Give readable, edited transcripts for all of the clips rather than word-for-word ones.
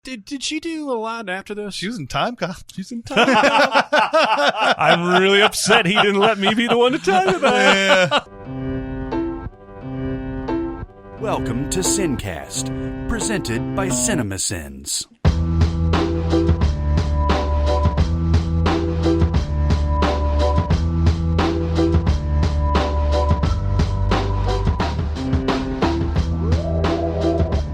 Did she do a lot after this? She was in Time Cop. She's in Time Cop. I'm really upset he didn't let me be the one to tell you that. Welcome to SinCast, presented by Cinemasins.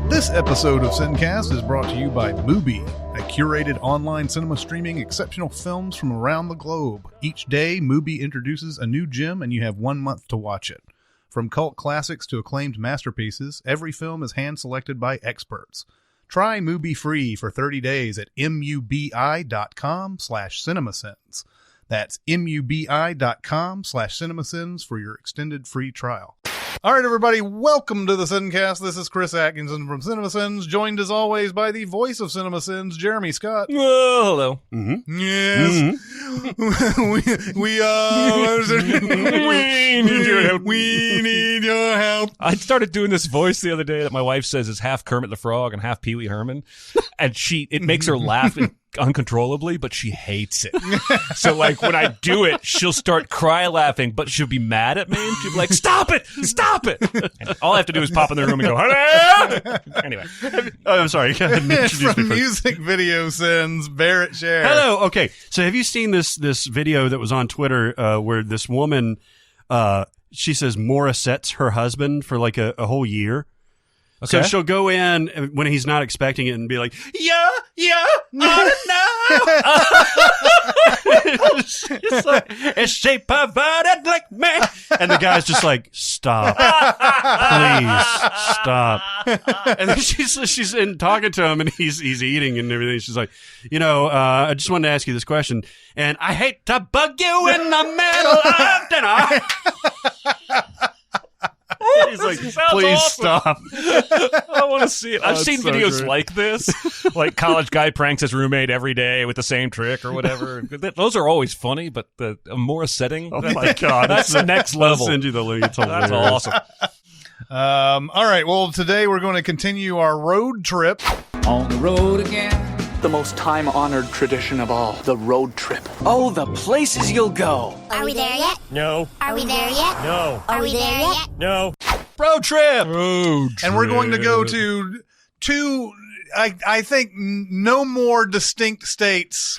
This episode of SinCast is brought to you by Mubi, a curated online cinema streaming exceptional films from around the globe. Each day, Mubi introduces a new gem and you have 1 month to watch it. From cult classics to acclaimed masterpieces, every film is hand-selected by experts. Try Mubi free for 30 days at mubi.com/cinemasins. That's mubi.com/cinemasins for your extended free trial. All right, everybody, welcome to the SinCast. This is Chris Atkinson from Cinemasins, joined as always by the voice of Cinemasins, Jeremy Scott. Oh, hello. Mm-hmm. Yes. Mm-hmm. we need your help. I started doing this voice the other day that my wife says is half Kermit the Frog and half Pee Wee Herman, and it makes her laugh uncontrollably, but she hates it. So like when I do it, she'll start cry laughing, but she'll be mad at me and she'll be like, stop it. And all I have to do is pop in the room and go, hello. Anyway. Oh, I'm sorry. From Music Video Sins, Barrett Share. Hello. Okay. So have you seen this video that was on Twitter where this woman, she says Morissette's her husband for like a whole year? Okay. So she'll go in when he's not expecting it and be like, yeah, I don't know. It's like, is she perverted like me? And the guy's just like, stop. Please, stop. And then she's in talking to him and he's eating and everything. She's like, I just wanted to ask you this question. And I hate to bug you in the middle of dinner. He's like, please stop. I want to see it. I've seen so videos great. like this, like college guy pranks his roommate every day with the same trick or whatever. Those are always funny, but the more setting, Oh my God. that's the next level. I'll send you the link. It's hilarious. That's awesome. All right, well, today we're going to continue our road trip. On the road again. The most time-honored tradition of all, the road trip. Oh, the places you'll go. Are we there yet? No. Are we there yet? No. Are we there yet? No. Road trip. Road trip. And we're going to go to two, I think, no more distinct states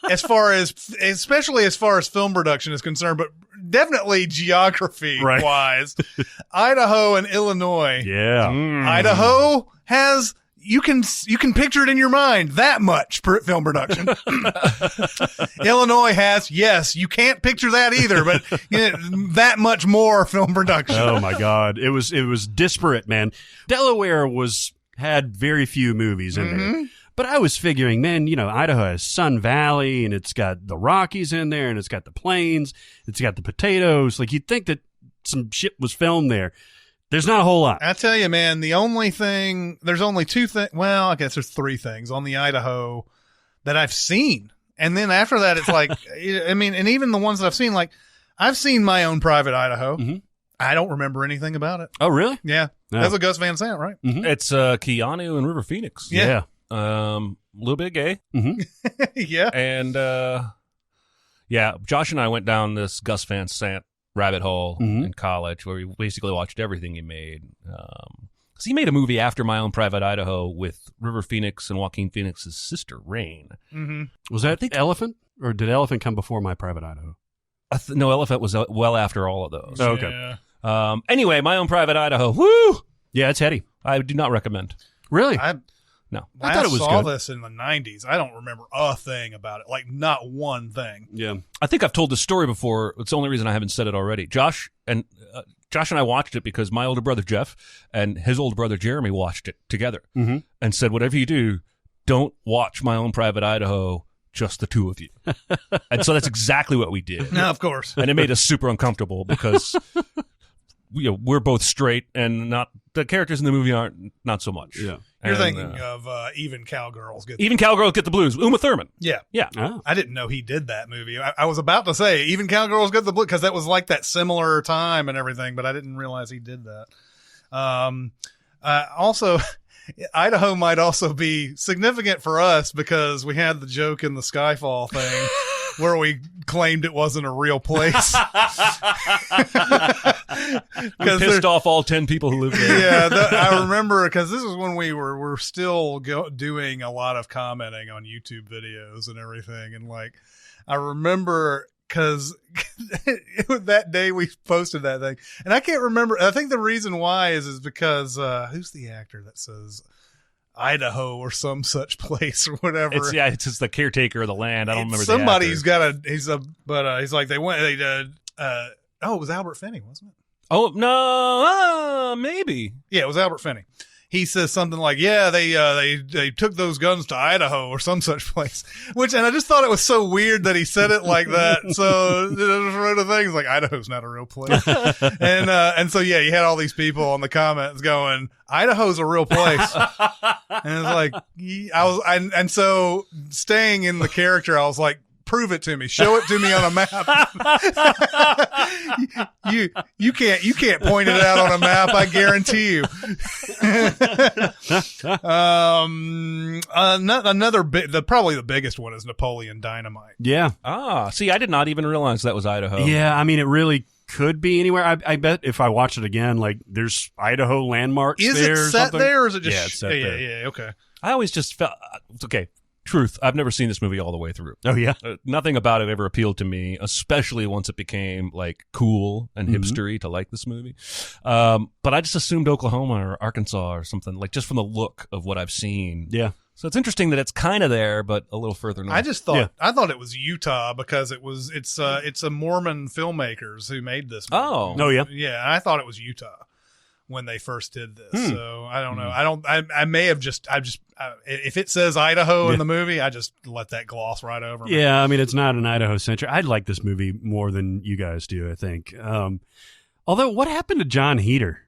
especially as far as film production is concerned, but definitely geography-wise. Right. Idaho and Illinois. Yeah. Idaho has... You can picture it in your mind, that much film production. Illinois has, yes, you can't picture that either, but that much more film production. Oh my God. It was disparate, man. Delaware had very few movies in there. But I was figuring, man, Idaho has Sun Valley and it's got the Rockies in there and it's got the plains, it's got the potatoes. Like you'd think that some shit was filmed there. There's not a whole lot. I tell you, man, there's only two things. Well, I guess there's three things on the Idaho that I've seen. And then after that, it's like, I mean, and even the ones that I've seen, like I've seen My Own Private Idaho. Mm-hmm. I don't remember anything about it. Oh, really? Yeah. No. That's a Gus Van Sant, right? Mm-hmm. It's Keanu and River Phoenix. Yeah. A little bit gay. Mm-hmm. Yeah. And Josh and I went down this Gus Van Sant rabbit hole in college where we basically watched everything he made. Because he made a movie after My Own Private Idaho with River Phoenix and Joaquin Phoenix's sister, Rain. Mm-hmm. Was that Elephant? Or did Elephant come before My Private Idaho? No, Elephant was well after all of those. Oh, okay. Yeah. Anyway, My Own Private Idaho. Woo! Yeah, it's heady. I do not recommend. Really? No. I thought it was saw good. this in the 90s. I don't remember a thing about it. Like, not one thing. Yeah. I think I've told this story before. It's the only reason I haven't said it already. Josh and I watched it because my older brother Jeff and his older brother Jeremy watched it together and said, whatever you do, don't watch My Own Private Idaho, just the two of you. And so that's exactly what we did. No, of course. And it made us super uncomfortable because we're both straight and the characters in the movie aren't not so much. Yeah. You're thinking of Even Cowgirls Get the Blues. Uma Thurman. Yeah. Yeah. Oh. I didn't know he did that movie. I was about to say Even Cowgirls Get the Blues because that was like that similar time and everything, but I didn't realize he did that. Also, Idaho might also be significant for us because we had the joke in the Skyfall thing where we claimed it wasn't a real place. We pissed off all 10 people who lived there. Yeah, I remember because this is when we're still doing a lot of commenting on YouTube videos and everything. And like, I remember because that day we posted that thing, and I can't remember. I think the reason why is because who's the actor that says Idaho or some such place or whatever? It's just the caretaker of the land. I don't remember. Somebody's got he's like it was Albert Finney, wasn't it? Oh no, maybe. Yeah, it was Albert Finney. He says something like, "Yeah, they took those guns to Idaho or some such place," and I just thought it was so weird that he said it like that. So I just wrote a thing. It's like Idaho's not a real place, and so yeah, you had all these people on the comments going, "Idaho's a real place," and it's like and so staying in the character, I was like, prove it to me. Show it to me on a map. you can't point it out on a map. I guarantee you. Another probably the biggest one is Napoleon Dynamite. Yeah. See, I did not even realize that was Idaho. Yeah, I mean, it really could be anywhere. I bet if I watch it again, like there's Idaho landmarks is there. Is it set there or is it just... Yeah, it's set there. Yeah, okay. I always just felt... Okay. Truth, I've never seen this movie all the way through. Oh, yeah? Nothing about it ever appealed to me, especially once it became, like, cool and hipstery to like this movie. But I just assumed Oklahoma or Arkansas or something, like, just from the look of what I've seen. Yeah. So it's interesting that it's kind of there, but a little further north. I just thought I thought it was Utah because it's a Mormon filmmakers who made this movie. Oh, yeah? Yeah, I thought it was Utah when they first did this. So I don't know. I may have if it says Idaho in the movie, I just let that gloss right over me. Yeah, I mean, it's not an Idaho centric. I'd like this movie more than you guys do, I think. Although, what happened to John Heater?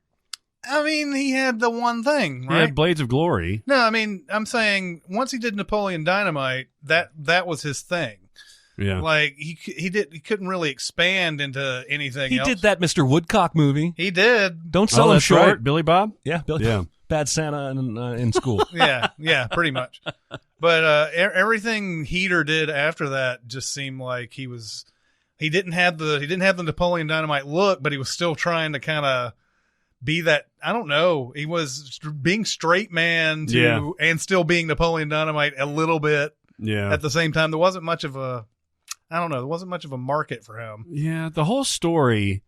I mean, he had the one thing, right? He had Blades of Glory. No, I mean, I'm saying once he did Napoleon Dynamite, that was his thing. Yeah. Like he couldn't really expand into anything else. He did that Mr. Woodcock movie. He did. Don't sell him that's short. right. Billy Bob? Yeah, Billy. Yeah. Bad Santa in school. yeah, pretty much. But everything Heater did after that just seemed like he didn't have the Napoleon Dynamite look, but he was still trying to kind of be that. I don't know. He was being straight man and still being Napoleon Dynamite a little bit. Yeah. At the same time, there wasn't much of a market for him. Yeah, the whole story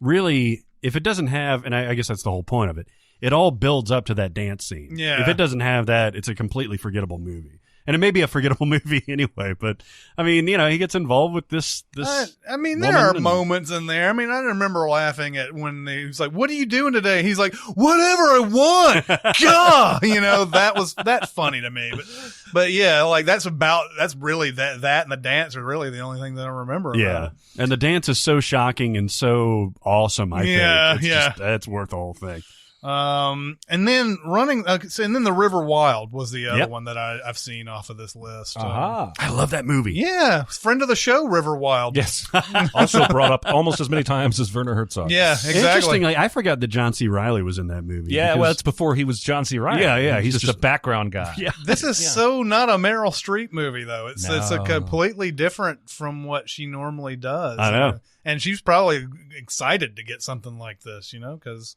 really, if it doesn't have, and I guess that's the whole point of it, it all builds up to that dance scene. Yeah. If it doesn't have that, it's a completely forgettable movie. And it may be a forgettable movie anyway, but I mean, he gets involved with this. I mean, there are moments in there. I mean, I remember laughing at when he was like, "What are you doing today?" He's like, "Whatever I want." God, that's funny to me. But yeah, like that's really that and the dance are really the only thing that I remember. Yeah, and the dance is so shocking and so awesome. I think that's worth the whole thing. And then and then the River Wild was the other one that I've seen off of this list. I love that movie. Yeah, friend of the show, River Wild. Yes, also brought up almost as many times as Werner Herzog. Yeah, exactly. Interestingly, I forgot that John C. Reilly was in that movie. Yeah, well, it's before he was John C. Reilly. Yeah, he's just a background guy. Yeah, this is so not a Meryl Streep movie though. It's a completely different from what she normally does. I know, and she's probably excited to get something like this, because.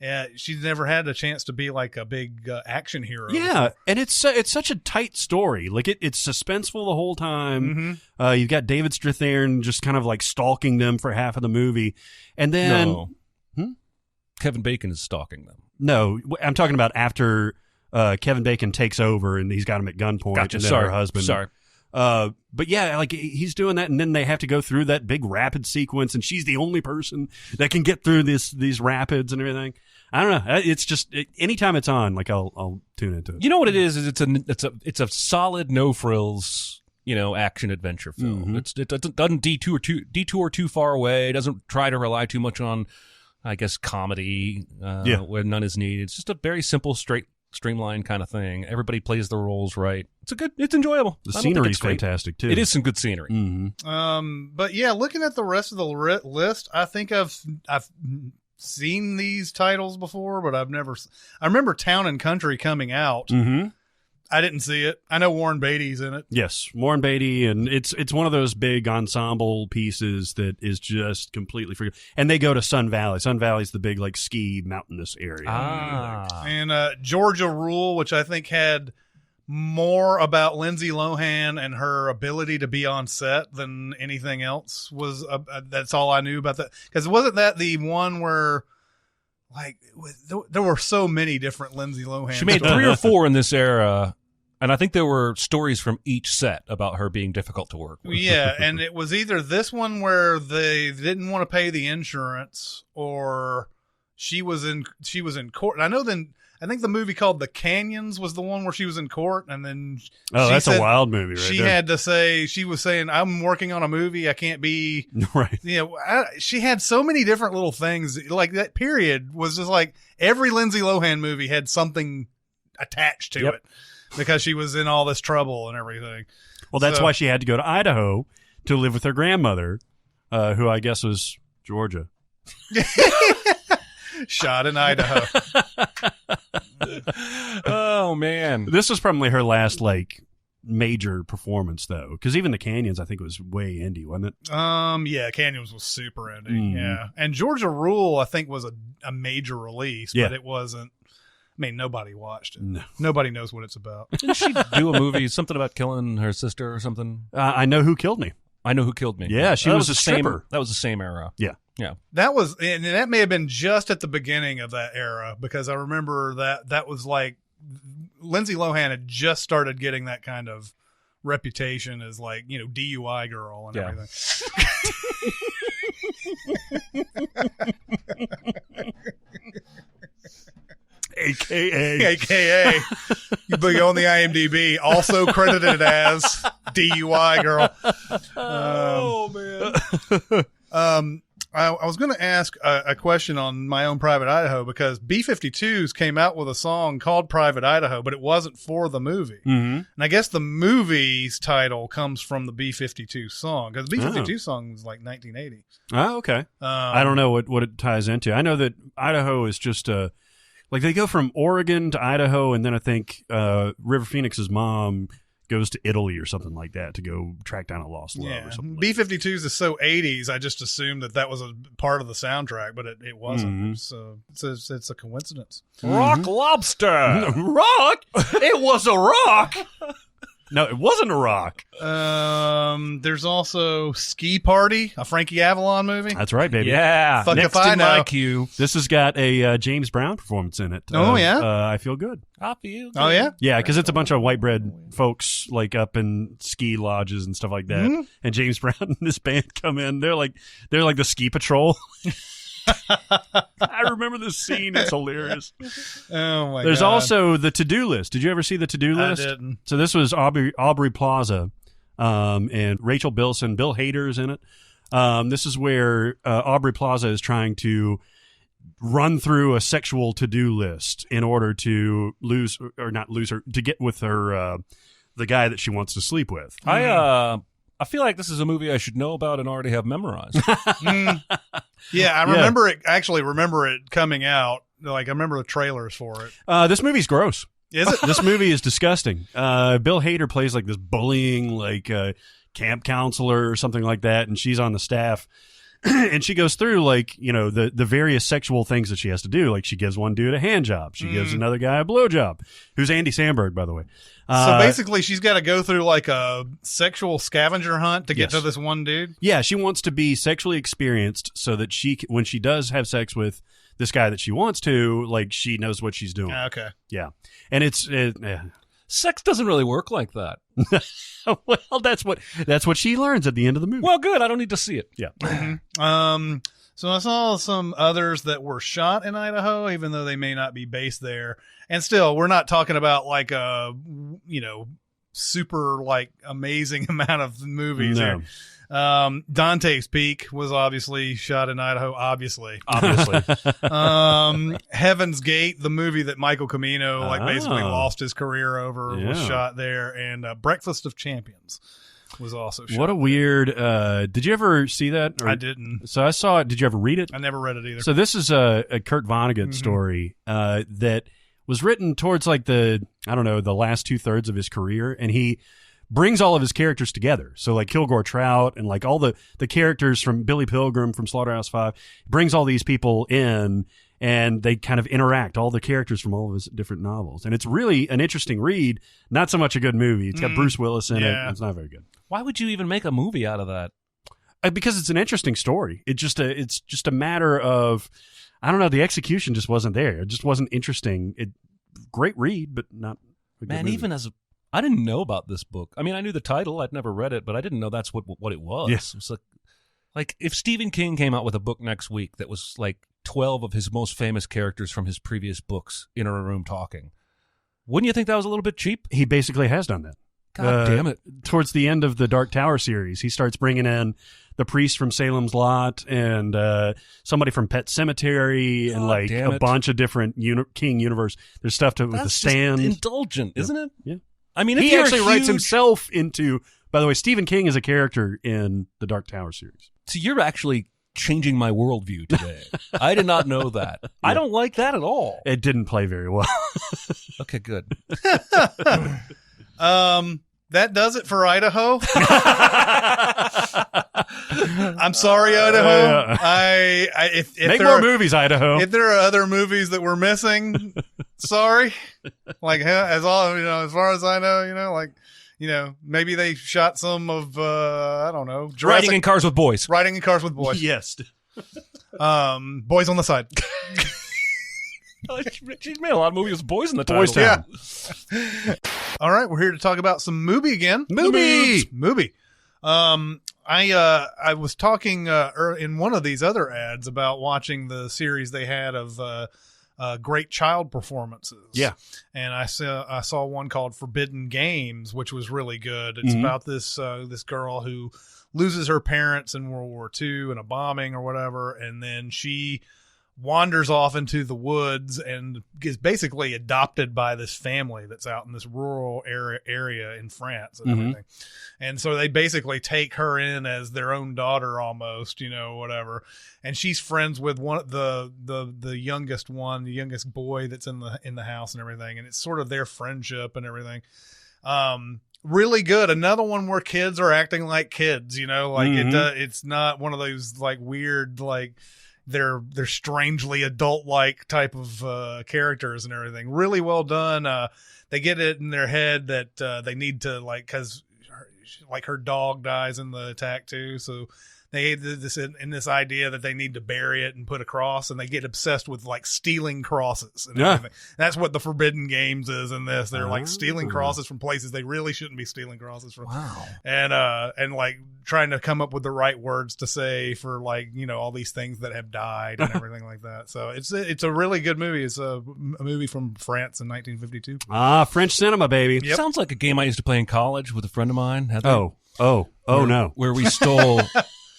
Yeah, she's never had a chance to be like a big action hero. Yeah, and it's such a tight story. Like it's suspenseful the whole time. Mm-hmm. You've got David Strathairn just kind of like stalking them for half of the movie, and then Kevin Bacon is stalking them. No, I'm talking about after Kevin Bacon takes over and he's got him at gunpoint. Gotcha. And then Sorry, her husband. Sorry. But yeah, like he's doing that, and then they have to go through that big rapid sequence, and she's the only person that can get through these rapids and everything. I don't know. It's just anytime it's on, like I'll tune into it. You know what it is? It's a solid no frills, action adventure film. Mm-hmm. It doesn't detour too far away. It doesn't try to rely too much on, I guess, comedy where none is needed. It's just a very simple, streamlined kind of thing. Everybody plays their roles right. It's enjoyable. The scenery's fantastic too. It is some good scenery. Mm-hmm. But yeah, looking at the rest of the list, I think I've seen these titles before, but I've never. I remember Town and Country coming out. Mm-hmm. I didn't see it. I know Warren Beatty's in it. Yes, Warren Beatty, and it's one of those big ensemble pieces that is just completely free. And they go to Sun Valley. Sun Valley's the big like ski mountainous area. And Georgia Rule, which I think had more about Lindsay Lohan and her ability to be on set than anything else was. That's all I knew about that. Because wasn't that the one where like there were so many different Lindsay Lohan? She made 3 or 4 in this era, and I think there were stories from each set about her being difficult to work with. Yeah, and it was either this one where they didn't want to pay the insurance, or she was in court. And I think the movie called The Canyons was the one where she was in court, and then that's a wild movie. Right she there. had to say, she was saying, "I'm working on a movie. I can't be." Right. She had so many different little things. Like that period was just like every Lindsay Lohan movie had something attached to it because she was in all this trouble and everything. Well, that's why she had to go to Idaho to live with her grandmother, who I guess was Georgia. Shot in Idaho. Oh man, This was probably her last like major performance though, because even The Canyons, I think it was way indie, wasn't it? Yeah, Canyons was super indie. Yeah, and Georgia Rule I think was a major release, but it wasn't. I mean, nobody watched it. No. Nobody knows what it's about. didn't she do a movie, something about killing her sister or something? I Know Who Killed Me. I Know Who Killed Me. Yeah, she was a same. stripper. That was the same era. Yeah. Yeah. That was, and that may have been just at the beginning of that era, because I remember that was like Lindsay Lohan had just started getting that kind of reputation as like, DUI girl and everything. AKA you be on the IMDb, also credited as DUI girl. I was going to ask a question on My Own Private Idaho, because B-52s came out with a song called Private Idaho, but it wasn't for the movie. Mm-hmm. And I guess the movie's title comes from the B-52 song, because the B-52 song was like 1980. Oh, okay. I don't know what it ties into. I know that Idaho is just like they go from Oregon to Idaho, and then I think River Phoenix's mom goes to Italy or something like that to go track down a lost love or something. B-52s is so 80s. I just assumed that was a part of the soundtrack, but it wasn't. Mm-hmm. So it's a coincidence. Rock Lobster. Rock? It was a rock. No, it wasn't a rock. There's also Ski Party, a Frankie Avalon movie. That's right, baby. Yeah. Fuck Next if I in my know. queue. This has got a James Brown performance in it. Oh, yeah? I Feel Good. I feel good. Oh, yeah? Yeah, because it's a bunch of white bread folks like up in ski lodges and stuff like that. Mm-hmm. And James Brown and this band come in. They're like the ski patrol. I remember this scene. It's hilarious. Oh, my God. There's also the To-Do List. Did you ever see the To-Do List? I didn't. So this was Aubrey Plaza and Rachel Bilson. Bill Hader's in it. This is where Aubrey Plaza is trying to run through a sexual to-do list in order to to get with her the guy that she wants to sleep with. I feel like this is a movie I should know about and already have memorized. Yeah, I remember it. Actually, remember it coming out. Like I remember the trailers for it. This movie's gross. Is it? This movie is disgusting. Bill Hader plays like this bullying, like camp counselor or something like that, and she's on the staff. And she goes through like, the various sexual things that she has to do. Like she gives one dude a hand job. She gives another guy a blow job, who's Andy Samberg, by the way. So basically she's got to go through like a sexual scavenger hunt to get Yes. to this one dude. Yeah, she wants to be sexually experienced so that when she does have sex with this guy that she wants to, like she knows what she's doing. Okay. Yeah. And it's Sex doesn't really work like that. well, that's what she learns at the end of the movie. Well, good. I don't need to see it. Yeah. So I saw some others that were shot in Idaho, even though they may not be based there. And still, we're not talking about like a, super like amazing amount of movies No. here. Dante's Peak was obviously shot in Idaho. Obviously. Heaven's Gate, the movie that Michael Camino basically lost his career over, was Yeah. shot there. And Breakfast of Champions was also shot. What a weird. Did you ever see that? I didn't. So I saw it. Did you ever read it? I never read it either. So this is a Kurt Vonnegut story that was written towards like the last 2/3 of his career, and he brings all of his characters together. So like Kilgore Trout and like all the characters from Billy Pilgrim from Slaughterhouse-Five, brings all these people in, and they kind of interact, all the characters from all of his different novels. And it's really an interesting read, not so much a good movie. It's got Bruce Willis in it. It's not very good. Why would you even make a movie out of that? Because it's an interesting story. It's just a matter of, I don't know, the execution just wasn't there. It just wasn't interesting. Great read, but not a good movie. Even I didn't know about this book. I mean, I knew the title. I'd never read it, but I didn't know that's what it was. Yes. It was like if Stephen King came out with a book next week that was like 12 of his most famous characters from his previous books in a room talking, wouldn't you think that was a little bit cheap? He basically has done that. God damn it. Towards the end of the Dark Tower series, he starts bringing in the priest from Salem's Lot and somebody from Pet Cemetery and like a bunch of different King universe. There's stuff with the Stand. Just indulgent, isn't it? Yeah. I mean, he actually writes himself into. By the way, Stephen King is a character in the Dark Tower series. So you're actually changing my worldview today. I did not know that. Yeah. I don't like that at all. It didn't play very well. Okay, good. That does it for Idaho. I'm sorry, Idaho. If Make more movies, Idaho. If there are other movies that we're missing, sorry. Like as far as I know, maybe they shot some of I don't know, Riding in Cars with Boys. Riding in Cars with Boys. Yes. Boys on the Side. She's made a lot of movies with boys in the title. Boys Town. Yeah. All right, we're here to talk about some movie again. Movie. I was talking in one of these other ads about watching the series they had of great child performances. Yeah. And I saw one called Forbidden Games, which was really good. It's about this girl who loses her parents in World War II in a bombing or whatever, and then she wanders off into the woods and is basically adopted by this family that's out in this rural area in France and everything. And so they basically take her in as their own daughter almost, whatever. And she's friends with the youngest boy that's in the house and everything. And it's sort of their friendship and everything. Really good. Another one where kids are acting like kids, it's not one of those like weird, like, they're strangely adult-like type of characters and everything. Really well done. They get it in their head that they need to, like, because her dog dies in the attack too, so they get this idea that they need to bury it and put a cross, and they get obsessed with like stealing crosses and everything. That's what the Forbidden Games is in this. They're like stealing crosses from places they really shouldn't be stealing crosses from. Wow. And like trying to come up with the right words to say for like, all these things that have died and everything like that. So it's a really good movie. It's a movie from France in 1952. French cinema, baby. Yep. Sounds like a game I used to play in college with a friend of mine. No. Where we stole...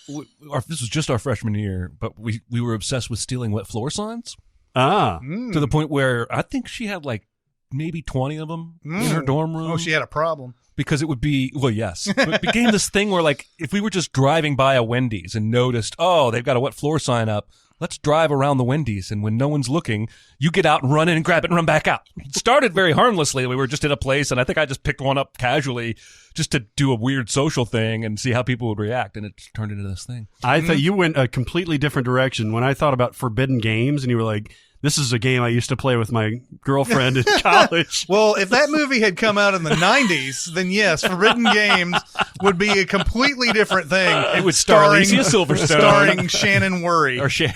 this was just our freshman year, but we were obsessed with stealing wet floor signs. To the point where I think she had like maybe 20 of them in her dorm room. Oh, she had a problem. Because it would be, yes. It became this thing where like if we were just driving by a Wendy's and noticed, they've got a wet floor sign up, let's drive around the Wendy's, and when no one's looking, you get out and run in and grab it and run back out. It started very harmlessly. We were just in a place, and I think I just picked one up casually just to do a weird social thing and see how people would react, and it turned into this thing. I thought you went a completely different direction when I thought about Forbidden Games, and you were like, this is a game I used to play with my girlfriend in college. Well, if that movie had come out in the 90s, then yes, Forbidden Games would be a completely different thing. It would star Alicia Silverstone. Starring Shannon Worry. Or I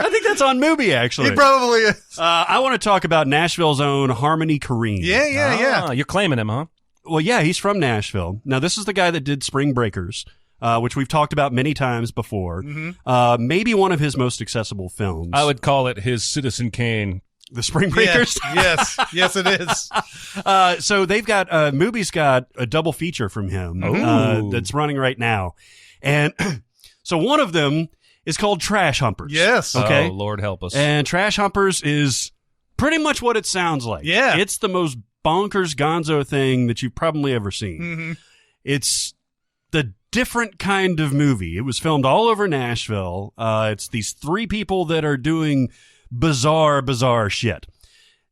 think that's on Mubi, actually. It probably is. I want to talk about Nashville's own Harmony Korine. Yeah. You're claiming him, huh? Well, yeah, he's from Nashville. Now, this is the guy that did Spring Breakers, which we've talked about many times before. Maybe one of his most accessible films. I would call it his Citizen Kane. The Spring Breakers? Yes, it is. So they've got, Mubi's got a double feature from him that's running right now. And so one of them is called Trash Humpers. Yes. Okay. Oh, Lord help us. And Trash Humpers is pretty much what it sounds like. Yeah. It's the most bonkers gonzo thing that you've probably ever seen. Mm-hmm. It's the different kind of movie. It was filmed all over Nashville. It's these three people that are doing bizarre shit.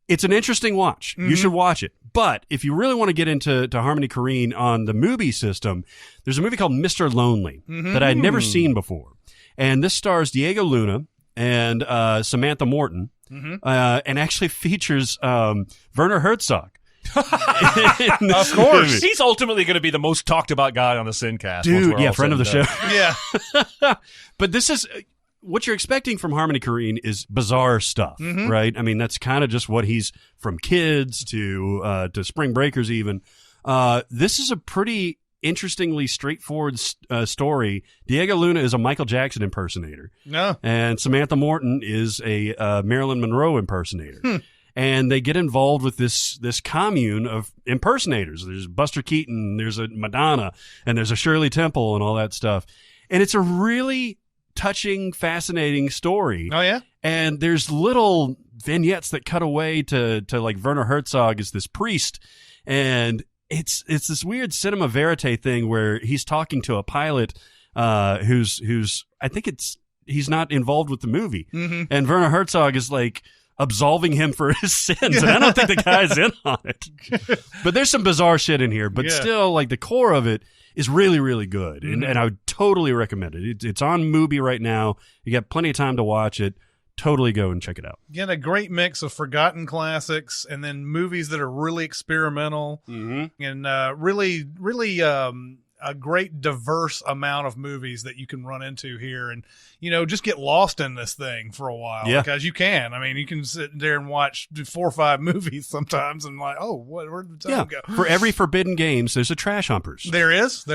It's an interesting watch. You should watch it. But if you really want to get into Harmony Korine on the movie system, there's a movie called Mr. Lonely that I'd never seen before. And this stars Diego Luna and Samantha Morton, and actually features Werner Herzog. Of course. He's ultimately going to be the most talked about guy on the SinCast. Dude, yeah, friend of the show. Yeah. But this is... what you're expecting from Harmony Korine is bizarre stuff, right? I mean, that's kind of just what he's from Kids to Spring Breakers even. This is a pretty interestingly straightforward story. Diego Luna is a Michael Jackson impersonator. No. And Samantha Morton is a Marilyn Monroe impersonator. And they get involved with this commune of impersonators. There's Buster Keaton, there's a Madonna, and there's a Shirley Temple and all that stuff. And it's a really touching, fascinating story. Oh, yeah? And there's little vignettes that cut away to like Werner Herzog as this priest. And it's this weird cinema verite thing where he's talking to a pilot who's I think he's not involved with the movie. And Werner Herzog is like absolving him for his sins. And I don't think the guy's in on it. But there's some bizarre shit in here. But still, like the core of it is really, really good. And I would totally recommend it. It's on Mubi right now. You got plenty of time to watch it. Totally go and check it out. Get a great mix of forgotten classics and then movies that are really experimental and really a great diverse amount of movies that you can run into here and, just get lost in this thing for a while. Yeah. Because you can. I mean, you can sit there and watch 4 or 5 movies sometimes and like, oh, where did the time go? For every Forbidden Games, there's a Trash Humpers. There is.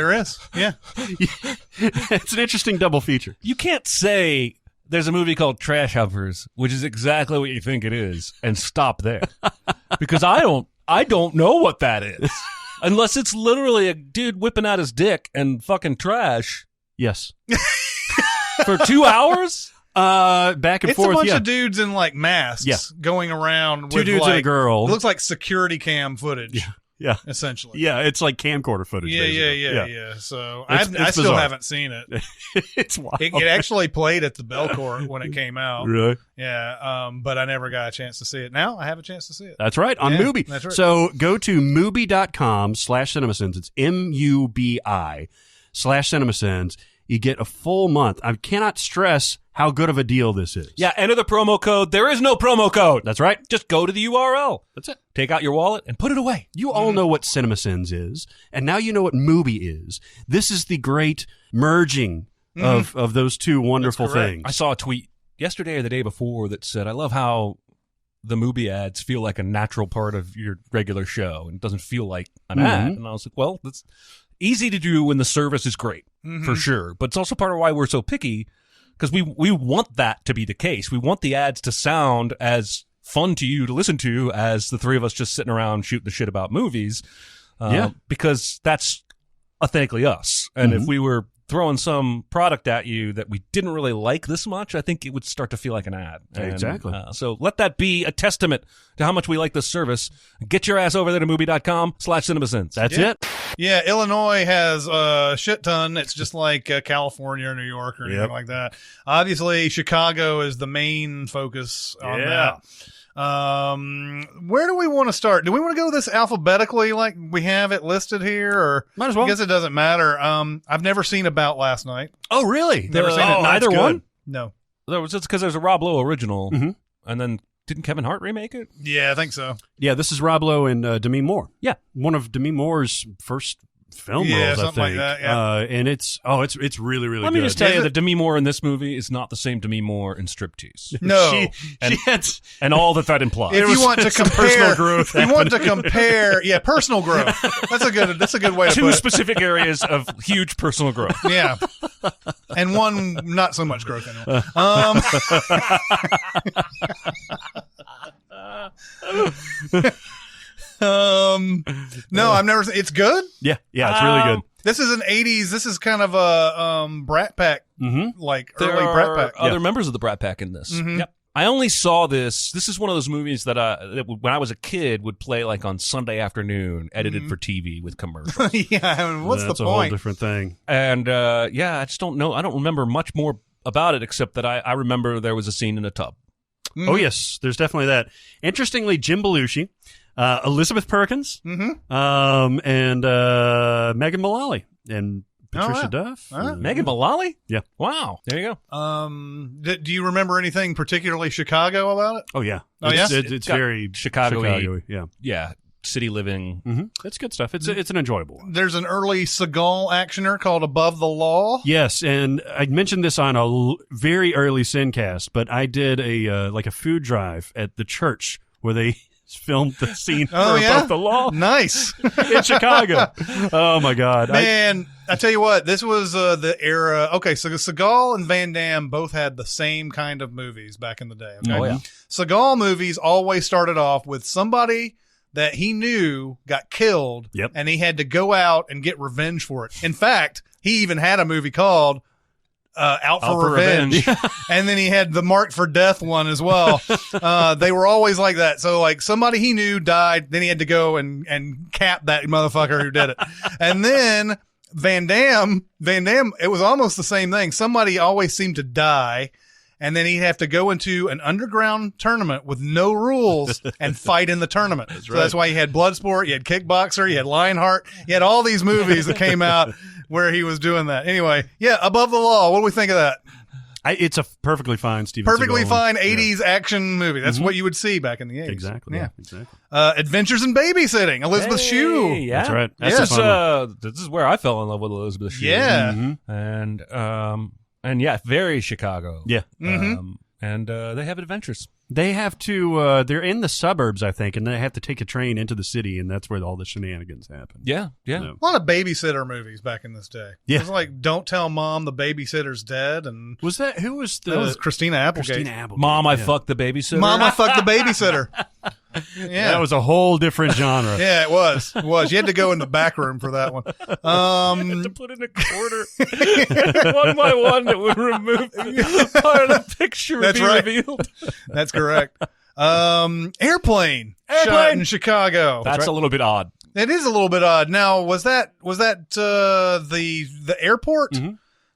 Yeah. It's an interesting double feature. You can't say there's a movie called Trash Humpers, which is exactly what you think it is, and stop there. Because I don't know what that is. Unless it's literally a dude whipping out his dick and fucking trash. Yes. For 2 hours? Back and It's forth. a bunch of dudes in like masks going around with 2 dudes and a girl. It looks like security cam footage. Yeah. Essentially. Yeah, it's like camcorder footage. Yeah. So I It's still bizarre. haven't seen it. It's wild. It actually played at the Belcourt when it came out. Really? Yeah. But I never got a chance to see it. Now I have a chance to see it. That's right, on Yeah, Mubi. that's right. So go to Mubi.com/Cinemasins. It's MUBI/Cinemasins. You get a full month. I cannot stress how good of a deal this is. Yeah, enter the promo code. There is no promo code. That's right. Just go to the URL. That's it. Take out your wallet and put it away. You all know what Cinemasins is, and now you know what Mubi is. This is the great merging of those two wonderful things. I saw a tweet yesterday or the day before that said, I love how the Mubi ads feel like a natural part of your regular show and it doesn't feel like an ad. And I was like, well, that's easy to do when the service is great, for sure. But it's also part of why we're so picky, because we want that to be the case. We want the ads to sound as fun to you to listen to as the three of us just sitting around shooting the shit about movies. Because that's authentically us. And if we were throwing some product at you that we didn't really like this much, I think it would start to feel like an ad. And, Exactly. So let that be a testament to how much we like this service. Get your ass over there to Mubi.com/Cinemasins. That's it. Yeah, Illinois has a shit ton. It's just like California or New York or anything like that. Obviously, Chicago is the main focus on that. Where do we want to start? Do we want to go this alphabetically like we have it listed here? Or might as well. I guess it doesn't matter. I've never seen About Last Night. Oh, really? Never seen it. Neither That's one? good. No. It's because there's a Rob Lowe original. And then didn't Kevin Hart remake it? Yeah, I think so. Yeah, this is Rob Lowe and Demi Moore. Yeah. One of Demi Moore's first film Yeah, roles, I something like think. that, yeah. And it's really, really Let good. me just tell you that Demi Moore in this movie is not the same Demi Moore in Striptease. No. She had And all that implies. If you want to some compare, personal growth if you want to compare, personal growth. That's a good way to two put it. specific areas of huge personal growth. Yeah, and one not so much growth anyway. No, I've never seen. It's good. Yeah, it's really good. This is an 80s. This is kind of a Brat Pack, like There early are Brat Pack. other members of the Brat Pack in this. Yep. I only saw this. This is one of those movies that when I was a kid would play like on Sunday afternoon, edited for TV with commercials. Yeah, I mean, what's That's the a whole point? different thing. And I just don't know. I don't remember much more about it except that I remember there was a scene in a tub. Oh, yes, there's definitely that. Interestingly, Jim Belushi, Elizabeth Perkins, and Megan Mullally, and Patricia Duff. Megan Mullally? Yeah. Wow. There you go. Do you remember anything particularly Chicago about it? Oh, yeah. Oh, yeah? It's got very Chicago-y. Yeah. Yeah. City living. It's good stuff. It's an enjoyable one. There's an early Seagal actioner called Above the Law. Yes, and I mentioned this on a very early SinCast, but I did a food drive at the church where they filmed the scene for Above the Law Nice. in Chicago. Oh, my God. Man, I tell you what, this was the era. Okay, so Seagal and Van Damme both had the same kind of movies back in the day. Okay? Oh, yeah. Seagal movies always started off with somebody that he knew got killed, Yep. and he had to go out and get revenge for it. In fact, he even had a movie called Out for Revenge. And then he had the Marked for Death one as well. They were always like that. So like somebody he knew died, then he had to go and cap that motherfucker who did it. And then Van Damme, it was almost the same thing. Somebody always seemed to die, and then he'd have to go into an underground tournament with no rules and fight in the tournament. That's why you had Bloodsport, you had Kickboxer, you had Lionheart, you had all these movies that came out where he was doing that. Anyway, yeah, Above the Law. What do we think of that? It's a perfectly fine Steven Perfectly Seagal fine one. 80s action movie. That's what you would see back in the 80s. Exactly. Yeah. Exactly. Adventures in Babysitting. Elizabeth Shue. Yeah. That's right. That's Yes. a fun one. This is where I fell in love with Elizabeth Shue. Yeah. And yeah, very Chicago. Yeah. And they have adventures. They have to, they're in the suburbs, I think, and they have to take a train into the city, and that's where all the shenanigans happen. Yeah. Yeah. No. A lot of babysitter movies back in this day. Yeah. It was like Don't Tell Mom the Babysitter's Dead, and Was that, who was the... that was Christina Applegate. Christina Applegate. Mom, I Yeah. fucked the babysitter. Mom, I fucked the babysitter. Yeah. That was a whole different genre. Yeah, it was. It was. You had to go in the back room for that one. To put in a quarter one by one that would remove part of the picture That's be right. revealed. That's correct. Airplane. Shot in Chicago. That's a little bit odd. It is a little bit odd. Now, was that the airport? Mm-hmm.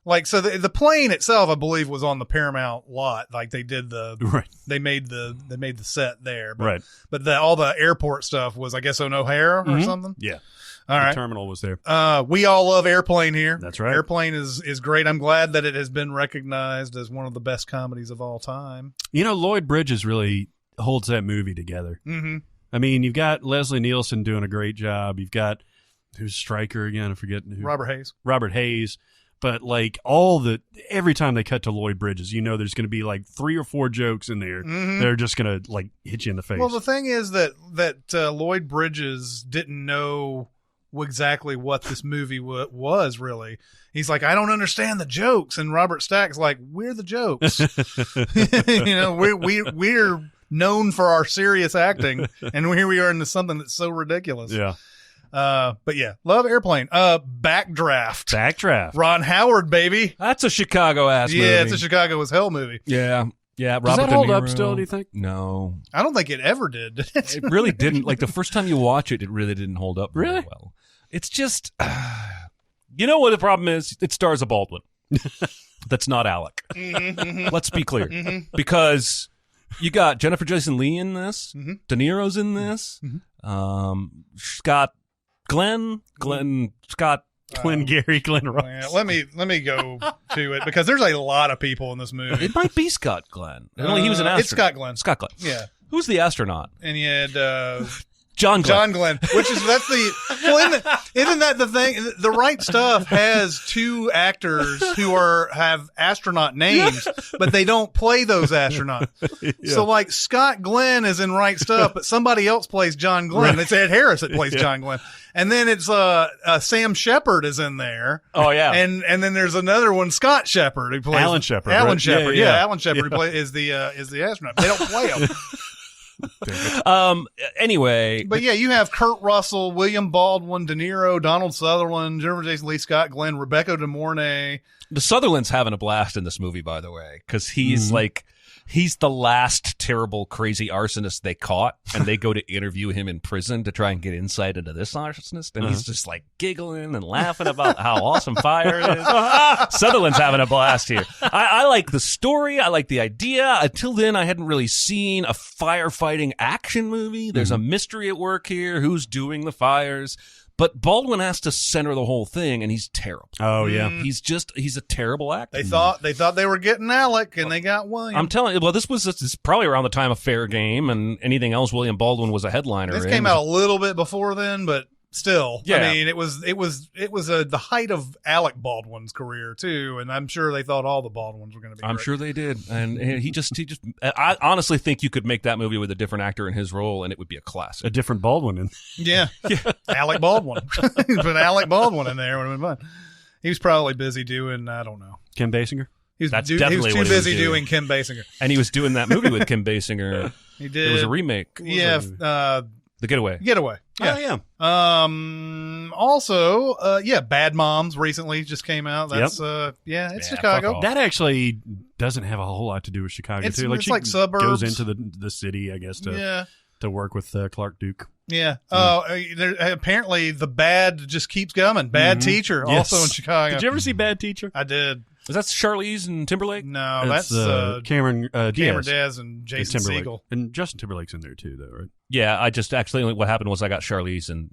Like, so the plane itself, I believe, was on the Paramount lot. Like they did Right. they made the set there. But, Right. But all the airport stuff was, I guess, on O'Hare or something. Yeah. All The right. terminal was there. We all love Airplane here. That's right. Airplane is great. I'm glad that it has been recognized as one of the best comedies of all time. You know, Lloyd Bridges really holds that movie together. Mm-hmm. I mean, you've got Leslie Nielsen doing a great job. You've got, who's Stryker again? I'm forgetting who. Robert Hayes. But like every time they cut to Lloyd Bridges, you know there's going to be like 3 or 4 jokes in there. They're just going to like hit you in the face. Well, the thing is that Lloyd Bridges didn't know exactly what this movie was really. He's like, I don't understand the jokes, and Robert Stack's like, we're the jokes. You know, we're known for our serious acting, and here we are into something that's so ridiculous. Yeah. But yeah, love Airplane. Backdraft. Ron Howard, baby. That's a Chicago ass movie. Yeah, it's a Chicago as hell movie. Yeah. Yeah. Does Robert that hold De up Niro. still, do you think? No. I don't think it ever did. It really didn't. Like the first time you watch it, it really didn't hold up very Really? well. It's just, you know what the problem is? It stars a Baldwin. That's not Alec. Let's be clear. Because you got Jennifer Jason Leigh in this. De Niro's in this. Scott Glenn Ross. Yeah, let me go to it because there's a lot of people in this movie. It might be Scott Glenn. Only he was an astronaut. It's Scott Glenn. Scott Glenn. Yeah. Who's the astronaut? And you had John Glenn. John Glenn, isn't that the thing? The Right Stuff has 2 actors who have astronaut names, but they don't play those astronauts. So like Scott Glenn is in Right Stuff, but somebody else plays John Glenn. Right. It's Ed Harris that plays John Glenn. And then it's Sam Shepard is in there. Oh yeah. And then there's another one, Scott Shepard, who plays Alan Shepard. Alan Right? Shepard. Yeah. Alan Shepard who is the astronaut. They don't play him. Anyway, But yeah, you have Kurt Russell, William Baldwin, De Niro, Donald Sutherland, Jennifer Jason Leigh, Scott Glenn, Rebecca De Mornay. the Sutherland's having a blast in this movie, by the way, because he's like, He's the last terrible, crazy arsonist they caught, and they go to interview him in prison to try and get insight into this arsonist, and he's just like giggling and laughing about how awesome fire is. Sutherland's having a blast here. I like the story. I like the idea. Until then, I hadn't really seen a firefighting action movie. There's a mystery at work here. Who's doing the fires? But Baldwin has to center the whole thing, and he's terrible. Oh, yeah. He's a terrible actor. They thought they were getting Alec, and they got William. I'm telling you, well, this is probably around the time of Fair Game and anything else William Baldwin was a headliner This in. came out a little bit before then, but still, Yeah. I mean, it was the height of Alec Baldwin's career too, and I'm sure they thought all the Baldwins were going to be. I'm great. sure they did, and he just. I honestly think you could make that movie with a different actor in his role, and it would be a classic. A different Baldwin. Yeah. Alec Baldwin. Put Alec Baldwin in there would have been fun. He was probably busy doing, I don't know. Kim Basinger? He was, That's he was definitely too what he was busy doing. doing Kim Basinger. And he was doing that movie with Kim Basinger. He did. It was a remake. Yeah. The Getaway. Getaway. Yeah. Oh, yeah. Also, Bad Moms recently just came out. That's it's Yeah, Chicago. fuck off. That actually doesn't have a whole lot to do with Chicago, It's- too. it's she like suburbs. goes into the city, I guess, to work with Clark Duke. Yeah. Oh, apparently the bad just keeps coming. Bad Teacher, Yes. also in Chicago. Did you ever see Bad Teacher? I did. Was that Charlize and Timberlake? No, It's, that's Cameron Diaz. Cameron Diaz and Jason Timberlake. Segel. And Justin Timberlake's in there, too, though, right? Yeah, I just actually what happened was I got Charlize and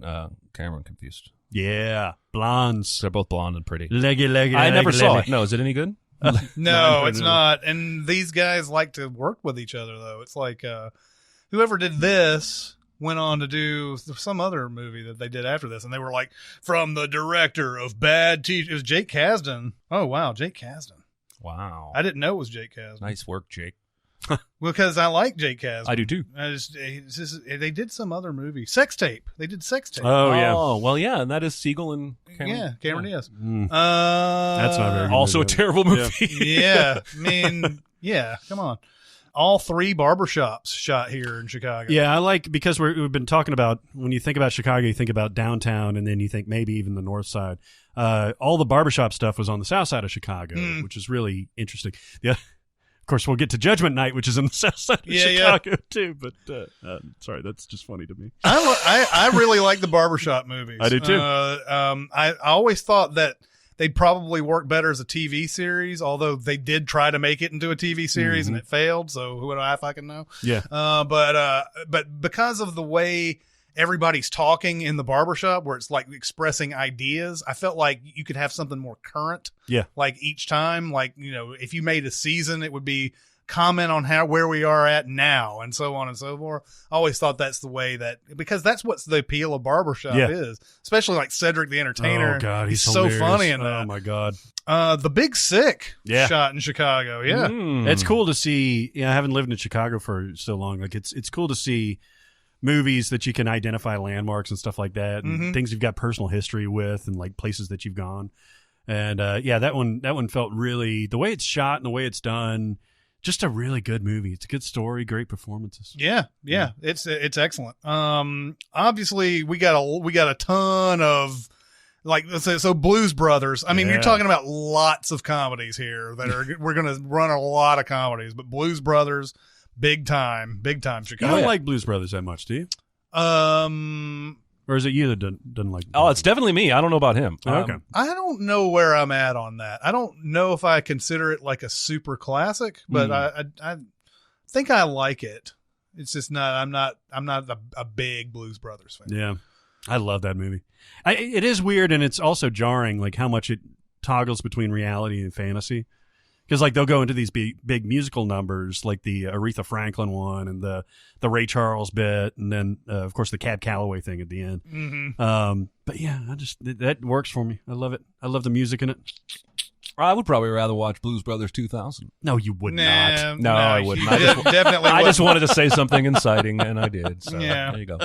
Cameron confused. Yeah. Blondes. They're both blonde and pretty. Leggy. I never saw it. No, is it any good? No, it's not. And these guys like to work with each other, though. It's like whoever did this went on to do some other movie that they did after this, and they were like, from the director of Bad Teacher. It was Jake Kasdan. Oh, wow, Jake Kasdan. Wow. I didn't know it was Jake Kasdan. Nice work, Jake. Because I like Jake Kasdan. I do too. They did some other movie. Sex Tape. They did Sex Tape. Oh, yeah. Oh, well, yeah, and that is Siegel and Cameron. Yeah, Cameron Diaz. That's not very good. Also a movie. terrible movie. Yeah, I mean, yeah, come on. All three barbershops shot here in Chicago. Yeah, I like, because we've been talking about, when you think about Chicago, you think about downtown, and then you think maybe even the north side. All the barbershop stuff was on the south side of Chicago, which is really interesting. Yeah, of course, we'll get to Judgment Night, which is on the south side of Chicago too. But sorry, that's just funny to me. I really like the barbershop movies. I do too. I always thought that they'd probably work better as a TV series, although they did try to make it into a TV series and it failed. So who would I fucking know? Yeah. But because of the way everybody's talking in the barbershop, where it's like expressing ideas, I felt like you could have something more current. Yeah. Like each time, like, you know, if you made a season, it would be comment on where we are at now, and so on and so forth. I always thought that's the way because that's what's the appeal of barbershop is, especially like Cedric the Entertainer. Oh God, he's so hilarious. funny in that. Oh my God. The Big Sick shot in Chicago. Yeah. It's cool to see. I haven't lived in Chicago for so long. Like it's cool to see movies that you can identify landmarks and stuff like that, and things you've got personal history with, and like places that you've gone. And that one felt really, the way it's shot and the way it's done. Just a really good movie. It's a good story, great performances. Yeah. It's excellent. Obviously we got a ton of, like, so Blues Brothers. I mean, you're talking about lots of comedies here we're going to run a lot of comedies, but Blues Brothers, big time You Chicago. don't like Blues Brothers that much, do you? Or is it you that doesn't like? Oh, it's definitely me. I don't know about him. Okay. I don't know where I'm at on that. I don't know if I consider it like a super classic, but I think I like it. It's just not. I'm not a big Blues Brothers fan. Yeah, I love that movie. It is weird, and it's also jarring, like how much it toggles between reality and fantasy. Because like they'll go into these big musical numbers, like the Aretha Franklin one and the Ray Charles bit, and then of course the Cab Calloway thing at the end. But yeah, that works for me. I love it. I love the music in it. I would probably rather watch Blues Brothers 2000. No, you would not. No, I wouldn't. You definitely. I just wanted to say something inciting, and I did. So there you go.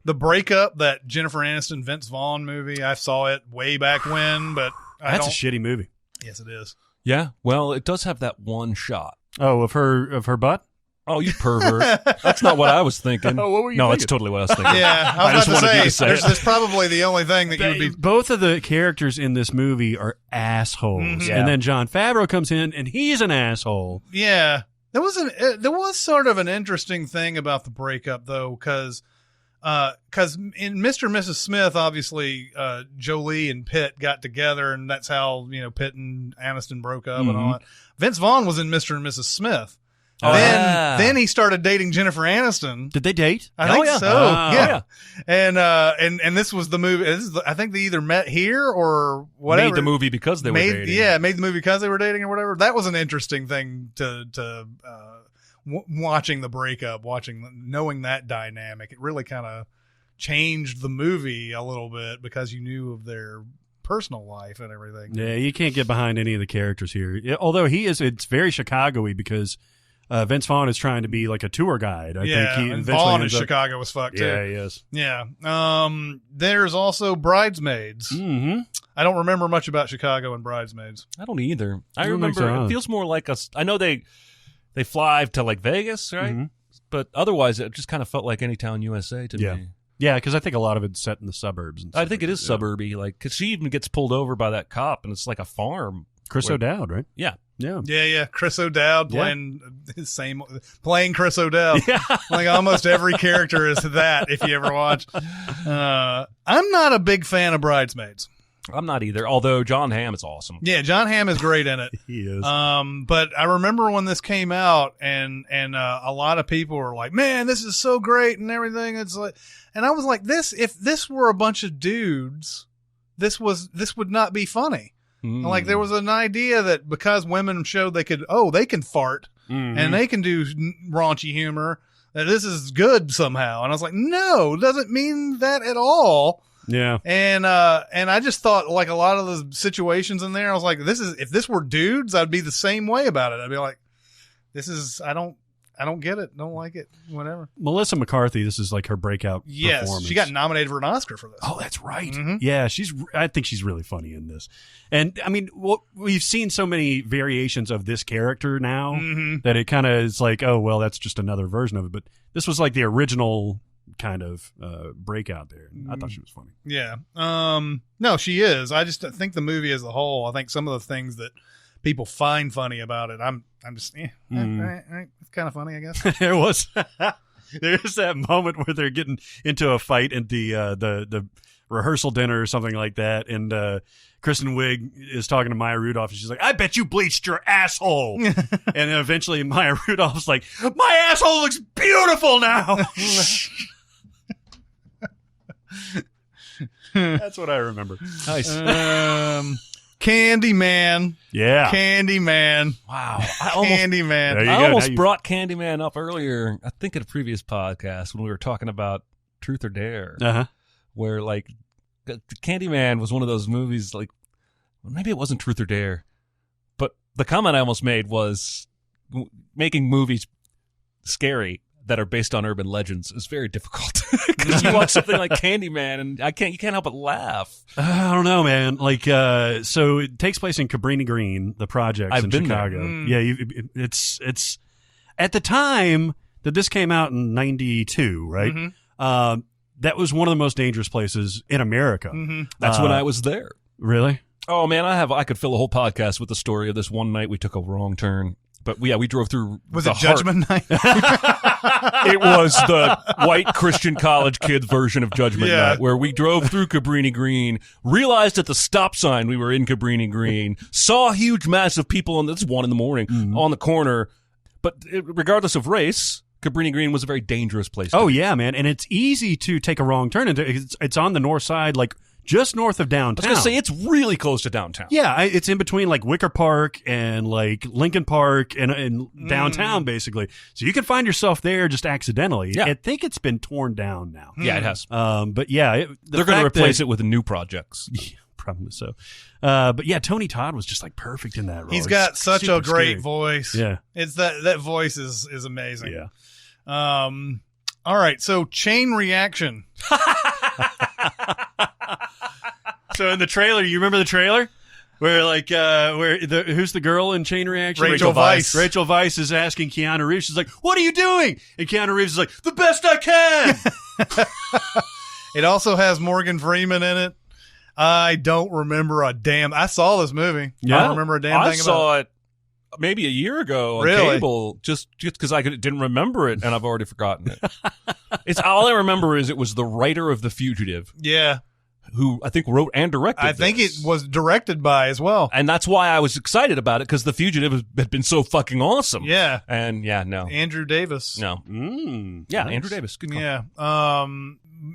The Breakup, that Jennifer Aniston Vince Vaughn movie. I saw it way back when, but That's a shitty movie. Yes, it is. Yeah, well, it does have that one shot. Oh, of her butt? Oh, you pervert. That's not what I was thinking. Oh, what were you No, thinking? that's totally what I was thinking. Yeah, I I was just about wanted you to to say, say it. there's probably the only thing that you would be. Both of the characters in this movie are assholes. Yeah. And then Jon Favreau comes in, and he's an asshole. Yeah, there was sort of an interesting thing about the breakup though, because in Mr. and Mrs. Smith, obviously Jolie and Pitt got together, and that's how Pitt and Aniston broke up and all that. Vince Vaughn was in Mr. and Mrs. Smith. Oh, Then he started dating Jennifer Aniston. Did they date? I think yeah. so. Oh, yeah. And this was the movie. I think they either met here or whatever. Made the movie because they were dating. Yeah, made the movie because they were dating or whatever. That was an interesting thing to watching the breakup, knowing that dynamic. It really kind of changed the movie a little bit because you knew of their personal life and everything. Yeah, you can't get behind any of the characters here. Yeah, although it's very Chicago-y because Vince Vaughn is trying to be like a tour guide. I think he and eventually Vaughn in ends up- Chicago was fucked too. Yeah, he is. Yeah. There's also Bridesmaids. Mm-hmm. I don't remember much about Chicago and Bridesmaids. I don't either. I don't think remember so. it feels more like I know they fly to like Vegas, right? Mhm. But otherwise, it just kind of felt like Any Town USA to Yeah. me. Yeah, because I think a lot of it's set in the suburbs. And I stuff think like it is that. suburby, like because she even gets pulled over by that cop, and it's like a farm. Chris Where- O'Dowd, right? Yeah, Yeah. Yeah. Chris O'Dowd Yeah. playing Chris O'Dowd. yeah. Like almost every character is that if you ever watch. I'm not a big fan of Bridesmaids. I'm not either. Although John Hamm is awesome. Yeah, John Hamm is great in it. He is. But I remember when this came out, and a lot of people were like, "Man, this is so great," and everything. It's like, and I was like, if this were a bunch of dudes, this would not be funny. Mm. Like there was an idea that because women showed they can fart Mhm. and they can do raunchy humor, that this is good somehow. And I was like, no, it doesn't mean that at all. Yeah. And I just thought like a lot of the situations in there, I was like, if this were dudes, I'd be the same way about it. I'd be like, I don't get it. Don't like it. Whatever. Melissa McCarthy, this is like her breakout Yes. performance. She got nominated for an Oscar for this. Oh, that's right. Mhm. Yeah, I think she's really funny in this. And I mean, we've seen so many variations of this character now Mhm. that it kind of is like, oh, well, that's just another version of it. But this was like the original kind of breakout there. I thought she was funny. Yeah. No, she is. I just think the movie as a whole, I think some of the things that people find funny about it, I'm just, all right, it's kind of funny, I guess. There was there's that moment where they're getting into a fight at the rehearsal dinner or something like that, and Kristen Wiig is talking to Maya Rudolph, and she's like, "I bet you bleached your asshole." And then eventually Maya Rudolph's like, "My asshole looks beautiful now." That's what I remember. Nice. Candyman. Yeah. Candyman. Wow. Candyman. There you I go. almost Now you- brought Candyman up earlier, I think in a previous podcast when we were talking about Truth or Dare, Uh-huh. where like Candyman was one of those movies, like maybe it wasn't Truth or Dare, but the comment I almost made was making movies scary that are based on urban legends is very difficult because you watch something like Candyman and you can't help but laugh. I don't know, man. Like, so it takes place in Cabrini Green, the projects I've in been there. Chicago. Yeah, it's at the time that this came out in '92, right? Mm-hmm. That was one of the most dangerous places in America. Mm-hmm. That's when I was there. Really? Oh man, I could fill a whole podcast with the story of this one night we took a wrong turn. But we drove through. Was the it Judgment Night? It was the white Christian college kid version of Judgment Yeah. Night, where we drove through Cabrini Green, realized at the stop sign we were in Cabrini Green, saw a huge mass of people, and this is 1 a.m, on the corner. But regardless of race, Cabrini Green was a very dangerous place. Oh yeah, man. And it's easy to take a wrong turn. It's on the north side, like just north of I downtown. was going to say, it's really close to downtown. Yeah, it's in between like Wicker Park and like Lincoln Park and downtown, basically. So you can find yourself there just accidentally. Yeah. I think it's been torn down now. Yeah, it has. But yeah, They're going to replace it with new projects. Probably so. But yeah, Tony Todd was just like perfect in that role. He's got such a super great scary. voice. Yeah. It's that voice is amazing. Yeah. All right. So Chain Reaction. So in the trailer, you remember the trailer Where who's the girl in Chain Reaction? Rachel Weisz. Rachel Weisz is asking Keanu Reeves. She's like, "What are you doing?" And Keanu Reeves is like, "The best I can." It also has Morgan Freeman in it. I don't remember a damn. I saw this movie. Yeah? I don't remember a damn I thing about saw it maybe a year ago on Really? cable, just because I didn't remember it, and I've already forgotten it. It's all I remember is it was the writer of The Fugitive, Yeah, who I think wrote and directed. I think this. it was directed by as well. And that's why I was excited about it, because The Fugitive had been so fucking awesome. Yeah, And no. Andrew Davis. No. Yeah, Nice. Andrew Davis. Good call. Yeah.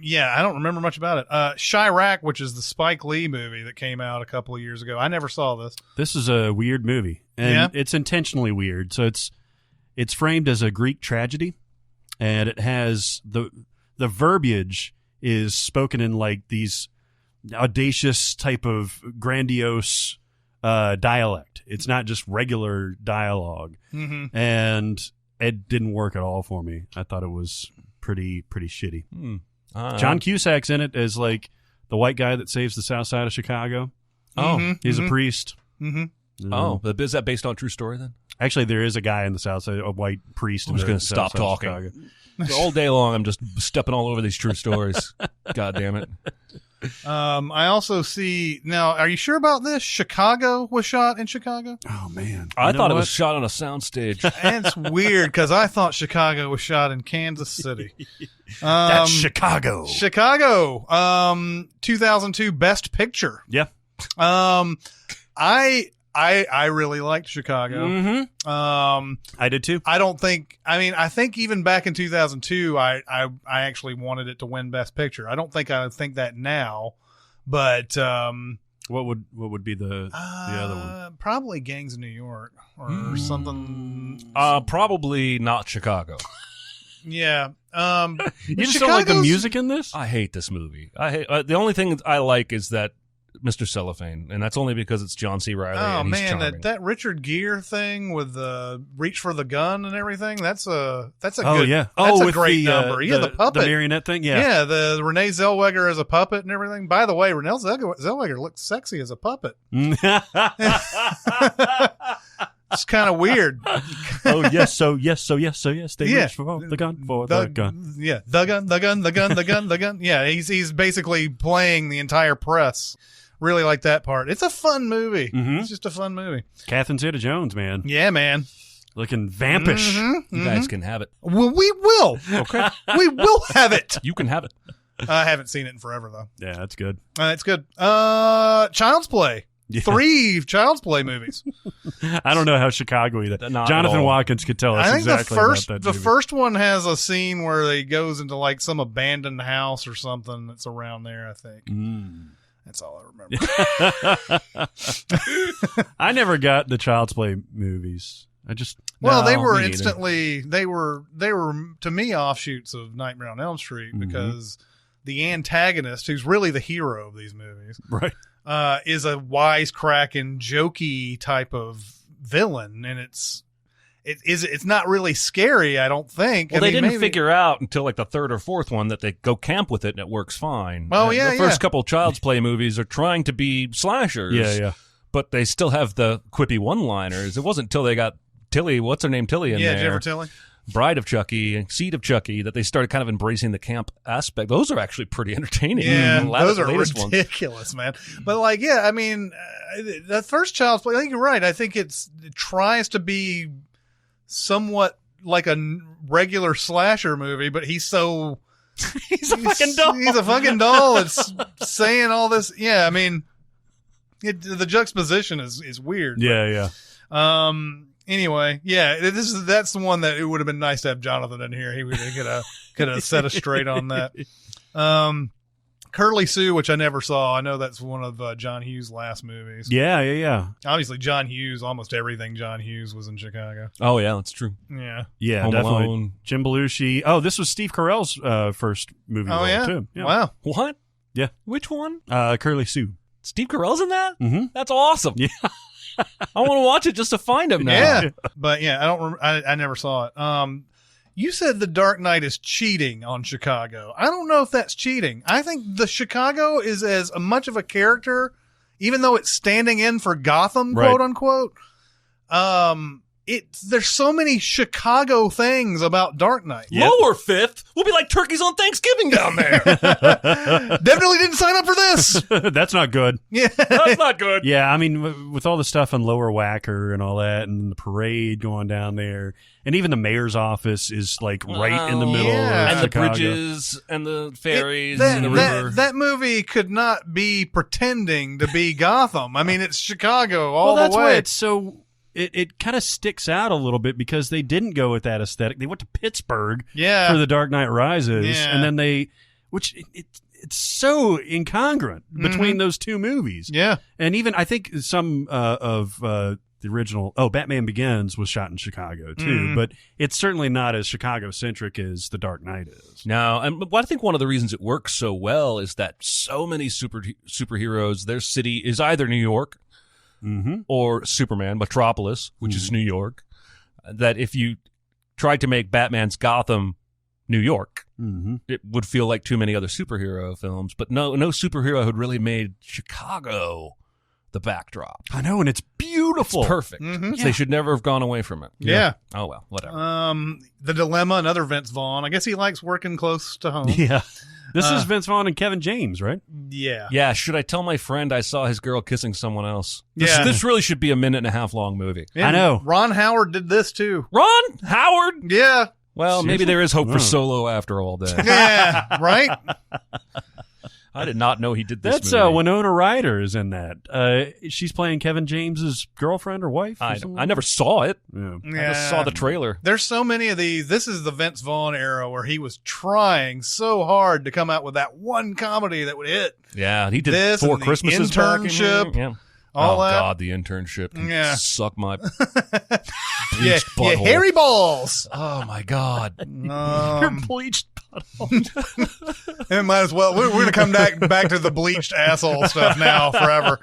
Yeah, I don't remember much about it. Chirac, which is the Spike Lee movie that came out a couple of years ago. I never saw this. This is a weird movie, and Yeah? it's intentionally weird. So it's framed as a Greek tragedy, and it has the verbiage is spoken in like these audacious type of grandiose dialect. It's not just regular dialogue, and it didn't work at all for me. I thought it was pretty shitty. John Cusack's in it as like the white guy that saves the south side of Chicago. Oh. He's a priest. Oh, but is that based on a true story then? Actually, there is a guy in the south side, a white priest. I'm just going to stop talking. All day long, I'm just stepping all over these true stories. God damn it. I also see now. Are you sure about this? Chicago was shot in Chicago. Oh man, I You know thought it what? was shot on a soundstage. And it's weird because I thought Chicago was shot in Kansas City. That's Chicago. Chicago. 2002 Best Picture. Yeah. I really liked Chicago. Mm-hmm. I did too. I don't think. I mean, I think even back in 2002, I actually wanted it to win Best Picture. I don't think I think that now, but What would be the other one? probably Gangs of New York or something. Probably not Chicago. Yeah. You just don't like the Chicago's- music in this? I hate this movie. I hate the only thing I like is that Mr. Cellophane, and that's only because it's John C. Reilly. Oh and he's man, charming. that Richard Gere thing with the reach for the gun and everything. That's a Oh good, yeah. That's a with great the, number. Yeah, the puppet. the marionette thing. Yeah. Yeah, the Renee Zellweger as a puppet and everything. By the way, Renee Zellweger looks sexy as a puppet. It's kind of weird. Oh yes, so yes. They Yeah. reach for the gun the gun. Yeah, the gun. Yeah, he's basically playing the entire press. Really like that part. It's a fun movie. Mhm. It's just a fun movie. Catherine Zeta-Jones, man, Yeah, man. looking vampish. You guys can have it. Well, we will. Okay. We will have it. You can have it. I haven't seen it in forever though. Yeah, that's good. It's good. Child's Play. Yeah. 3 Child's Play movies. I don't know how Chicago-y that. Not at Jonathan all. Watkins could tell us I think exactly about that the movie. first one has a scene where he goes into like some abandoned house or something that's around there. I think that's all I remember. I never got the Child's Play movies. I just Well, they No, were me neither. instantly they were to me offshoots of Nightmare on Elm Street Mm-hmm. because the antagonist, who's really the hero of these movies, right. is a wisecracking, jokey type of villain, and it's not really scary. I don't think. Well, I they mean, didn't maybe- figure out until like the third or fourth one that they go camp with it and it works fine. Oh, yeah, The first yeah. couple Child's Play movies are trying to be slashers. Yeah. But they still have the quippy one-liners. It wasn't until they got Tilly, what's her name, Tilly in Yeah, there. Jennifer Tilly. Bride of Chucky, Seed of Chucky, that they started kind of embracing the camp aspect. Those are actually pretty entertaining. Yeah, A lot of those the are latest ones. ridiculous, man. But like, yeah, I mean, the first Child's Play. I think you're right. I think it tries to be somewhat like a regular slasher movie, but he's so He's a fucking doll. He's a fucking doll. It's saying all this. Yeah, I mean, the juxtaposition is weird. Yeah. Anyway, yeah, that's the one that it would have been nice to have Jonathan in here. He could have set us straight on that. Curly Sue, which I never saw. I know that's one of John Hughes' last movies. Yeah. Obviously, John Hughes. Almost everything John Hughes was in Chicago. Oh, yeah, that's true. Yeah. Yeah, Home definitely. Alone. Jim Belushi. Oh, this was Steve Carell's first movie Oh role, yeah. too. Yeah. Wow. What? Yeah. Which one? Curly Sue. Steve Carell's in that? Mm-hmm. That's awesome. Yeah. I want to watch it just to find him now. Yeah. But yeah, I don't. I never saw it. You said The Dark Knight is cheating on Chicago. I don't know if that's cheating. I think the Chicago is as much of a character even though it's standing in for Gotham, Right. quote unquote, there's so many Chicago things about Dark Knight. Yep. Lower Fifth will be like turkeys on Thanksgiving down there. Definitely didn't sign up for this. That's not good. Yeah. That's not good. Yeah, I mean, with all the stuff on Lower Wacker and all that, and the parade going down there, and even the mayor's office is like right in the middle yeah. of And the Chicago. bridges and the ferries That, and the river. that movie could not be pretending to be Gotham. I mean, it's Chicago all Well, that's the why way. it's so. It kind of sticks out a little bit because they didn't go with that aesthetic. They went to Pittsburgh Yeah. for The Dark Knight Rises, Yeah. and then it's so incongruent between those two movies. Yeah. And even I think some of the original Batman Begins was shot in Chicago too, but it's certainly not as Chicago centric as The Dark Knight is. No, and I think one of the reasons it works so well is that so many superheroes, their city is either New York or Superman, Metropolis, which is New York. That if you tried to make Batman's Gotham New York, it would feel like too many other superhero films. But no superhero had really made Chicago the backdrop. I know, and it's beautiful. It's perfect. So they should never have gone away from it. Yeah. Oh, well, whatever. The Dilemma, another Vince Vaughn. I guess he likes working close to home. Yeah. This is Vince Vaughn and Kevin James, right? Yeah. Yeah, should I tell my friend I saw his girl kissing someone else? Yeah. This really should be a 1.5 minute long movie. And I know. Ron Howard did this too. Ron Howard? Yeah. Well, maybe Seriously? there is hope for Oh. Solo after all day. Yeah. Right? I did not know he did this That's movie. Winona Ryder is in that. She's playing Kevin James's girlfriend or wife. Or I something? never saw it. Yeah. I just saw the trailer. There's so many of these. This is the Vince Vaughn era where he was trying so hard to come out with that one comedy that would hit. Yeah, he did This 4 and The Christmases back in Internship, here. Yeah. all oh, that. God, the internship can Yeah. suck my Yeah, bleached yeah, butthole. hairy balls. Oh, my God. Your bleached butthole. And might as well. We're going to come back to the bleached asshole stuff now forever.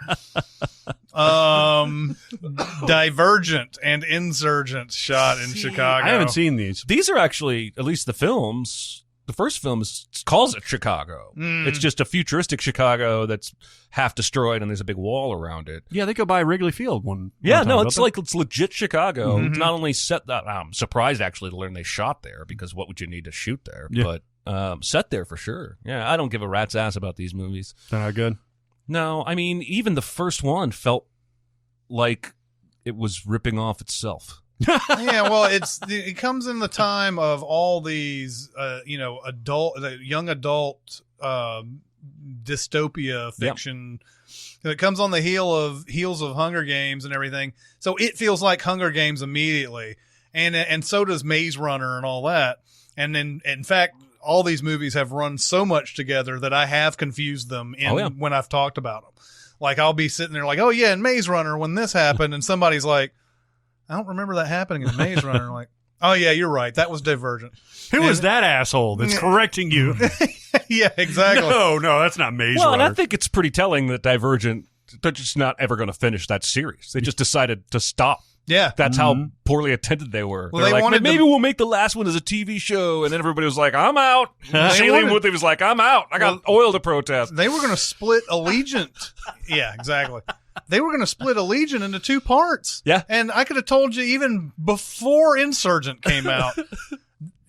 Divergent and Insurgent shot in Chicago. I haven't seen these. These are actually, at least the films, the first film calls it Chicago. It's just a futuristic Chicago that's half destroyed and there's a big wall around it. Yeah, they go by Wrigley Field one. Yeah, one time, no, don't it's they? like it's legit Chicago. It's not only set that I'm surprised actually to learn they shot there because what would you need to shoot there? Yeah. But set there for sure. Yeah, I don't give a rat's ass about these movies. They're not good. No, I mean even the first one felt like it was ripping off itself. Yeah, well, it comes in the time of all these, young adult dystopia fiction. It comes on the heels of Hunger Games and everything, so it feels like Hunger Games immediately, and so does Maze Runner and all that. And then, in fact, all these movies have run so much together that I have confused them when I've talked about them. Like I'll be sitting there like, oh yeah, in Maze Runner when this happened, and somebody's like, I don't remember that happening in Maze Runner. Like, oh yeah, you're right. That was Divergent. Who is that asshole that's correcting you? Yeah, exactly. No, that's not Maze Well, and Runner. I think it's pretty telling that Divergent, they're just not ever going to finish that series. They just decided to stop. Yeah. That's how poorly attended they were. Well, They're they like, wanted maybe to- we'll make the last one as a TV show. And then everybody was like, I'm out. Shailene wanted- Woodley was like, I'm out. I got oil to protest. They were going to split Allegiant. Yeah, exactly. They were going to split Allegiant into 2 parts. Yeah. And I could have told you even before Insurgent came out,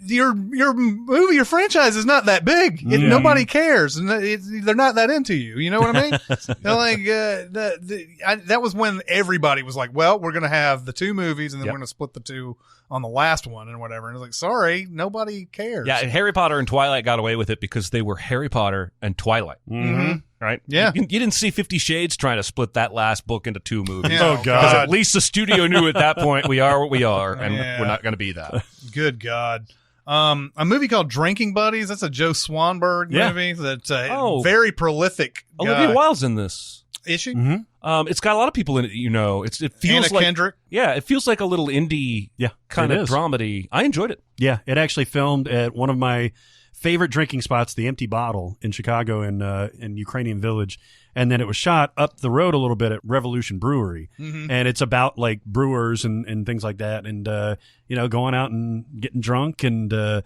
your movie, your franchise is not that big. Nobody cares. And they're not that into you. You know what I mean? They're like, that was when everybody was like, well, we're going to have the 2 movies and then we're going to split the 2 on the last one and whatever. And it's like, sorry, nobody cares. Yeah, and Harry Potter and Twilight got away with it because they were Harry Potter and Twilight. Mm-hmm. Right? Yeah. You didn't see 50 Shades trying to split that last book into 2 movies. Yeah. Oh, Because God. at least the studio knew at that point we are what we are, and Yeah. we're not going to be that. Good God. A movie called Drinking Buddies. That's a Joe Swanberg movie. That's very prolific. Olivia guy. Wilde's in this. Is she? It's got a lot of people in it. You know, it feels Anna like Kendrick. Yeah, it feels like a little indie kind it of is. dramedy. I enjoyed it. Yeah, it actually filmed at one of my favorite drinking spots, the Empty Bottle in Chicago in Ukrainian Village. And then it was shot up the road a little bit at Revolution Brewery. And it's about like brewers and things like that. And, going out and getting drunk. And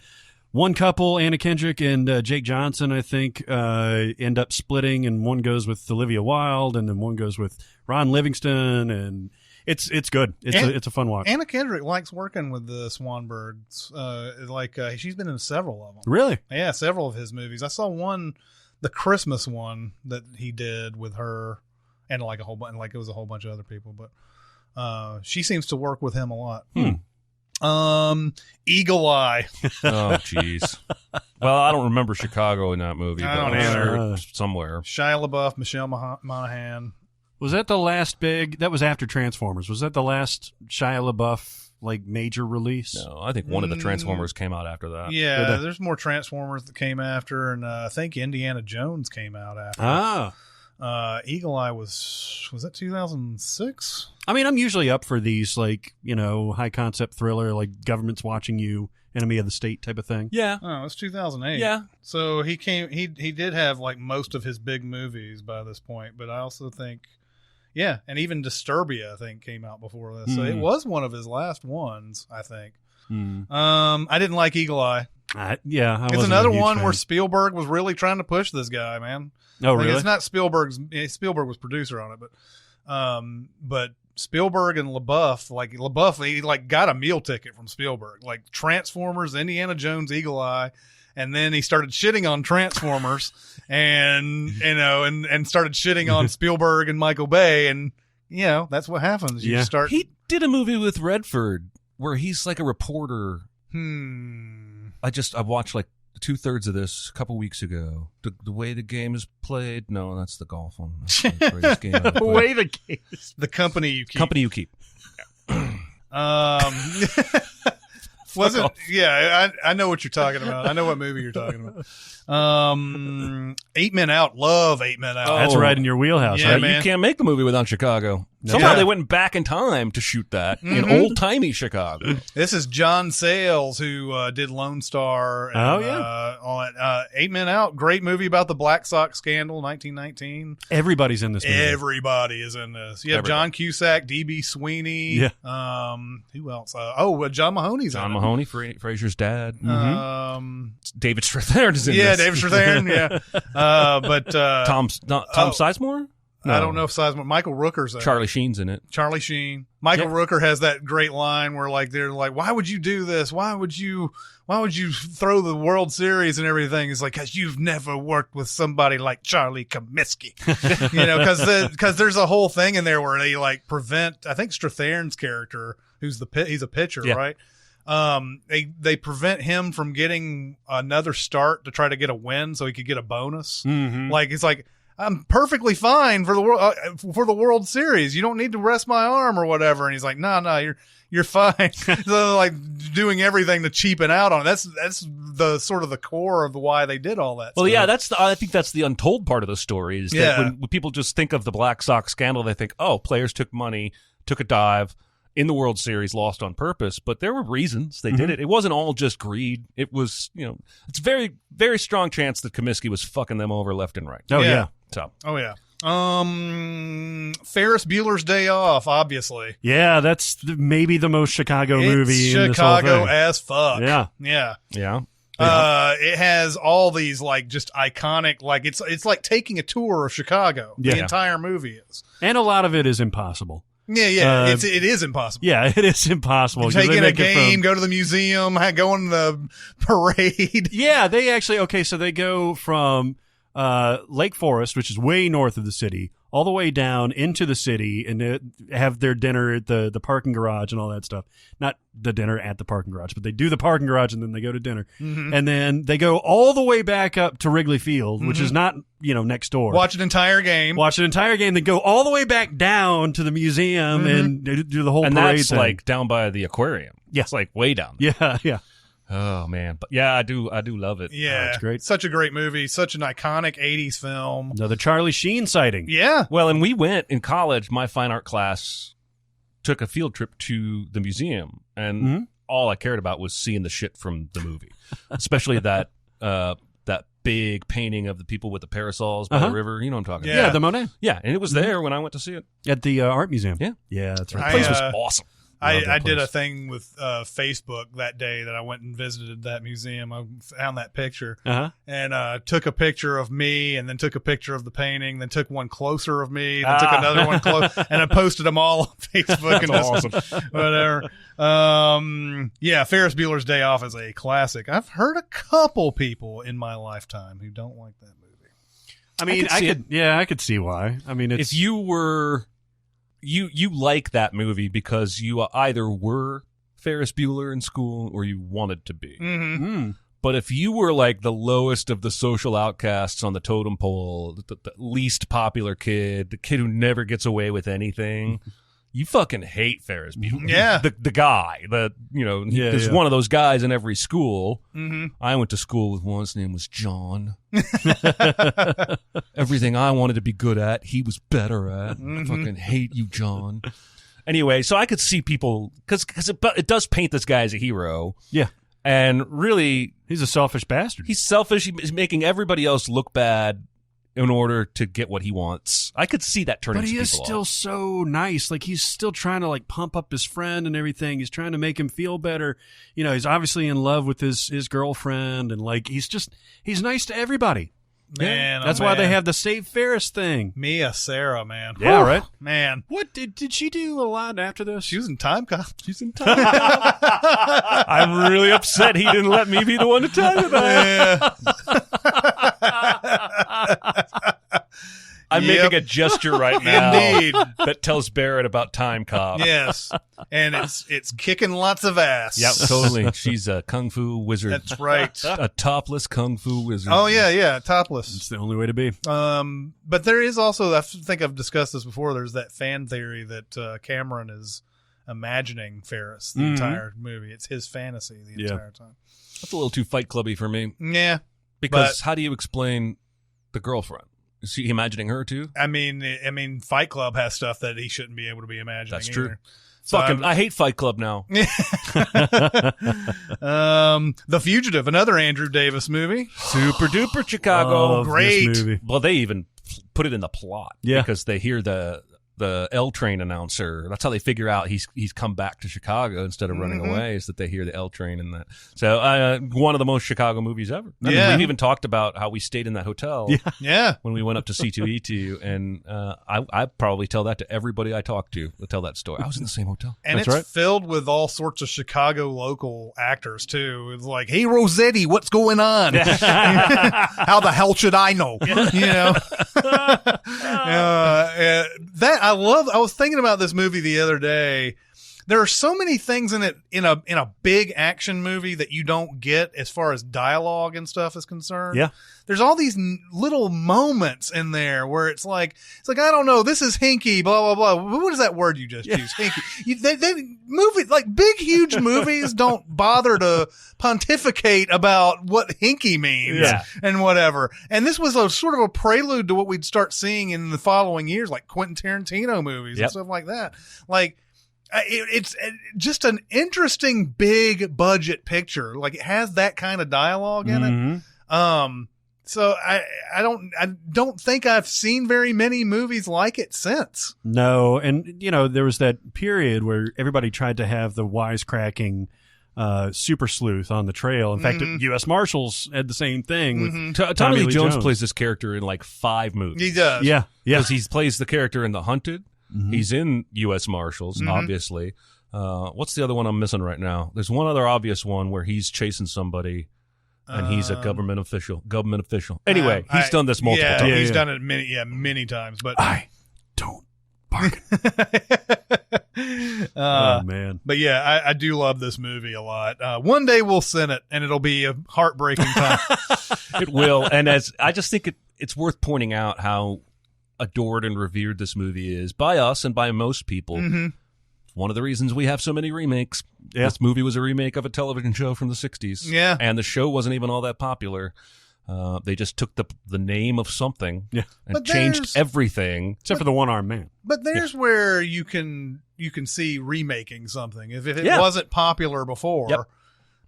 one couple, Anna Kendrick and Jake Johnson, I think, end up splitting, and one goes with Olivia Wilde, and then one goes with Ron Livingston, and it's good. It's a fun watch. Anna Kendrick likes working with the Swanbergs. She's been in several of them. Really? Yeah, several of his movies. I saw one, the Christmas one that he did with her, and like a whole bunch, like it was a whole bunch of other people. But she seems to work with him a lot. Eagle Eye. Oh, jeez. Well, I don't remember Chicago in that movie. I but don't I'm either. sure it's somewhere. Shia LaBeouf, Michelle Monaghan. Was that the last big? That was after Transformers. Was that the last Shia LaBeouf like major release? No, I think one of the Transformers came out after that. Yeah, there's more Transformers that came after, and I think Indiana Jones came out after. Eagle Eye was that 2006? I mean, I'm usually up for these, like, high concept thriller, like government's watching you, enemy of the state type of thing. Yeah. Oh, it's 2008. Yeah. So he did have like most of his big movies by this point, but I also think, yeah, and even Disturbia I think came out before this, so it was one of his last ones, I think. I didn't like Eagle Eye. It's another one where Spielberg was really trying to push this guy, man. Oh, really? It's not Spielberg's. Spielberg was producer on it, but Spielberg and LaBeouf, he like got a meal ticket from Spielberg, like Transformers, Indiana Jones, Eagle Eye, and then he started shitting on Transformers, and started shitting on Spielberg and Michael Bay, and that's what happens. You start. He did a movie with Redford where he's like a reporter. I watched like 2/3 of this a couple weeks ago. The way the game is played. No, that's the golf one. That's the greatest game ever The played. way the game is. The Company You Keep. Company You Keep. Was it? Yeah, I know what you're talking about. I know what movie you're talking about. 8 Men Out. Love 8 Men Out. That's right in your wheelhouse, Yeah, right? man. You can't make the movie without Chicago. No. Somehow Yeah. they went back in time to shoot that in old-timey Chicago. This is John Sayles, who did Lone Star. And, all that. 8 Men Out, great movie about the Black Sox scandal, 1919. Everybody's in this movie. Everybody is in this. You have John Cusack, D.B. Sweeney. Yeah. Who else? John Mahoney's John in it. Mahoney, Fraser's dad. David Strathairn is in Yeah, this. David Strathairn. Yeah. But Tom Sizemore? No. I don't know if Sizemore. Michael Rooker's in it. Charlie Sheen's in it. Charlie Sheen. Michael Rooker has that great line where like they're like, "Why would you do this? Why would you throw the World Series and everything?" It's like, "Cause you've never worked with somebody like Charlie Comiskey." Because there's a whole thing in there where they like prevent. I think Strathairn's character, he's a pitcher, right? They prevent him from getting another start to try to get a win so he could get a bonus. Like it's like, I'm perfectly fine for the World Series. You don't need to rest my arm or whatever. And he's like, no, you're fine. So like doing everything to cheapen out on it. That's the sort of the core of why they did all that. Well, stuff. yeah, I think that's the untold part of the story is that when people just think of the Black Sox scandal, they think, oh, players took money, took a dive in the World Series, lost on purpose, but there were reasons they did it. It wasn't all just greed. It was, it's very, very strong chance that Comiskey was fucking them over left and right. Oh, yeah. So. Oh, yeah. Ferris Bueller's Day Off, obviously. Yeah, that's maybe the most Chicago movie in this whole Chicago thing. as fuck. Yeah. Yeah. Yeah. It has all these like just iconic, like it's like taking a tour of Chicago. Yeah. The entire movie is. And a lot of it is impossible. Yeah. It is impossible. Yeah, it is impossible. 'cause Take they in a make it game, from- go to the museum, go on the parade. Yeah, they actually, so they go from Lake Forest, which is way north of the city, all the way down into the city and have their dinner at the parking garage and all that stuff. Not the dinner at the parking garage, but they do the parking garage and then they go to dinner. And then they go all the way back up to Wrigley Field, which is not, next door. Watch an entire game. Then go all the way back down to the museum and do the whole And parade that's thing. like down by the aquarium. Yeah. It's like way down there. Yeah. Oh, man. But yeah, I do love it. Yeah. it's great. Such a great movie. Such an iconic 80s film. Another Charlie Sheen sighting. Yeah. Well, and we went in college, my fine art class took a field trip to the museum, and all I cared about was seeing the shit from the movie, especially that big painting of the people with the parasols by the river. You know what I'm talking about? Yeah, the Monet. Yeah, and it was there when I went to see it. At the art museum. Yeah. Yeah, that's The right. place was awesome. I did a place. thing with Facebook that day that I went and visited that museum. I found that picture and took a picture of me, and then took a picture of the painting, then took one closer of me, then took another one close, and I posted them all on Facebook. And awesome. Whatever. Yeah, Ferris Bueller's Day Off is a classic. I've heard a couple people in my lifetime who don't like that movie. I mean, I could see why. I mean, if you were you like that movie because you either were Ferris Bueller in school or you wanted to be. But if you were like the lowest of the social outcasts on the totem pole, the least popular kid, the kid who never gets away with anything, you fucking hate Ferris Bueller. Yeah. The guy, there's one of those guys in every school. I went to school with one, his name was John. Everything I wanted to be good at, he was better at. I fucking hate you, John. Anyway, so I could see people, because it does paint this guy as a hero. Yeah. And really, he's a selfish bastard. He's selfish. He's making everybody else look bad in order to get what he wants. I could see that turning. But he people is still off. so nice. Like, he's still trying to like pump up his friend and everything. He's trying to make him feel better. You know, he's obviously in love with his girlfriend, and like he's nice to everybody. Man, that's why they have the Save Ferris thing. Mia Sarah, man. Yeah, right. Man, what did she do a lot after this? She was in Time Cop. She's in Time Cop. I'm really upset he didn't let me be the one to tell you that. I'm making a gesture right now Indeed. that tells Barrett about Time Cop. Yes, and it's kicking lots of ass. Yep, totally. She's a kung fu wizard. That's right. A topless kung fu wizard. Oh yeah, topless. It's the only way to be. But there is also, I think I've discussed this before, there's that fan theory that Cameron is imagining Ferris the entire movie. It's his fantasy the entire time. That's a little too Fight Clubby for me. Yeah. Because how do you explain the girlfriend? Is he imagining her too? I mean, Fight Club has stuff that he shouldn't be able to be imagining. That's true. Either. So I hate Fight Club now. The Fugitive, another Andrew Davis movie. Super duper Chicago. Great. Movie. Well, they even put it in the plot. Yeah. Because they hear the L train announcer. That's how they figure out he's come back to Chicago instead of running away, is that they hear the L train and that. So one of the most Chicago movies ever. I mean, we've even talked about how we stayed in that hotel when we went up to C2E2, and I probably tell that to everybody I talk to. I tell that story. I was in the same hotel. And That's it's right. filled with all sorts of Chicago local actors too. It's like, hey Rossetti, what's going on? How the hell should I know? You know. I was thinking about this movie the other day. There are so many things in it in a big action movie that you don't get as far as dialogue and stuff is concerned. Yeah. There's all these little moments in there where it's like I don't know, this is hinky, blah blah blah. What is that word you just used? Hinky. They movie, like big huge movies don't bother to pontificate about what hinky means and whatever. And this was a sort of a prelude to what we'd start seeing in the following years, like Quentin Tarantino movies and stuff like that. Like, it's just an interesting big budget picture. Like, it has that kind of dialogue in it. So I don't think I've seen very many movies like it since. No, and you know, there was that period where everybody tried to have the wisecracking super sleuth on the trail. In fact, U.S. Marshals had the same thing. With Tommy Lee Jones plays this character in like 5 movies. He does. Yeah. Because he plays the character in The Hunted. He's in U.S. Marshals, obviously. What's the other one I'm missing right now? There's one other obvious one where he's chasing somebody, and he's a government official. Anyway, he's done this multiple times. He's done it many times. But I don't bargain. Oh man! But yeah, I do love this movie a lot. One day we'll send it, and it'll be a heartbreaking time. It will, and I just think it's worth pointing out how adored and revered this movie is by us and by most people. One of the reasons we have so many remakes. This movie was a remake of a television show from the 60s. Yeah. And the show wasn't even all that popular. They just took the name of something and changed everything. Except for the one-armed man. But there's where you can see remaking something. If it wasn't popular before,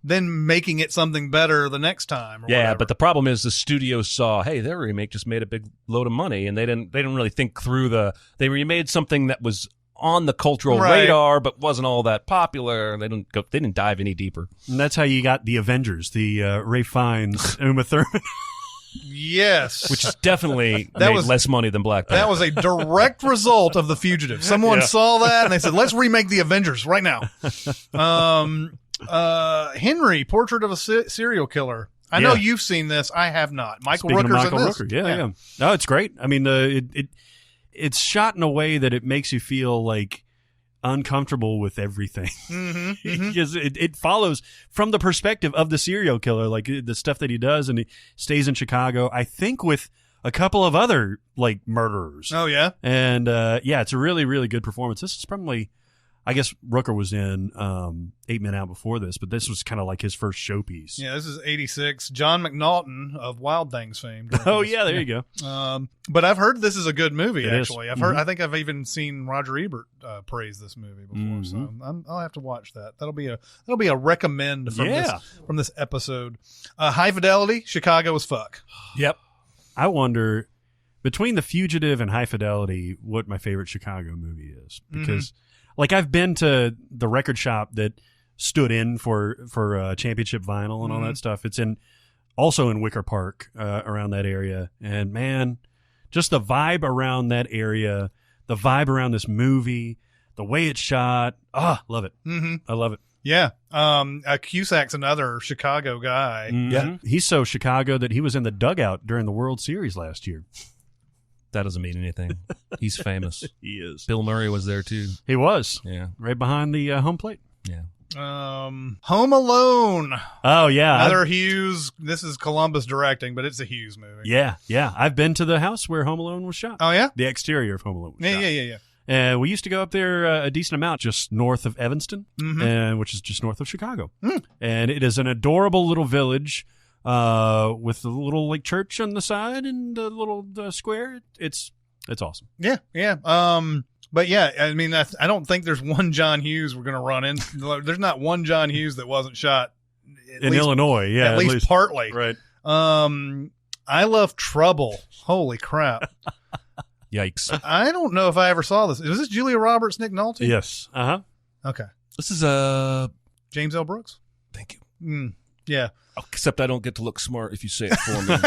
then making it something better the next time. Or whatever. But the problem is the studio saw, hey, their remake just made a big load of money, and they didn't really think through they remade something that was on the cultural Right. radar, but wasn't all that popular. They didn't dive any deeper. And that's how you got the Avengers, the Ray Fiennes, Uma Thurman. Yes. Which is definitely That made was- less money than Black Panther. That was a direct result of The Fugitive. Someone saw that and they said, let's remake The Avengers right now. Henry, Portrait of a Serial Killer. I know you've seen this. I have not. Michael Speaking of Rooker's Michael in this. Rooker, yeah. No, it's great. I mean, it's shot in a way that it makes you feel like uncomfortable with everything. Because it follows from the perspective of the serial killer, like the stuff that he does, and he stays in Chicago, I think, with a couple of other like murderers. Oh, yeah? And it's a really, really good performance. This is probably, I guess Rooker was in 8 Men Out before this, but this was kind of like his first showpiece. Yeah, this is 86. John McNaughton of Wild Things fame. Oh, yeah, there you go. But I've heard this is a good movie, It is. actually. I've heard. I think I've even seen Roger Ebert praise this movie before, so I'll have to watch that. That'll be a recommend from this episode. High Fidelity, Chicago as fuck. Yep. I wonder, between The Fugitive and High Fidelity, what my favorite Chicago movie is. Because, like, I've been to the record shop that stood in for Championship Vinyl and all that stuff. It's also in Wicker Park, around that area. And, man, just the vibe around that area, the vibe around this movie, the way it's shot. Love it. I love it. Yeah. Cusack's another Chicago guy. Yeah. He's so Chicago that he was in the dugout during the World Series last year. That doesn't mean anything. He's famous. He is. Bill Murray was there too. He was. Yeah. Right behind the home plate. Yeah. Home Alone. Oh, yeah. Another Hughes. This is Columbus directing, but it's a Hughes movie. Yeah. I've been to the house where Home Alone was shot. Oh, yeah? The exterior of Home Alone was shot. Yeah. We used to go up there a decent amount, just north of Evanston, which is just north of Chicago. And it is an adorable little village with a little like church on the side and a little square. It's awesome. Yeah. But yeah, I mean, I don't think there's one John Hughes we're going to run into. There's not one John Hughes that wasn't shot In Illinois, yeah. At least partly. Right. I Love Trouble. Holy crap. Yikes. I don't know if I ever saw this. Was this Julia Roberts, Nick Nolte? Yes. Uh-huh. Okay. This is James L. Brooks? Thank you. Yeah. Except I don't get to look smart if you say it for me.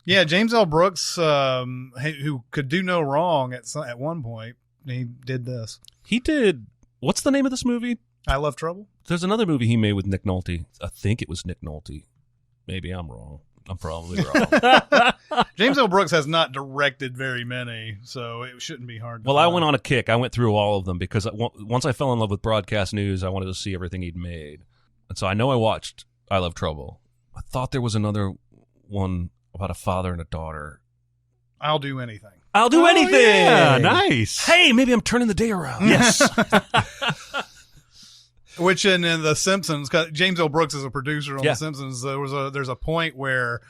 Yeah, James L. Brooks, who could do no wrong at one point, he did this. He did. What's the name of this movie? I Love Trouble? There's another movie he made with Nick Nolte. I think it was Nick Nolte. Maybe I'm wrong. I'm probably wrong. James L. Brooks has not directed very many, so it shouldn't be hard to Well, I find. went on a kick. I went through all of them because once I fell in love with broadcast news, I wanted to see everything he'd made. And so I know I watched I Love Trouble. I thought there was another one about a father and a daughter. I'll Do Anything. I'll do anything. Yeah, nice. Hey, maybe I'm turning the day around. Yes. Which in The Simpsons, 'cause James L. Brooks is a producer on Yeah. The Simpsons. There's a point where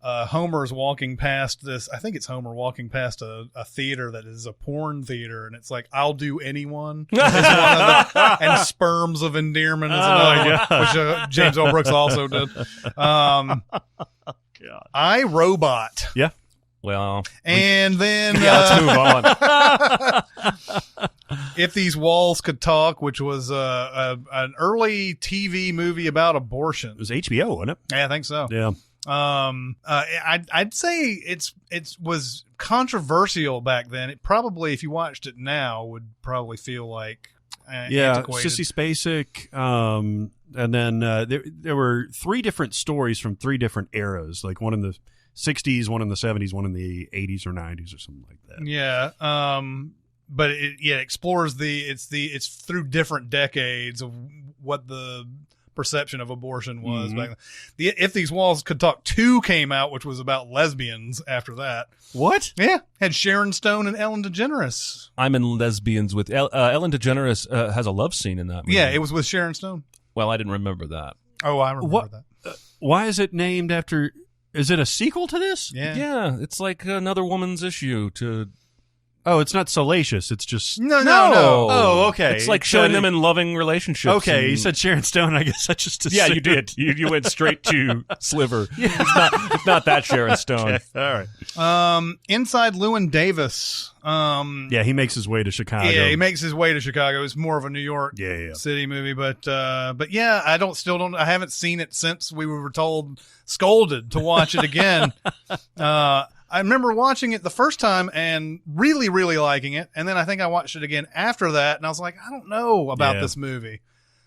Homer's walking past this. I think it's Homer walking past a theater that is a porn theater, and it's like "I'll do anyone," is one of and "Sperms of Endearment" is another, which James L. Brooks also did. I, Robot. Yeah. Well, And then let's move on. If These Walls Could Talk, which was an early TV movie about abortion. It was HBO, wasn't it? Yeah, I think so. Yeah. I'd say it was controversial back then. It probably, if you watched it now, would probably feel like antiquated. Sissy Spacek. And then there were 3 different stories from 3 different eras, like one in the 60s, one in the 70s, one in the 80s or 90s or something like that. Yeah. But it explores it's through different decades of what the perception of abortion was back then. If These Walls Could Talk 2 came out, which was about lesbians after that. What? Yeah. Had Sharon Stone and Ellen DeGeneres. I'm in Lesbians with Ellen DeGeneres has a love scene in that movie. Yeah, it was with Sharon Stone. Well, I didn't remember that. Oh, I remember that. Why is it named after... Is it a sequel to this? Yeah. Yeah, it's like another woman's issue to Oh, it's not salacious. It's just No. Oh, okay. It's like showing them in loving relationships. Okay, and- you said Sharon Stone. I guess I just Yeah, assumed. you did. You went straight to Sliver. It's not that Sharon Stone. Okay, all right. Inside Llewyn Davis. Yeah, he makes his way to Chicago. Yeah, he makes his way to Chicago. It's more of a New York City movie, but yeah, I haven't seen it since we were scolded to watch it again. I remember watching it the first time and really, really liking it, and then I think I watched it again after that, and I was like, I don't know about this movie.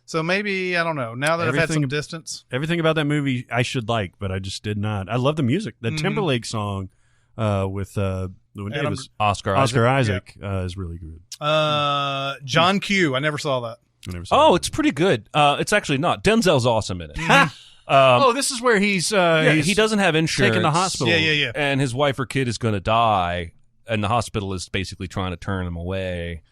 So maybe, I don't know, now that I've had some distance. Everything about that movie I should like, but I just did not. I love the music. The Timberlake song with Llewyn Davis, Oscar Isaac is really good. John Q. I never saw that. I never saw that. It's pretty good. It's actually not. Denzel's awesome in it. This is where he's he doesn't have insurance. taken to hospital. Yeah. And his wife or kid is going to die, and the hospital is basically trying to turn him away.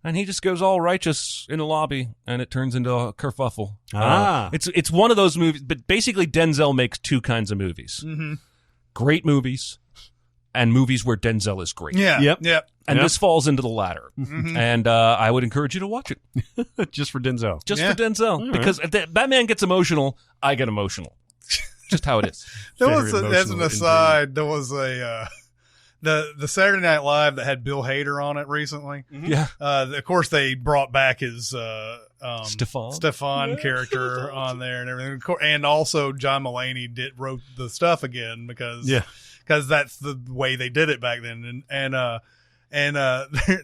And he just goes all righteous in the lobby, and it turns into a kerfuffle. It's one of those movies, but basically Denzel makes two kinds of movies. Mm-hmm. Great movies, and movies where Denzel is great. Yeah. Yep. And this falls into the latter. Mm-hmm. And I would encourage you to watch it. Just for Denzel. Just for Denzel. Because if that man gets emotional, I get emotional. Just how it is. As an aside, there was a the Saturday Night Live that had Bill Hader on it recently. Yeah. Of course, they brought back his Stefan character on there and everything, and also John Mulaney wrote the stuff again because that's the way they did it back then, and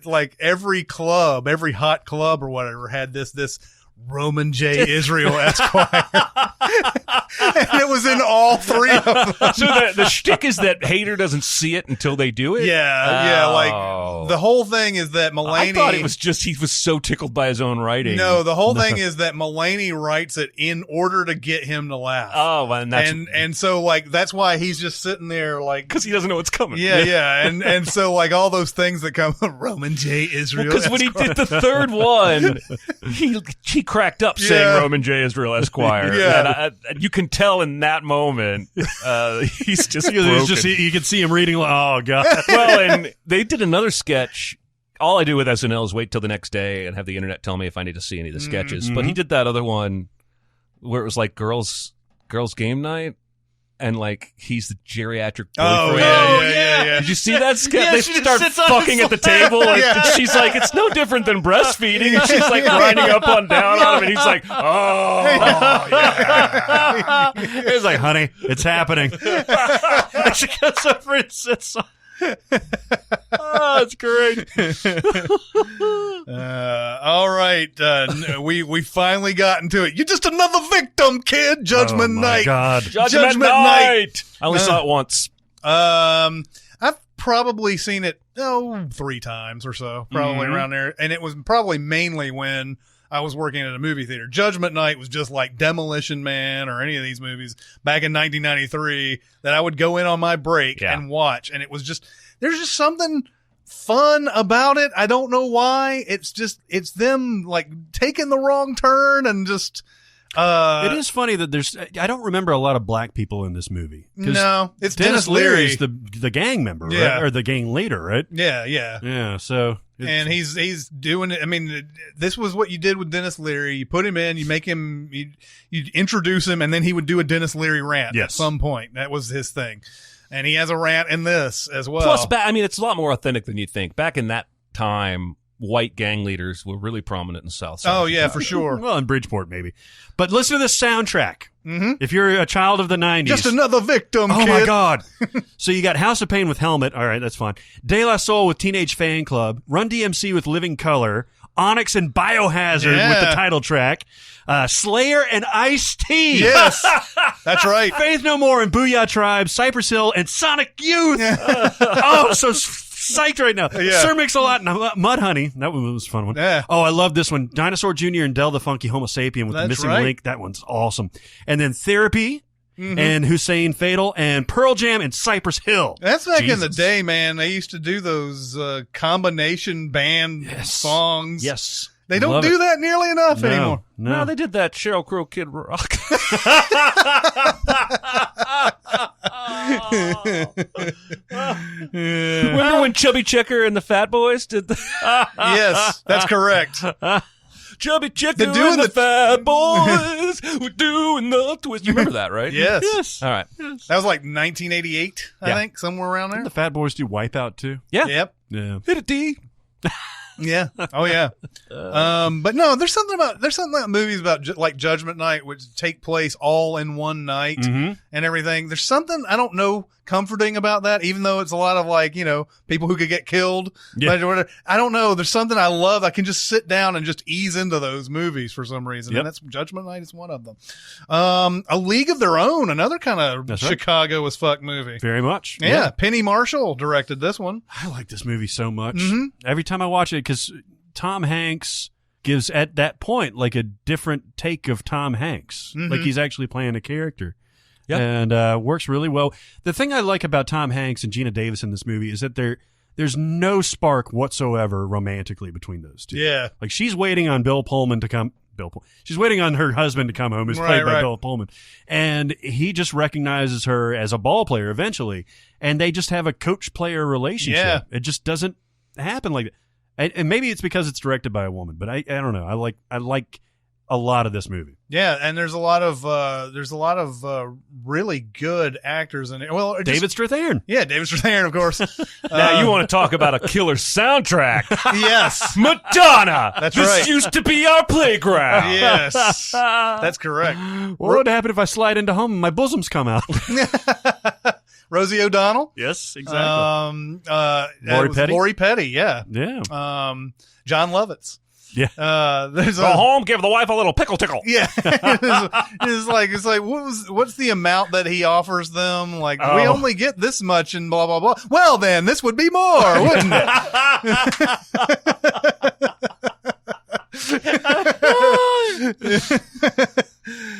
like every hot club or whatever had this Roman J. Israel Esquire. And it was in all three of them. So the shtick is that Hader doesn't see it until they do it? Yeah, like the whole thing is that Mulaney... I thought it was just he was so tickled by his own writing. No, the whole thing is that Mulaney writes it in order to get him to laugh. Oh, and that's... And so, like, that's why he's just sitting there, like... Because he doesn't know what's coming. Yeah. And so, like, all those things that come... Roman J. Israel Because when he did the third one, he cracked up saying Roman J. Israel Esquire. Yeah. And you can tell in that moment, he's just broken. You can see him reading. Oh God! Well, and they did another sketch. All I do with SNL is wait till the next day and have the internet tell me if I need to see any of the sketches. But he did that other one where it was like girls game night. And, like, he's the geriatric boyfriend. Yeah. Did you see that sketch? Yeah, they she start just sits on fucking his at the table. And she's like, it's no different than breastfeeding. And she's, like, grinding up on down on him. And he's like, oh, yeah. He's like, honey, it's happening. And she goes over and sits on. Oh, it's great. All right. We finally got into it. You're just another victim, kid. Judgment Night. God. Judgment Night. I only saw it once. I've probably seen it 3 times or so, probably around there. And it was probably mainly when I was working at a movie theater. Judgment Night was just like Demolition Man or any of these movies back in 1993 that I would go in on my break and watch. And it was just, there's just something fun about it. I don't know why. It's them like taking the wrong turn and just, it is funny that I don't remember a lot of black people in this movie. No, it's Dennis Leary's the gang member, right? Or the gang leader, right? Yeah. So, and he's doing it. I mean, this was what you did with Dennis Leary. You put him in, you make him, you introduce him, and then he would do a Dennis Leary rant at some point. That was his thing. And he has a rant in this as well. Plus, I mean, it's a lot more authentic than you think. Back in that time, white gang leaders were really prominent in South Side. Oh, yeah, for sure. Well, in Bridgeport, maybe. But listen to this soundtrack. Mm-hmm. If you're a child of the 90s. Just another victim, Oh, kid. my God. So you got House of Pain with Helmet. All right, that's fine. De La Soul with Teenage Fan Club. Run DMC with Living Color. Onyx and Biohazard with the title track. Slayer and Ice-T. Yes, that's right. Faith No More and Booyah Tribe, Cypress Hill, and Sonic Youth. So psyched right now. Yeah. Sir Mix-a-Lot and Mudhoney. That one was a fun one. Yeah. Oh, I love this one. Dinosaur Jr. and Del the Funky Homo Sapien with the Missing Link. That one's awesome. And then Therapy and Hussein Fatal and Pearl Jam and Cypress Hill. That's back in the day, man. They used to do those combination band songs. Yes. They don't do that nearly enough anymore. No, they did that Sheryl Crow Kid Rock. Remember when Chubby Checker and the Fat Boys did the Yes, that's correct. Chubby Checker They're doing and the the- Fat Boys? We're doing the twist. You remember that, right? Yes. All right. That was like 1988, I Yeah. think, somewhere around there. The Fat Boys do Wipeout too. Yeah. Yep. Yeah. Hit it, D. Yeah. Oh yeah. But no, there's something about movies about like Judgment Night, which take place all in one night Mhm. and everything. There's something, I don't know, comforting about that, even though it's a lot of like, people who could get killed. Yeah. Like, or whatever. I don't know. There's something I love. I can just sit down and just ease into those movies for some reason. Yep. And that's Judgment Night is one of them. A League of Their Own, another kind of That's right. Chicago as fuck movie. Very much. Yeah. Penny Marshall directed this one. I like this movie so much. Mhm. Every time I watch it, because Tom Hanks gives at that point like a different take of Tom Hanks, Mhm. like he's actually playing a character. Yep. And works really well. The thing I like about Tom Hanks and Gina Davis in this movie is that there's no spark whatsoever romantically between those two. Yeah. Like she's waiting on Bill Pullman to come. She's waiting on her husband to come home, who's played by Right. Bill Pullman, and he just recognizes her as a ball player eventually, and they just have a coach-player relationship. Yeah. It just doesn't happen like that. And maybe it's because it's directed by a woman, but I don't know. I like a lot of this movie. Yeah, and there's a lot of really good actors in it. Well, just- David Strathairn. Yeah, David Strathairn, of course. Now you want to talk about a killer soundtrack? Yes. Madonna. That's this right. used to be our playground. Yes. That's correct. What would happen if I slide into home and my bosoms come out? Rosie O'Donnell. Yes, Lori Petty? Lori Petty, yeah. Yeah. John Lovitz. Yeah. There's Go home, give the wife a little pickle tickle. Yeah, it's like what's the amount that he offers them? Like we Oh. only get this much and blah blah blah. Well, then this would be more, wouldn't it?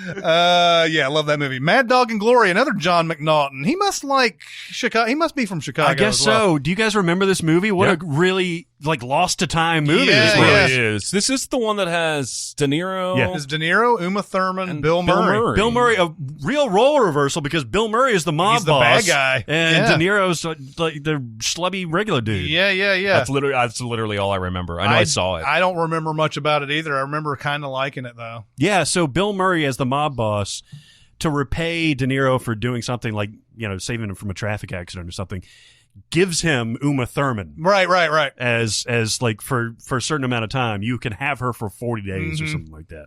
Yeah, I love that movie. Mad Dog and Glory, another John McNaughton. He must like Chicago. He must be from Chicago. I guess as well. so. Do you guys remember this movie? What Yeah. a really lost to time movie Yeah, this It was. really yeah. is. This is the one that has De Niro. Yeah. Is De Niro, Uma Thurman, And Bill Murray. Bill Murray, a real role reversal because Bill Murray is the mob He's the boss, bad guy. and Yeah. De Niro's like the schlubby regular dude. Yeah. That's literally all I remember. I know I saw it. I don't remember much about it either. I remember kind of liking it though. Yeah, so Bill Murray as the mob boss, to repay De Niro for doing something like, saving him from a traffic accident or something, gives him Uma Thurman Right. as like for a certain amount of time. You can have her for 40 days or something like that.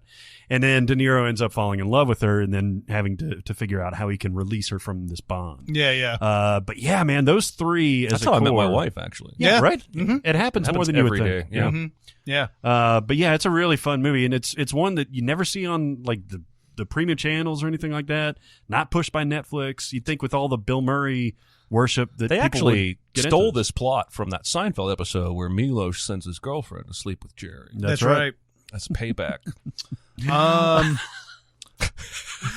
And then De Niro ends up falling in love with her and then having to figure out how he can release her from this bond. Yeah. But yeah, man, those three as That's a how I met my core- wife, actually. Yeah, Yeah. right. Mhm. It happens more Happens than you would every think. day, yeah. Mhm. Yeah. But yeah, it's a really fun movie, and it's one that you never see on like the premium channels or anything like that. Not pushed by Netflix. You'd think with all the Bill Murray worship that They people actually would get stole into this plot from that Seinfeld episode where Milos sends his girlfriend to sleep with Jerry. That's right. That's payback.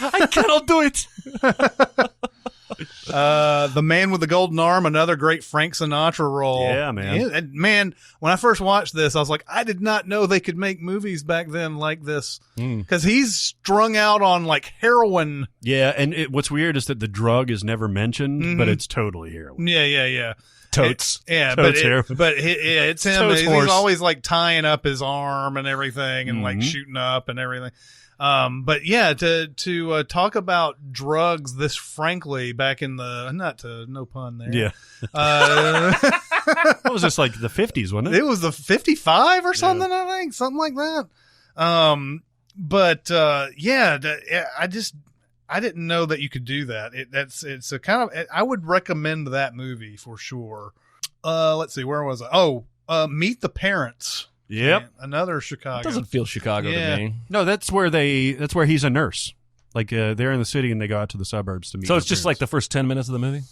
I cannot do it. The Man with the Golden Arm, another great Frank Sinatra role. Yeah, man. Yeah, and man, when I first watched this, I was like, I did not know they could make movies back then like this. Because he's strung out on like heroin. Yeah, and what's weird is that the drug is never mentioned, but it's totally heroin. Yeah. Totes. Yeah, Totes heroin. it's him. Totes He's horse. always like tying up his arm and everything, and like shooting up and everything. But yeah, to talk about drugs this frankly back in the no pun there. Yeah. What was this, like the 50s, wasn't it? It was the 55 or something, I think, something like that. I didn't know that you could do that. It's a kind of, I would recommend that movie for sure. Let's see, where was I? Meet the Parents. Yep. Man, another Chicago. It doesn't feel Chicago Yeah. to me. No, that's where he's a nurse. Like they're in the city and they go out to the suburbs to meet. So their it's just like the parents. first 10 minutes of the movie?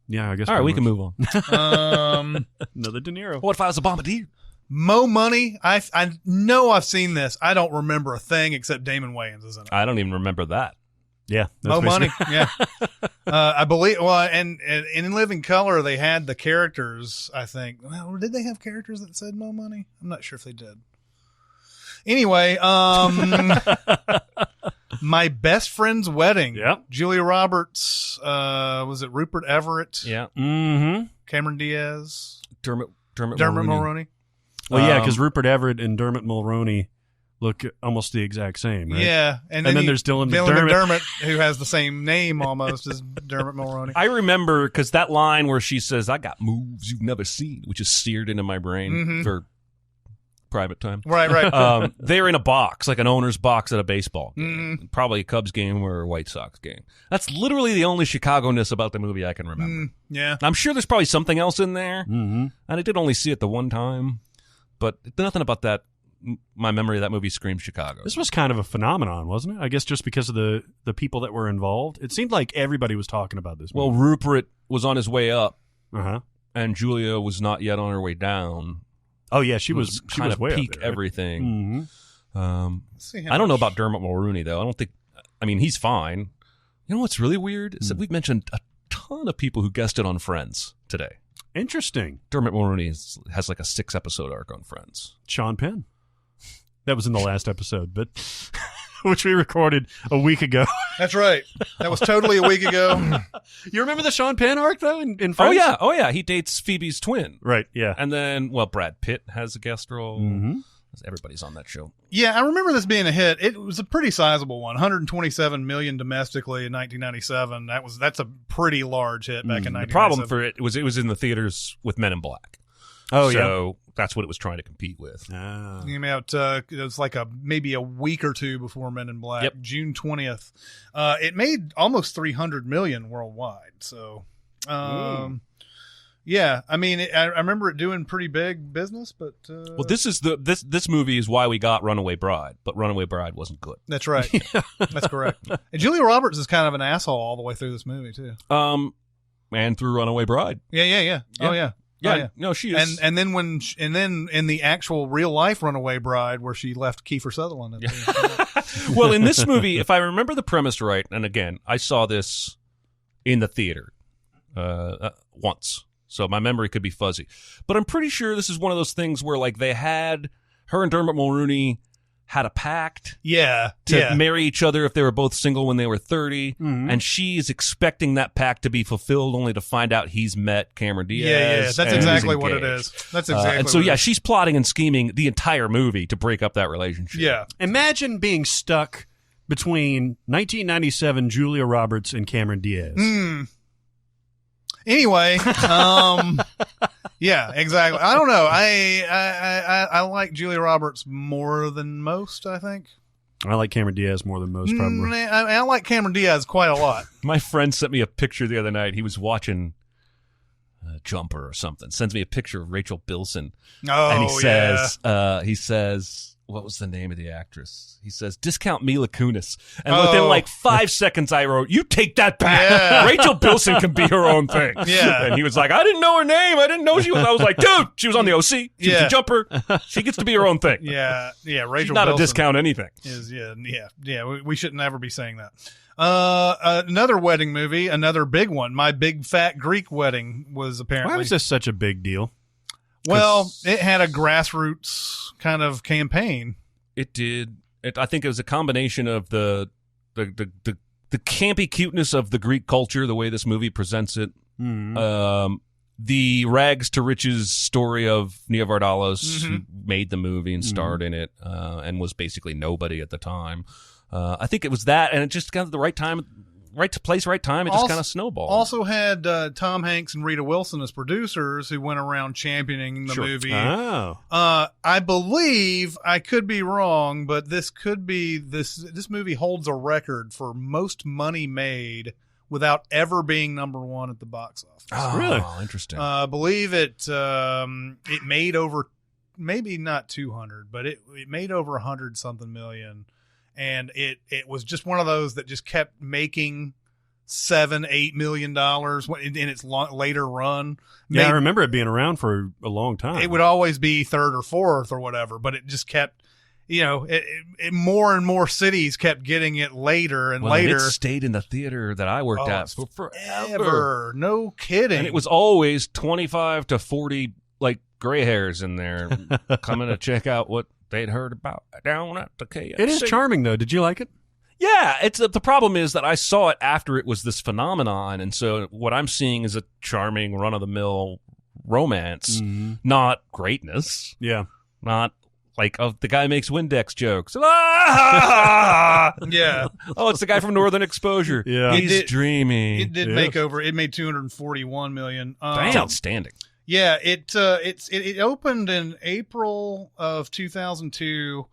Yeah, I guess. All right, we can pretty move on. much. Another De Niro. What if I was a bombardier? Mo Money. I know I've seen this. I don't remember a thing except Damon Wayans is in it. I don't even remember that. Yeah, Mo that's Money. basically- Yeah. I believe. Well, and in Living Color, they had the characters. I think. Well, did they have characters that said Mo Money? I'm not sure if they did. Anyway, My Best Friend's Wedding. Yep. Julia Roberts. Was it Rupert Everett? Yeah. Mm-hmm. Cameron Diaz. Dermot Mulroney. Well, yeah, because Rupert Everett and Dermot Mulroney look almost the exact same, right? Yeah. And then there's Dylan McDermott, who has the same name almost as Dermot Mulroney. I remember because that line where she says, "I got moves you've never seen," which is seared into my brain for private time. Right. They're in a box, like an owner's box at a baseball game. Probably a Cubs game or a White Sox game. That's literally the only Chicago-ness about the movie I can remember. Yeah. I'm sure there's probably something else in there, and I did only see it the one time, but nothing about that. My memory of that movie screams Chicago. This was kind of a phenomenon, wasn't it? I guess just because of the people that were involved. It seemed like everybody was talking about this movie. Well, Rupert was on his way up, Uh-huh. and Julia was not yet on her way down. Oh, yeah, she was kind of way peak up there, right? everything. Mm-hmm. I don't know about Dermot Mulroney, though. I mean, he's fine. You know what's really weird is that we've mentioned a ton of people who guested on Friends today. Interesting. Dermot Mulroney has like a 6-episode arc on Friends. Sean Penn. That was in the last episode, but which we recorded a week ago. That's right. That was totally a week ago. You remember the Sean Penn arc, though, in Friends? Oh, yeah. He dates Phoebe's twin. Right, yeah. And then, Brad Pitt has a guest role. Mm-hmm. Everybody's on that show. Yeah, I remember this being a hit. It was a pretty sizable one. 127 million domestically in 1997. That's a pretty large hit back in 1997. The problem for it was in the theaters with Men in Black. Oh, so that's what it was trying to compete with. Ah. It came out, it was like maybe a week or two before Men in Black. Yep. June 20th. It made almost 300 million worldwide. So, yeah, I mean, I remember it doing pretty big business, but Well, this movie is why we got Runaway Bride, but Runaway Bride wasn't good. that's right. That's correct. And Julia Roberts is kind of an asshole all the way through this movie too. And through Runaway Bride. Yeah. Oh yeah. Yeah, Oh, yeah. no, she is. And then in the actual real life Runaway Bride, where she left Kiefer Sutherland. At the Well, in this movie, if I remember the premise right, and again, I saw this in the theater once, so my memory could be fuzzy, but I'm pretty sure this is one of those things where like her and Dermot Mulroney had a pact to marry each other if they were both single when they were 30, and she's expecting that pact to be fulfilled only to find out he's met Cameron Diaz. Yeah, that's and exactly he's what it engaged. is. That's exactly and so, what it is. she's plotting and scheming the entire movie to break up that relationship. Yeah. Imagine being stuck between 1997 Julia Roberts and Cameron Diaz. Anyway, yeah, exactly. I don't know. I like Julia Roberts more than most, I think. I like Cameron Diaz more than most, probably. I like Cameron Diaz quite a lot. My friend sent me a picture the other night. He was watching Jumper or something. Sends me a picture of Rachel Bilson. Oh, and he says, what was the name of the actress? He says, discount Mila Kunis. And within like 5 seconds, I wrote, you take that back. Yeah. Rachel Bilson can be her own thing. Yeah. And he was like, I didn't know her name. I didn't know she was. I was like, dude, she was on the OC. She was a Jumper. She gets to be her own thing. Yeah. Rachel She's not Bilson a discount anything. We should never be saying that. Another wedding movie, another big one. My Big Fat Greek Wedding was apparently. Why was this such a big deal? Well, it had a grassroots kind of campaign. It did. I think it was a combination of the campy cuteness of the Greek culture, the way this movie presents it, the rags to riches story of Nia Vardalos, who made the movie and starred in it, and was basically nobody at the time. I think it was that, and it just got the right time, right place, right time. It just kind of snowballed. Also had Tom Hanks and Rita Wilson as producers who went around championing the movie. Oh. I believe, I could be wrong, but this movie holds a record for most money made without ever being number one at the box office. Oh, really? Interesting. I believe it made over, maybe not 200, but it made over 100 something million. And it was just one of those that just kept making $7-8 million in its later run. Yeah, I remember it being around for a long time. It would always be third or fourth or whatever, but it just kept, it more and more cities kept getting it later and later. And it stayed in the theater that I worked at for forever. No kidding. And it was always 25 to 40 like gray hairs in there coming to check out what they'd heard about down at the KFC. It is charming, though. Did you like it? Yeah, it's the problem is that I saw it after it was this phenomenon, and so what I'm seeing is a charming, run-of-the-mill romance, not greatness. Yeah. Not like, oh, the guy makes Windex jokes. Ah! Yeah. Oh, it's the guy from Northern Exposure. Yeah. He's dreamy. It did make over. It made $241 million. That's outstanding. Yeah, it opened in April of 2002,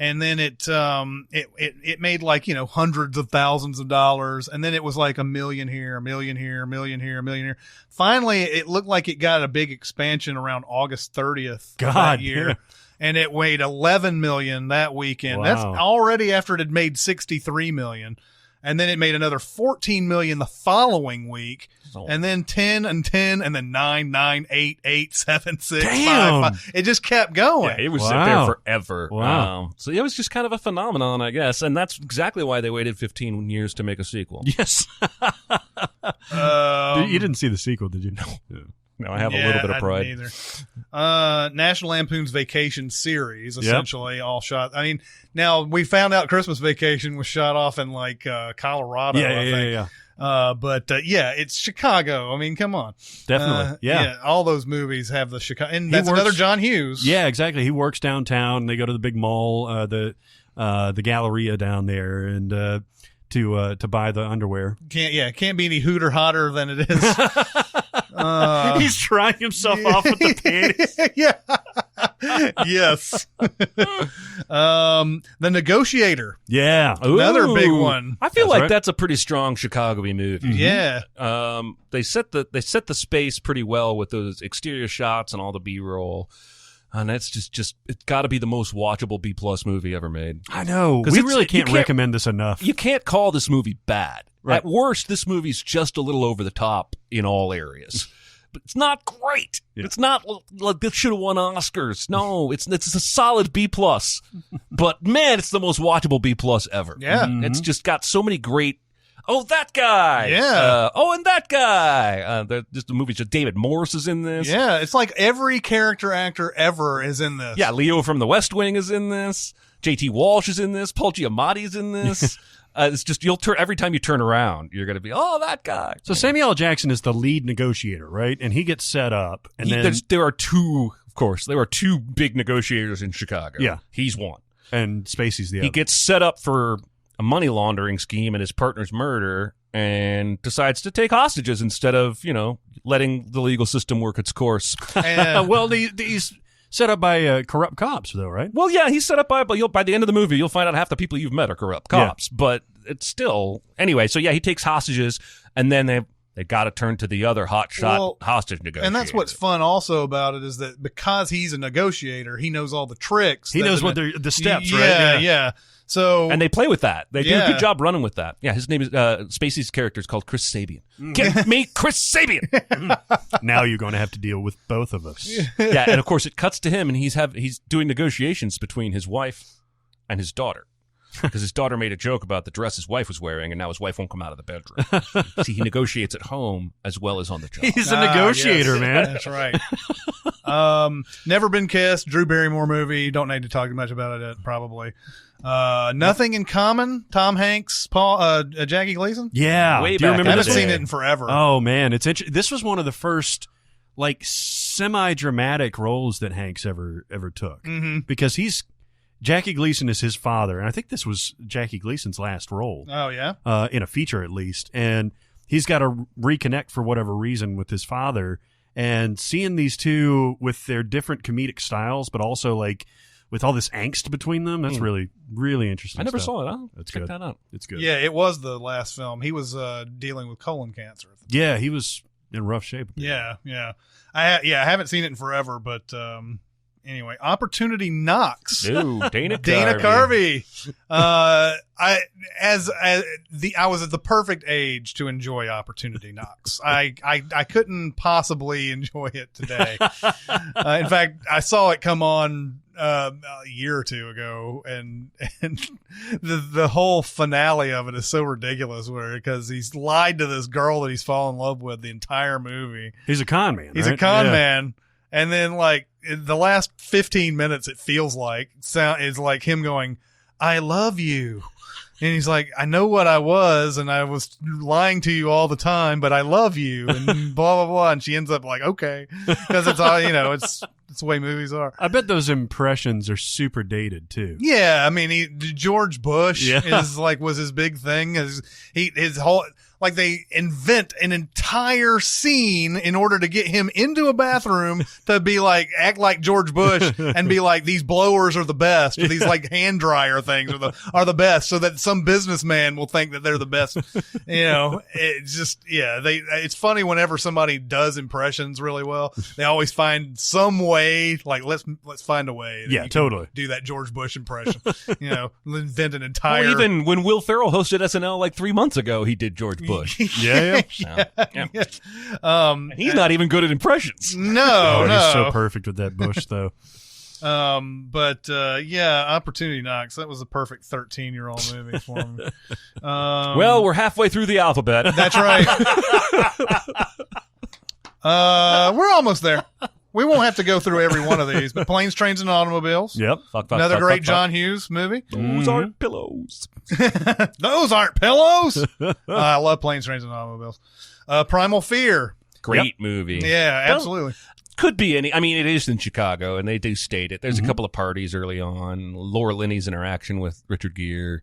and then it made like, you know, hundreds of thousands of dollars, and then it was like $1 million here, $1 million here, $1 million here, $1 million here. Finally, it looked like it got a big expansion around August 30th of that year. Yeah. And it weighed 11 million that weekend. Wow. That's already after it had made 63 million. And then it made another 14 million the following week. Oh. And then 10 and 10 and then 9, 9, 8, 8, 7, 6, Damn. 5, 5. It just kept going. Yeah, it was Wow. there forever. Wow. So it was just kind of a phenomenon, I guess, and that's exactly why they waited 15 years to make a sequel. Yes. You didn't see the sequel, did you? No. No, I have a little bit of pride. I didn't either. National Lampoon's Vacation series, essentially all shot. I mean, now we found out Christmas Vacation was shot off in like Colorado. I think. Yeah. But it's Chicago. I mean, come on. Definitely. Yeah. All those movies have the Chicago, and He that's works- another John Hughes. Yeah, exactly. He works downtown. They go to the big mall, the Galleria down there, and to buy the underwear. Can't be any hooter hotter than it is. He's trying himself off with the panties. Yeah. Yes. The Negotiator. Yeah. Another big Ooh. one. I feel That's like right. that's a pretty strong Chicago-y movie. Yeah. They set the space pretty well with those exterior shots and all the B-roll. And that's just it's got to be the most watchable B+ movie ever made. I know. 'Cause We it's- really you can't can't- recommend this enough. You can't call this movie bad. Right. At worst, this movie's just a little over the top in all areas. But it's not great. Yeah. It's not like this should have won Oscars. No, it's a solid B+. But man, it's the most watchable B+ ever. Yeah. It's just got so many great. Oh, that guy. Yeah. And that guy. The movie's just David Morse is in this. Yeah. It's like every character actor ever is in this. Yeah, Leo from The West Wing is in this. J.T. Walsh is in this. Paul Giamatti's in this. It's just every time you turn around, you're going to be, oh, that guy. So Samuel L. Jackson is the lead negotiator, right? And he gets set up, and then There are two big negotiators in Chicago. Yeah. He's one. and Spacey's the He other. gets set up for a money laundering scheme and his partner's murder, and decides to take hostages instead of, letting the legal system work its course. Well, he's set up by corrupt cops, though, right? Well, yeah, he's set up by the end of the movie, you'll find out half the people you've met are corrupt cops. Yeah. But it's still anyway. So yeah, he takes hostages, and then they got to turn to the other hotshot hostage negotiator. And that's what's fun also about it is that because he's a negotiator, he knows all the tricks. He knows what the steps, yeah, right? Yeah. So and they play with that. They do a good job running with that. Yeah, his name is Spacey's character is called Chris Sabian. Get me Chris Sabian. Now you're going to have to deal with both of us. Yeah, and of course it cuts to him, and he's doing negotiations between his wife and his daughter. Because his daughter made a joke about the dress his wife was wearing, and now his wife won't come out of the bedroom. See, he negotiates at home as well as on the job. He's a negotiator, yes. man. That's right. Never Been Kissed, Drew Barrymore movie. Don't need to talk much about it, probably. Nothing in Common, Tom Hanks, Jackie Gleason. Yeah. Way Do you back remember I in haven't the seen day. it in forever. Oh, man. This was one of the first, semi-dramatic roles that Hanks ever took. Mm-hmm. Because Jackie Gleason is his father, and I think this was Jackie Gleason's last role. Oh, yeah? In a feature, at least. And he's got to reconnect for whatever reason with his father. And seeing these two with their different comedic styles, but also, with all this angst between them, that's really, really interesting. I never stuff. saw it. I'll That's check good. that out. It's good. Yeah, it was the last film. He was dealing with colon cancer. Yeah, he was in rough shape. Yeah. I haven't seen it in forever, but anyway, Opportunity Knocks. Ooh, Dana Carvey. I was at the perfect age to enjoy Opportunity Knocks. I couldn't possibly enjoy it today. In fact, I saw it come on a year or two ago, and the whole finale of it is so ridiculous, because he's lied to this girl that he's fallen in love with the entire movie. He's a con man. He's right? a con Yeah. man. And then, in the last 15 minutes, it feels like is like him going, "I love you," And he's like, I know what I was, and I was lying to you all the time, but I love you, and blah, blah, blah. And she ends up like, okay. Because it's all, it's the way movies are. I bet those impressions are super dated, too. Yeah. I mean, George Bush was his big thing. His whole, like, they invent an entire scene in order to get him into a bathroom to be like, act like George Bush and be like, these blowers are the best, or these like hand dryer things are the best, so that some businessman will think that they're the best. It's just, it's funny whenever somebody does impressions really well, they always find some way, like, let's find a way. Yeah, totally. Do that George Bush impression, invent an entire. Well, even when Will Ferrell hosted SNL like 3 months ago, he did George Bush. Yeah. He's not even good at impressions. No. He's so perfect with that Bush, though. Opportunity Knocks. That was a perfect 13-year-old movie for me. Well, we're halfway through the alphabet. That's right. We're almost there. We won't have to go through every one of these, but Planes, Trains, and Automobiles. Yep. Another great John Hughes movie. Those aren't pillows. Those aren't pillows. I love Planes, Trains, and Automobiles. Primal Fear. Great movie. Yeah, absolutely. Could be any. I mean, it is in Chicago, and they do state it. There's a couple of parties early on. Laura Linney's interaction with Richard Gere.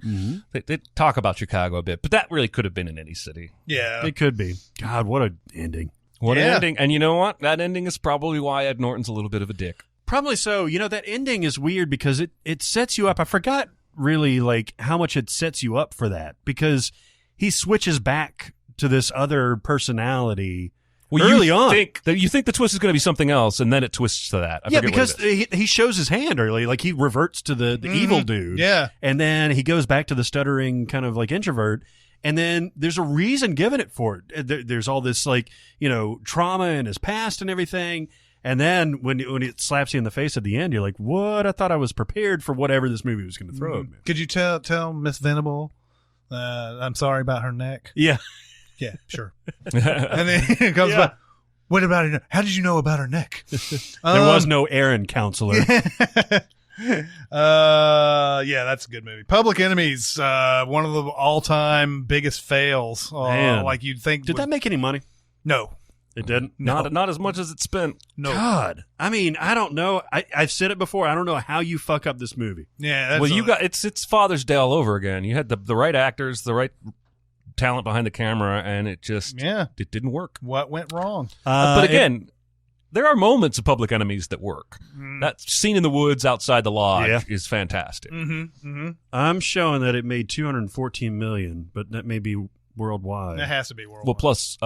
They talk about Chicago a bit, but that really could have been in any city. Yeah. It could be. God, what an ending. What an ending. And you know what? That ending is probably why Ed Norton's a little bit of a dick. Probably so. That ending is weird because it sets you up. I forgot really like how much it sets you up for that, because he switches back to this other personality early on. You think the twist is going to be something else, and then it twists to that. Yeah, because he shows his hand early, like he reverts to the evil dude. Yeah. And then he goes back to the stuttering kind of like introvert. And then there's a reason given it for it. There's all this like, trauma in his past and everything. And then when it slaps you in the face at the end, you're like, what? I thought I was prepared for whatever this movie was going to throw at me. Could you tell Miss Venable I'm sorry about her neck? Yeah. Yeah, sure. And then it comes back. What about her? How did you know about her neck? There was no Aaron counselor. That's a good movie. Public Enemies, one of the all-time biggest fails. Man. Like you'd think. Did that make any money? No. It didn't? Not as much as it spent. No. God. I mean, I don't know. I've said it before. I don't know how you fuck up this movie. Yeah. Well, it's Father's Day all over again. You had the right actors, the right talent behind the camera, and it didn't work. What went wrong? But again, there are moments of Public Enemies that work. That scene in the woods outside the lodge is fantastic. I'm showing that it made $214 million, but that may be worldwide. It has to be worldwide. Well, plus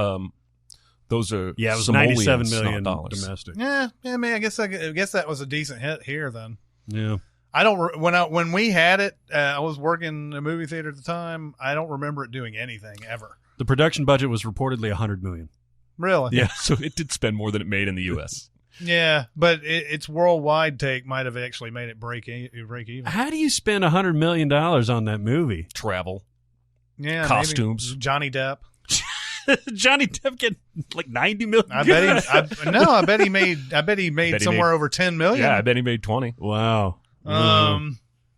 those are it was simoleons, $97 million not dollars. domestic. Yeah. I mean, I guess that was a decent hit here then. Yeah. I don't when we had it. I was working in a movie theater at the time. I don't remember it doing anything ever. The production budget was reportedly $100 million. Really? Yeah, so it did spend more than it made in the U.S. Yeah, but its worldwide take might have actually made it break even. How do you spend $100 million on that movie? Travel, yeah, costumes, maybe Johnny Depp. Johnny Depp get like $90 million. I bet he made somewhere over $10 million. Yeah, I bet he made 20. Wow.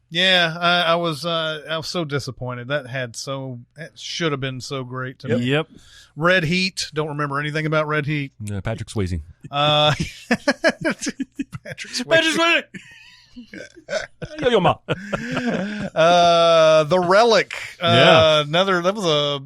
Yeah, I was so disappointed. That should have been so great to me. Yep. Red Heat. Don't remember anything about Red Heat. Patrick Swayze. Patrick Swayze. Yo, ma. The Relic. That was a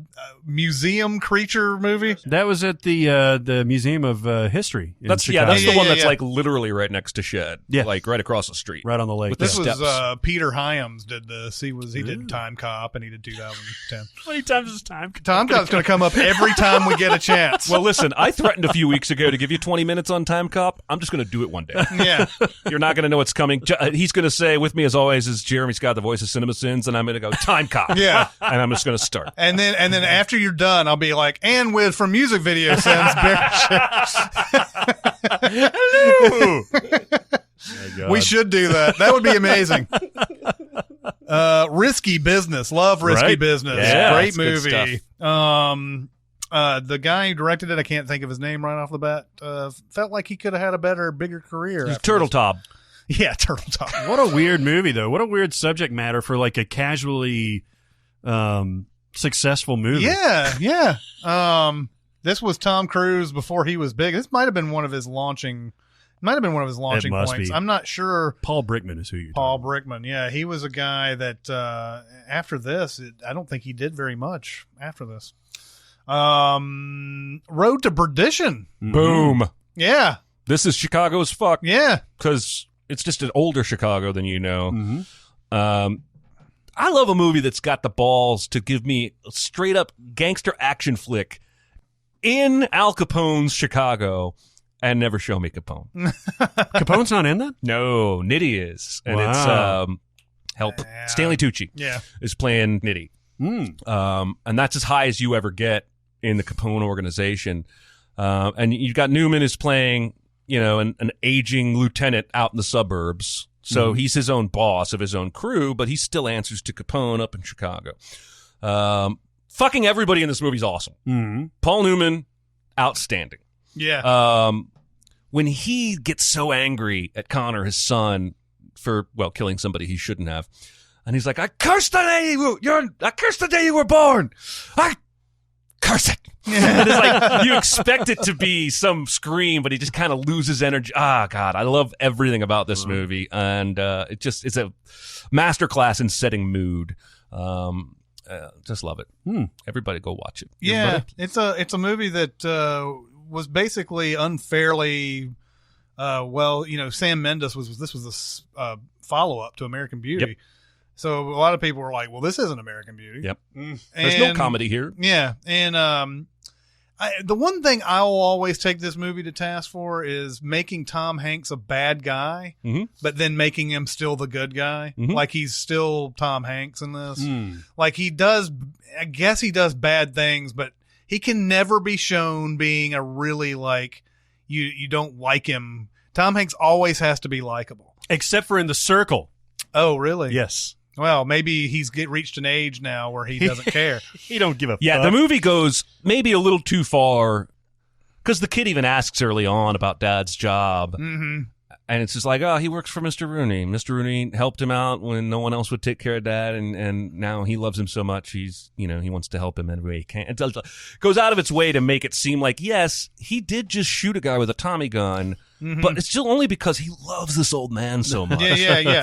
museum creature movie. That was at the Museum of History. That's the one that's like literally right next to Shed. Yeah, like right across the street, right on the lake. This was Peter Hyams did this. He did Time Cop and he did 2010. How many times is Time Cop? Time Cop's going to come up every time we get a chance. Well, listen, I threatened a few weeks ago to give you 20 minutes on Time Cop. I'm just going to do it one day. Yeah, you're not going to know what's coming. He's going to say, with me as always is Jeremy Scott, the voice of Cinemasins, and I'm going to go Time Cop. Yeah, and I'm just going to start. And then after you're done, I'll be like, and with from Music Video Sins, Hello. We should do that. That would be amazing. Risky Business. Love Risky Business. Yeah, great movie. The guy who directed it, I can't think of his name right off the bat. Felt like he could have had a bigger career. Turtle Top. Yeah, Turtle Top. What a weird movie, though. What a weird subject matter for like a casually successful movie. Yeah. This was Tom Cruise before he was big. This might have been one of his launching. It must points. be. I'm not sure. Paul Brickman is who you're Paul talking Brickman. Yeah, he was a guy that after this, I don't think he did very much after this. Road to Perdition. Boom. Yeah. This is Chicago as fuck. Yeah. Because it's just an older Chicago than you know. Mm-hmm. I love a movie that's got the balls to give me a straight up gangster action flick in Al Capone's Chicago and never show me Capone. Capone's not in that? No, Nitty is. And Wow. it's Stanley Tucci is playing Nitty. And that's as high as you ever get in the Capone organization. And you've got Newman is playing, an aging lieutenant out in the suburbs. So he's his own boss of his own crew, but he still answers to Capone up in Chicago. Fucking everybody in this movie is awesome. Mm-hmm. Paul Newman, outstanding. Yeah. When he gets so angry at Connor, his son, for killing somebody he shouldn't have, and he's like, "I curse the day you were born. I curse it." And it's like you expect it to be some scream, but he just kind of loses energy. Ah, God, I love everything about this movie, and it's a masterclass in setting mood. Just love it. Everybody go watch it. Yeah, it's a movie that was basically unfairly. Sam Mendes was a follow up to American Beauty. Yep. So a lot of people were like, "Well, this isn't American Beauty." Yep. There's no comedy here. Yeah, and the one thing I will always take this movie to task for is making Tom Hanks a bad guy, but then making him still the good guy. Like he's still Tom Hanks in this. Like he does, I guess he does bad things, but he can never be shown being a really like, you don't like him. Tom Hanks always has to be likable. Except for in The Circle. Oh, really? Yes. Well, maybe he's reached an age now where he doesn't care. He don't give a fuck. Yeah, the movie goes maybe a little too far because the kid even asks early on about Dad's job. Mm-hmm. And it's just like, he works for Mr. Rooney. Mr. Rooney helped him out when no one else would take care of Dad, and now he loves him so much, he wants to help him any way he can. It goes out of its way to make it seem like, yes, he did just shoot a guy with a Tommy gun, but it's still only because he loves this old man so much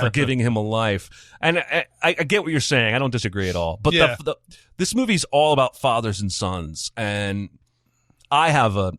for giving him a life. And I get what you're saying. I don't disagree at all. But this movie's all about fathers and sons, and I have a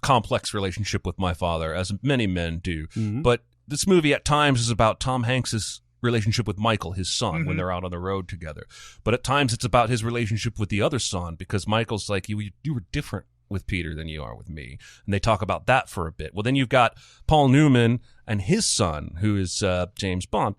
complex relationship with my father, as many men do. But this movie at times is about Tom Hanks's relationship with Michael, his son, when they're out on the road together. But at times it's about his relationship with the other son, because Michael's like, you were different with Peter than you are with me. And they talk about that for a bit. Well, then you've got Paul Newman and his son, who is James Bond.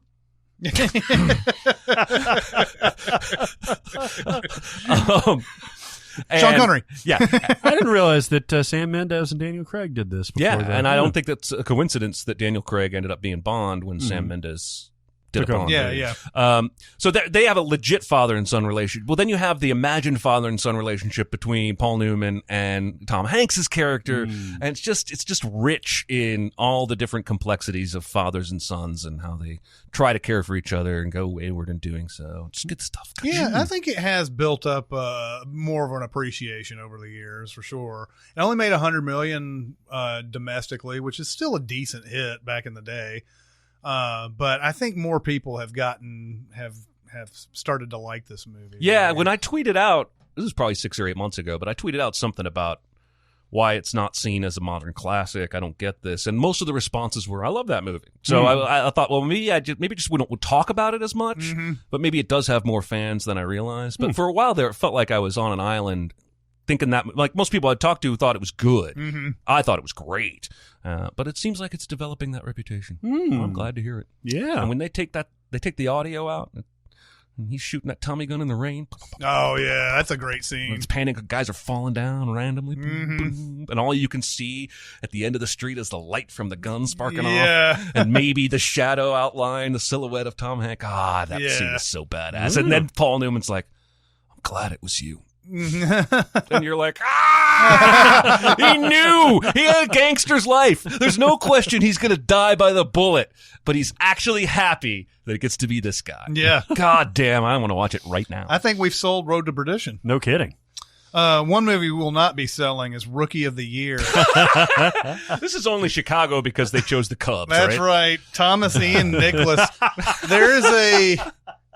Sean Connery. Yeah. I didn't realize that Sam Mendes and Daniel Craig did this before that. And I don't think that's a coincidence that Daniel Craig ended up being Bond when Sam Mendes did a Bond movie. So they have a legit father and son relationship. Well, then you have the imagined father and son relationship between Paul Newman and Tom Hanks's character, and it's just rich in all the different complexities of fathers and sons and how they try to care for each other and go wayward in doing so. Just good stuff. Yeah, I think it has built up more of an appreciation over the years, for sure. It only made $100 million domestically, which is still a decent hit back in the day. But I think more people have started to like this movie. Yeah, when I tweeted out, this was probably 6 or 8 months ago, but I tweeted out something about why it's not seen as a modern classic. I don't get this. And most of the responses were, I love that movie. So I thought, well, maybe we don't talk about it as much, but maybe it does have more fans than I realized. But for a while there, it felt like I was on an island thinking that, like most people I talked to thought it was good. I thought it was great. But it seems like it's developing that reputation. I'm glad to hear it. Yeah. And when they take the audio out, and he's shooting that Tommy gun in the rain. Oh, yeah. That's a great scene. It's panning. Guys are falling down randomly. Boom, boom, and all you can see at the end of the street is the light from the gun sparking off. And maybe the shadow outline, the silhouette of Tom Hanks. That scene is so badass. And then Paul Newman's like, I'm glad it was you. And you're like, he knew he had a gangster's life. There's no question he's going to die by the bullet, but he's actually happy that it gets to be this guy. Yeah. God damn, I want to watch it right now. I think we've sold Road to Perdition. No kidding. One movie we will not be selling is Rookie of the Year. This is only Chicago because they chose the Cubs. That's right. Thomas Ian Nicholas.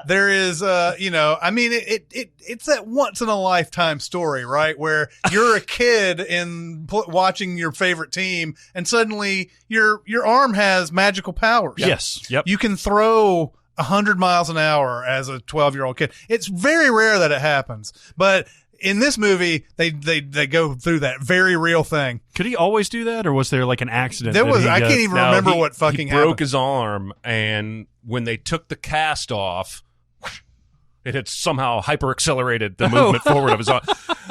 There is, I mean, it's that once in a lifetime story, right? Where you're a kid and watching your favorite team, and suddenly your arm has magical powers. Yes. Yep. You can throw 100 miles an hour as a 12-year-old kid. It's very rare that it happens, but in this movie, they go through that very real thing. Could he always do that, or was there like an accident? I can't even remember what fucking happened. He broke happened. his arm, and when they took the cast off, it had somehow hyper-accelerated the movement forward of his arm.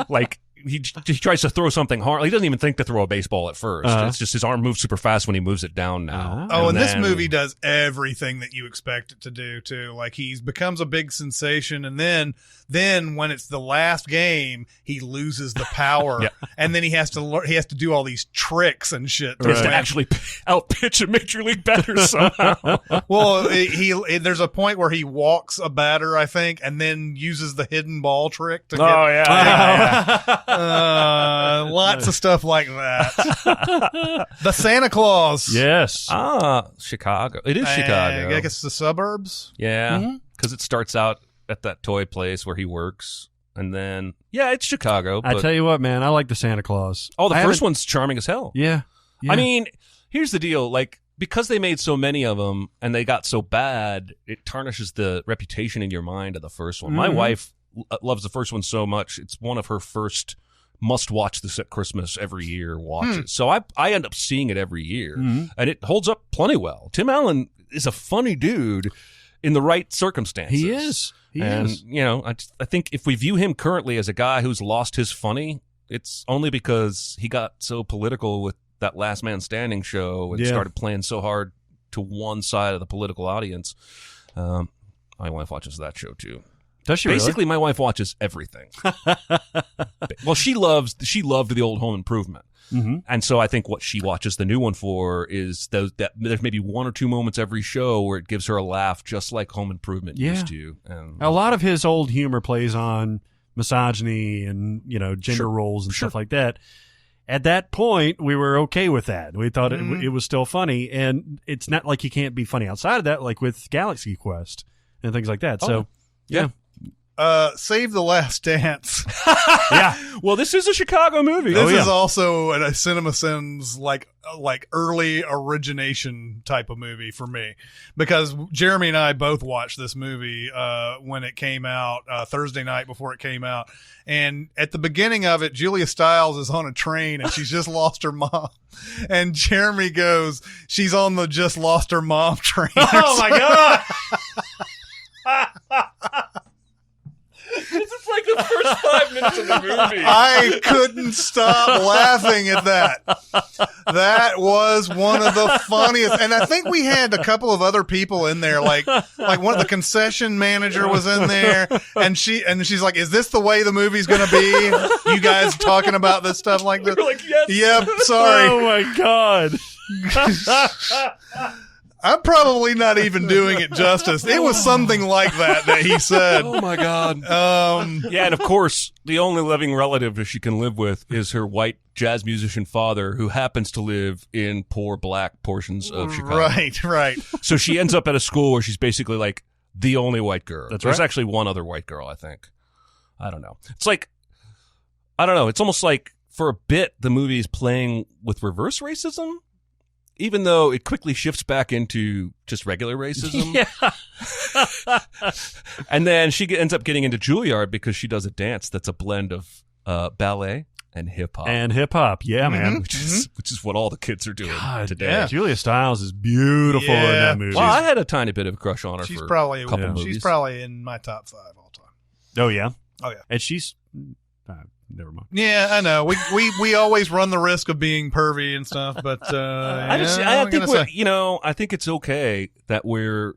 Like, he tries to throw something hard. He doesn't even think to throw a baseball at first. It's just his arm moves super fast when he moves it down now. And this movie does everything that you expect it to do, too. Like, he becomes a big sensation, and then when it's the last game, he loses the power. And then he has to do all these tricks and shit. He has to actually outpitch a major league batter somehow. Well, there's a point where he walks a batter, I think, and then uses the hidden ball trick to lots of stuff like that. The Santa Claus. Yes. Chicago. It is Chicago. I guess the suburbs. Yeah, because it starts out at that toy place where he works, and then it's Chicago. I tell you what, man, I like the Santa Claus. Oh, the first one's charming as hell. Yeah. I mean, here's the deal. Like, because they made so many of them and they got so bad, it tarnishes the reputation in your mind of the first one. My wife loves the first one so much. It's one of her first must-watch this at Christmas every year watches. So I end up seeing it every year, and it holds up plenty well. Tim Allen is a funny dude in the right circumstances. He is. He is. You know, I think if we view him currently as a guy who's lost his funny, it's only because he got so political with that Last Man Standing show and started playing so hard to one side of the political audience. My wife watches that show too. Does she Basically, really? my wife watches everything. Well, she loved the old Home Improvement. And so I think what she watches the new one for is that there's maybe one or two moments every show where it gives her a laugh, just like Home Improvement used to. And a lot of his old humor plays on misogyny and gender roles and stuff like that. At that point, we were okay with that. We thought it was still funny, and it's not like you can't be funny outside of that, like with Galaxy Quest and things like that. So, yeah. Save the Last Dance. Well, this is a Chicago movie. This is also a Cinemasins like early origination type of movie for me, because Jeremy and I both watched this movie when it came out Thursday night before it came out, and at the beginning of it, Julia Stiles is on a train and she's just lost her mom, and Jeremy goes, "She's on the just lost her mom train." Oh my god! This is like the first 5 minutes of the movie. I couldn't stop laughing at that. That was one of the funniest. And I think we had a couple of other people in there, like one of the concession manager was in there, and she's like, "Is this the way the movie's going to be? You guys talking about this stuff like this?" We're like, yes. Yep. Sorry. Oh my god. I'm probably not even doing it justice. It was something like that he said. Oh my god. Yeah, and of course, the only living relative that she can live with is her white jazz musician father, who happens to live in poor black portions of Chicago. Right. So she ends up at a school where she's basically like the only white girl. There's right. actually one other white girl, I think. I don't know. It's like, I don't know. It's almost like for a bit the movie is playing with reverse racism, even though it quickly shifts back into just regular racism. Yeah. And then she ends up getting into Juilliard because she does a dance that's a blend of ballet and hip hop. Yeah, man. Which is what all the kids are doing today. Yeah. Julia Stiles is beautiful in that movie. Well, I had a tiny bit of a crush on her She's for probably a couple movies. She's probably in my top 5 all time. Oh yeah. And she's never mind. Yeah, I know. We always run the risk of being pervy and stuff, but I think I think it's okay that we're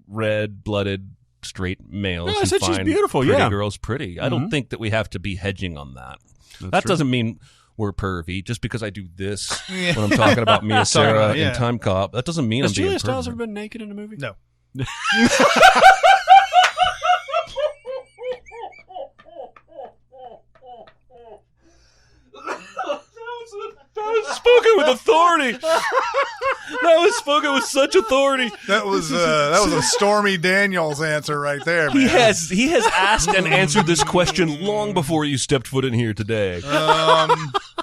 red-blooded straight males No, I who said she's find beautiful, pretty yeah. girls pretty. I don't think that we have to be hedging on that. That true. doesn't mean we're pervy. Just because I do this when I'm talking about Mia Sara yeah. and Time Cop, that doesn't mean Has I'm being Julia Stiles pervy. ever been naked in a movie? No. That was spoken with authority. That was spoken with such authority. That was a Stormy Daniels answer right there, man. He has asked and answered this question long before you stepped foot in here today.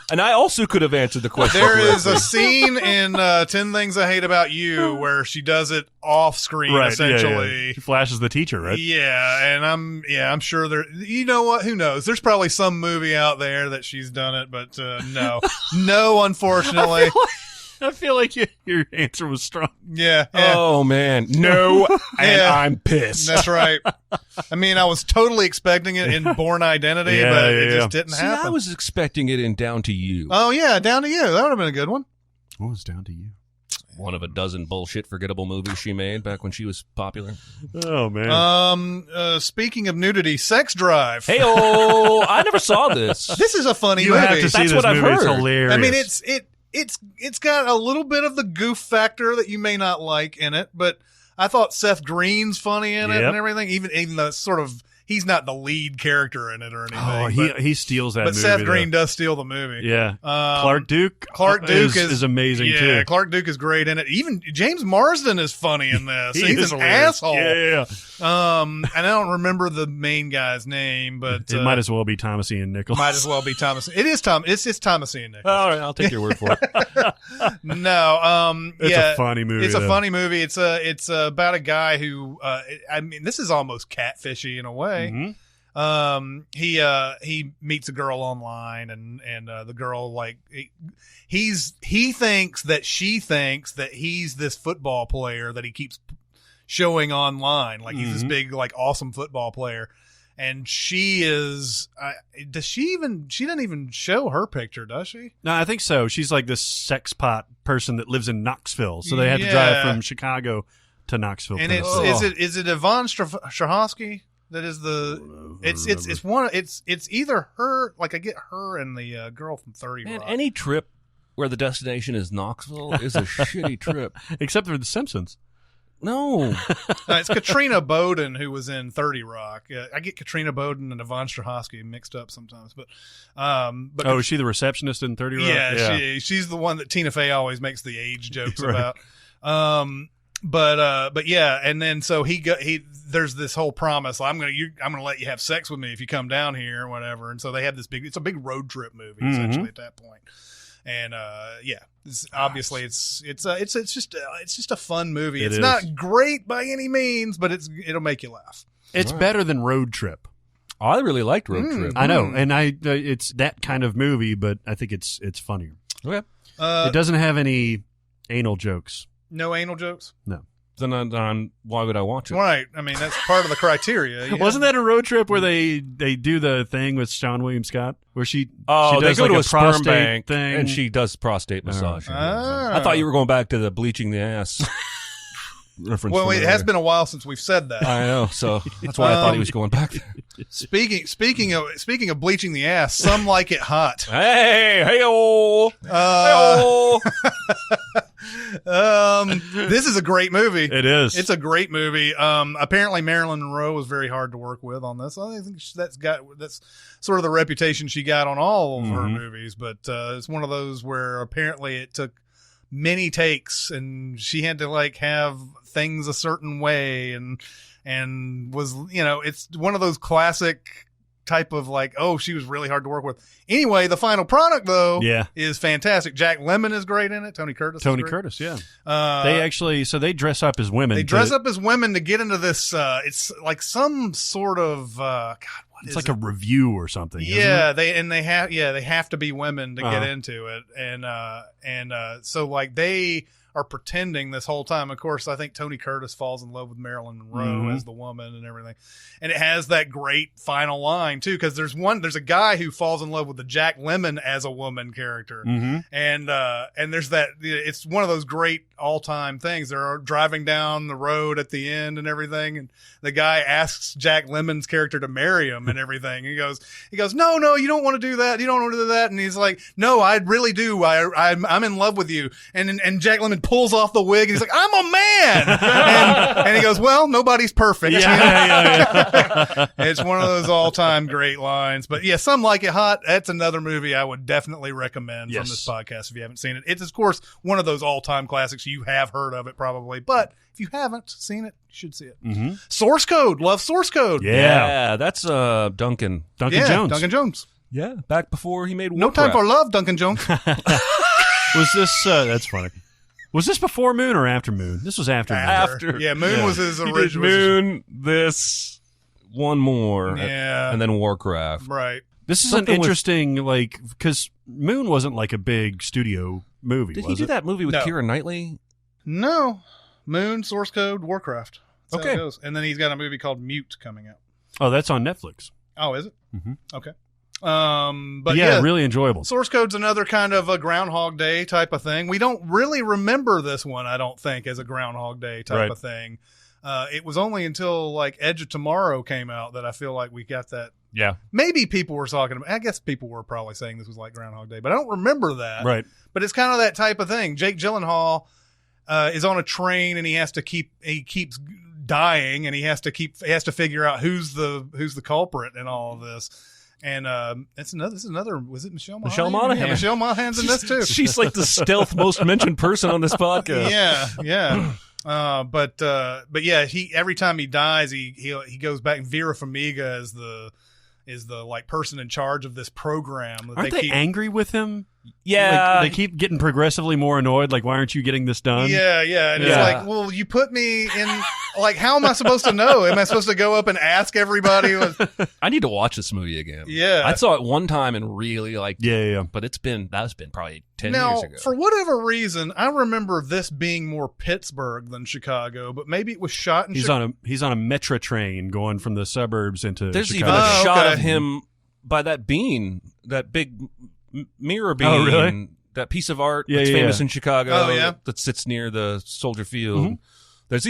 And I also could have answered the question. There is a correctly. scene in 10 Things I Hate About You where she does it off screen, Right, essentially. yeah. She flashes the teacher, right? Yeah, and I'm sure there. You know what? Who knows? There's probably some movie out there that she's done it, but no, unfortunately. I feel like your answer was strong. Yeah. Oh man, no, and Yeah. I'm pissed. That's right. I mean, I was totally expecting it in Born Identity, Yeah, but yeah, it yeah. just didn't See, happen. I was expecting it in Down to You. Oh yeah, Down to You. That would have been a good one. Oh, it's down to you. One of a dozen bullshit forgettable movies she made back when she was popular. Oh man. Speaking of nudity, Sex Drive. Hey, I never saw this. This is a funny you movie. have to see That's this what I've movie. It's heard. hilarious. I mean, it's got a little bit of the goof factor that you may not like in it, but I thought Seth Green's funny in it Yep. and everything. Even though it's sort of he's not the lead character in it or anything. Oh, but, he steals that but movie. Seth Green though. does steal the movie. Yeah. Clark Duke is amazing yeah, too. Clark Duke is great in it. Even James Marsden is funny in this. He He's is an hilarious. asshole. Yeah. And I don't remember the main guy's name, but It might as well be Thomas Ian Nichols. might as well be Thomas. It is Tom. It's Thomas Ian Nichols. All right, I'll take your word for it. No, It's yeah, a funny movie. It's a though. funny movie. It's about a guy who, I mean, this is almost catfishy in a way. Mhm. He meets a girl online, and the girl he thinks that she thinks that he's this football player that he keeps showing online, like he's this big, like, awesome football player. And she is. She doesn't even show her picture, does she? No, I think so. She's like this sex pot person that lives in Knoxville, so they had to Yeah. drive from Chicago to Knoxville. And is it Yvonne Strahovski that is the? It's one. It's either her. Like, I get her and the girl from 30 Man, Rock. any trip where the destination is Knoxville is a shitty trip. except for The Simpsons. No. It's Katrina Bowden who was in 30 Rock. I get Katrina Bowden and Yvonne Strahovski mixed up sometimes, but Oh, is she the receptionist in 30 Rock? yeah, she's the one that Tina Fey always makes the age jokes Right. about. But yeah, and then so there's this whole promise. I'm gonna let you have sex with me if you come down here or whatever. And so they have this it's a big road trip movie essentially at that point. And yeah, obviously it's just a fun movie. It It's is. not great by any means, but it'll make you laugh. It's better than Road Trip. I really liked Road Trip. I know, and it's that kind of movie, but I think it's funnier. Okay. It doesn't have any anal jokes. No anal jokes, No. Then why would I watch it? right? I mean, that's part of the criteria. Yeah. Wasn't that a road trip where they do the thing with Sean William Scott, where she she They does go like to a a sperm prostate bank thing, and she does prostate massage. Ah. I thought you were going back to the bleaching the ass reference. Well, from it earlier. has been a while since we've said that. I know, so that's why I thought he was going back there. Speaking of bleaching the ass, some like it hot. Hey-oh! This is a great movie. It is. It's a great movie. Apparently Marilyn Monroe was very hard to work with on this. I think that's sort of the reputation she got on all of her movies. But it's one of those where apparently it took many takes, and she had to like have things a certain way, and was, it's one of those classic type of like, oh, she was really hard to work with. Anyway, the final product though is fantastic. Jack Lemmon is great in it. Tony Curtis, yeah. They dress up as women. They dress up as women to get into this. It's like some sort of God. It's like a review or something. Yeah, they have to be women to get into it, and so like they are pretending this whole time. Of course, I think Tony Curtis falls in love with Marilyn Monroe as the woman and everything. And it has that great final line too, because there's a guy who falls in love with the Jack Lemmon as a woman character. And there's that, it's one of those great all-time things. They're driving down the road at the end and everything, and the guy asks Jack Lemmon's character to marry him and everything. He goes, no, you don't want to do that. You don't want to do that. And he's like, no, I really do. I'm in love with you. And Jack Lemmon pulls off the wig and he's like, I'm a man. and he goes, well, nobody's perfect. It's one of those all-time great lines. But yeah, Some Like It Hot. That's another movie I would definitely recommend from this podcast if you haven't seen it. It's, of course, one of those all-time classics. You have heard of it probably. But if you haven't seen it, you should see it. Source Code. Love Source Code. Yeah, that's Duncan Jones. Duncan Jones. Yeah, back before he made No Warcraft. Time for Love, Duncan Jones. Was this, that's funny. Was this before Moon or after Moon? This was after Moon. After. Yeah, Moon was his He did original. Moon, this, one more. Yeah. And then Warcraft. Right. This is Something an interesting, because Moon wasn't like a big studio movie, Did was he do it? that movie with No. Keira Knightley? No. Moon, Source Code, Warcraft. That's how Okay. it goes. And then he's got a movie called Mute coming out. Oh, that's on Netflix. Oh, is it? Mhm. Okay. But yeah, really enjoyable. Source Code's another kind of a Groundhog Day type of thing. We don't really remember this one, I don't think, as a Groundhog Day type Right. of thing. It was only until like Edge of Tomorrow came out that I feel like we got that. Yeah. Maybe people were talking about, I guess people were probably saying this was like Groundhog Day, but I don't remember that. Right. But it's kind of that type of thing. Jake Gyllenhaal is on a train and he keeps dying and he has to figure out who's the culprit in all of this. And this is another. Was it Michelle Monaghan? Michelle Monaghan. Yeah, Michelle Monaghan's in this too. She's like the stealth most mentioned person on this podcast. Yeah. But yeah, every time he dies, he goes back. And Vera Farmiga is the like person in charge of this program. That Aren't they angry with him? Yeah. Like, they keep getting progressively more annoyed. Like, why aren't you getting this done? Yeah. And it's Yeah. like, well, you put me in. Like, how am I supposed to know? Am I supposed to go up and ask everybody? I need to watch this movie again. Yeah. I saw it one time and really like Yeah. but that's been probably 10 Now, years ago. for whatever reason, I remember this being more Pittsburgh than Chicago, but maybe it was shot in Chicago. He's on a Metro train going from the suburbs into There's Chicago. even a shot okay. of him by that bean, that big mirror bean. Oh, really? That piece of art Yeah, that's yeah, famous yeah. in Chicago Oh, yeah? that sits near the Soldier Field. Mm-hmm. There's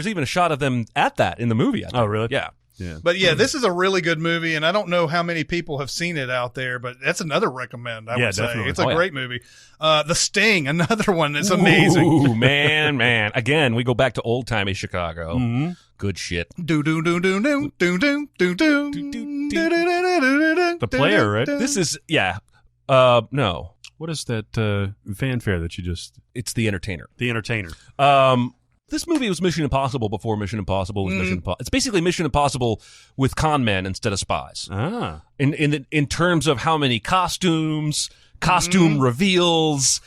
even a shot of them at that in the movie. I think. Oh, really? Yeah. Yeah. But yeah, this is a really good movie, and I don't know how many people have seen it out there, but that's another recommend, I Yeah, would say. definitely. It's a Oh, yeah. great movie. The Sting, another one that's amazing. Ooh, man. Again, we go back to old timey Chicago. Mm-hmm. Good shit. Do do do do do do do do do. The Player, right? This is no. What is that fanfare that you just... It's The Entertainer. The Entertainer. This movie was Mission Impossible before Mission Impossible was Mission Impossible. It's basically Mission Impossible with con men instead of spies. Ah. In terms of how many costumes, costume reveals,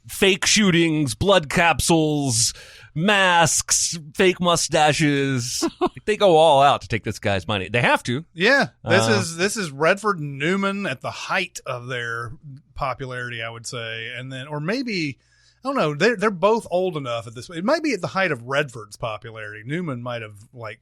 fake shootings, blood capsules, masks, fake mustaches. They go all out to take this guy's money. They have to. Yeah, this is Redford and Newman at the height of their popularity, I would say, and then or maybe I don't know. They're both old enough at this. It might be at the height of Redford's popularity. Newman might have like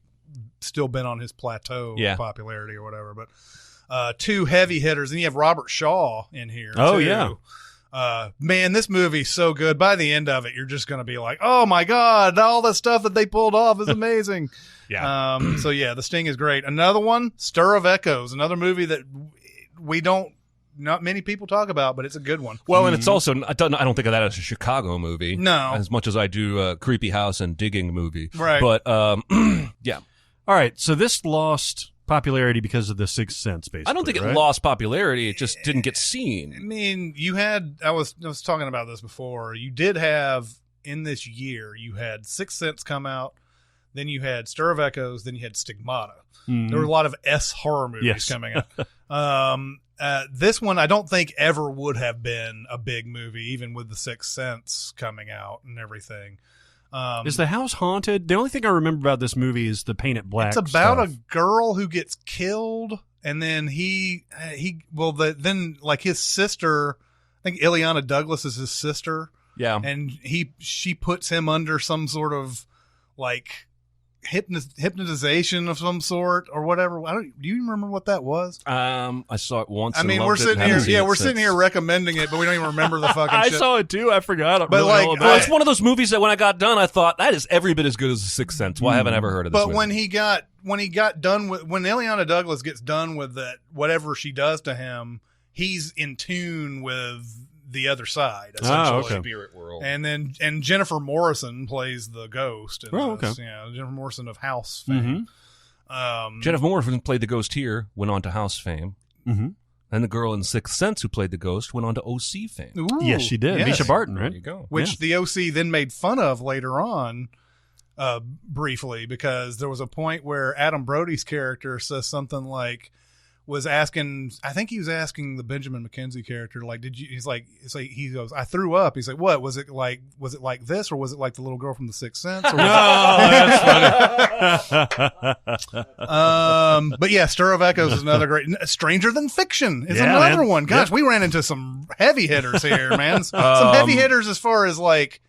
still been on his plateau of popularity or whatever. But two heavy hitters, and you have Robert Shaw in here. Oh, too. yeah. Man, this movie's so good. By the end of it, you're just going to be like, oh my God, all the stuff that they pulled off is amazing. Yeah. So yeah, The Sting is great. Another one, Stir of Echoes, another movie that not many people talk about, but it's a good one. Well, and it's also I don't think of that as a Chicago movie. No. As much as I do Creepy House and Digging movie. Right. But yeah. All right, so this lost popularity because of The Sixth Sense, basically. I don't think it right? lost popularity. It just didn't get seen. I mean, I was talking about this before. You did have in this year, you had Sixth Sense come out, then you had Stir of Echoes, then you had Stigmata. Mhm. There were a lot of horror movies Yes. coming out. This one I don't think ever would have been a big movie, even with The Sixth Sense coming out and everything. Is the house haunted? The only thing I remember about this movie is the paint it black. It's about stuff. a girl who gets killed, and then then like his sister, I think Ileana Douglas is his sister. Yeah. And she puts him under some sort of like hypnotization of some sort or whatever. Do you remember what that was? I saw it once. I mean, and we're loved it sitting and haven't here. seen Yeah, it we're since. sitting here recommending it, but we don't even remember the fucking I shit. saw it too. I forgot. But like, Well, it's one of those movies that when I got done, I thought that is every bit as good as The Sixth Sense. Why haven't I ever heard of this? But movie? when he got done with, when Ileana Douglas gets done with that, whatever she does to him, he's in tune with the other side, essentially. okay. Spirit world. And Jennifer Morrison plays the ghost. In Oh, this. okay. Yeah, Jennifer Morrison of House fame. Jennifer Morrison played the ghost here, went on to House fame. Mm-hmm. And the girl in Sixth Sense who played the ghost went on to OC fame. Ooh, Yes, she did. yes. Misha Barton, right? There you go. Which the OC then made fun of later on, briefly, because there was a point where Adam Brody's character says something like, I think he was asking the Benjamin McKenzie character, like, he goes, I threw up. He's like, what? Was it like this, or was it like the little girl from The Sixth Sense? Or That's funny. but yeah, Stir of Echoes is another great. Stranger Than Fiction is Yeah, another man. one. Gosh, we ran into some heavy hitters here, man. Some heavy hitters as far as like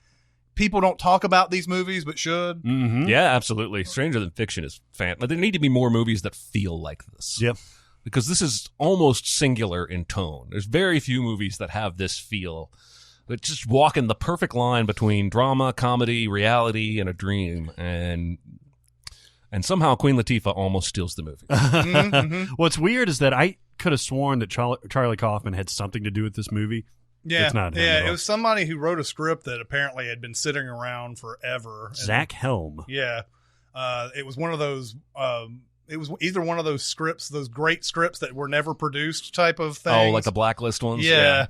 people don't talk about these movies but should. Mm-hmm. Yeah, absolutely. Stranger Than Fiction is fantastic. There need to be more movies that feel like this. Yep. Because this is almost singular in tone. There's very few movies that have this feel. That just walk in the perfect line between drama, comedy, reality, and a dream. And somehow Queen Latifah almost steals the movie. What's weird is that I could have sworn that Charlie Kaufman had something to do with this movie. Yeah, It's not him at yeah. all. It was somebody who wrote a script that apparently had been sitting around forever. Zach Helm. Yeah, it was one of those. It was either one of those scripts, those great scripts that were never produced type of thing. Oh, like the Blacklist ones? Yeah.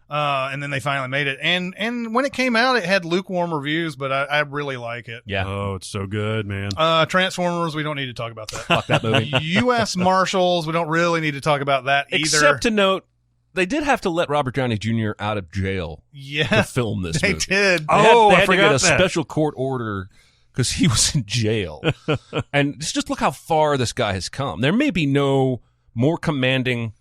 And then they finally made it. And when it came out, it had lukewarm reviews, but I really like it. Yeah. Oh, it's so good, man. Transformers, we don't need to talk about that. Fuck that movie. U.S. Marshals, we don't really need to talk about that either. Except to note, they did have to let Robert Downey Jr. out of jail to yeah, film this they movie. did. Oh, they I had to forgot get a that. special court order because he was in jail. And just look how far this guy has come. There may be no more commanding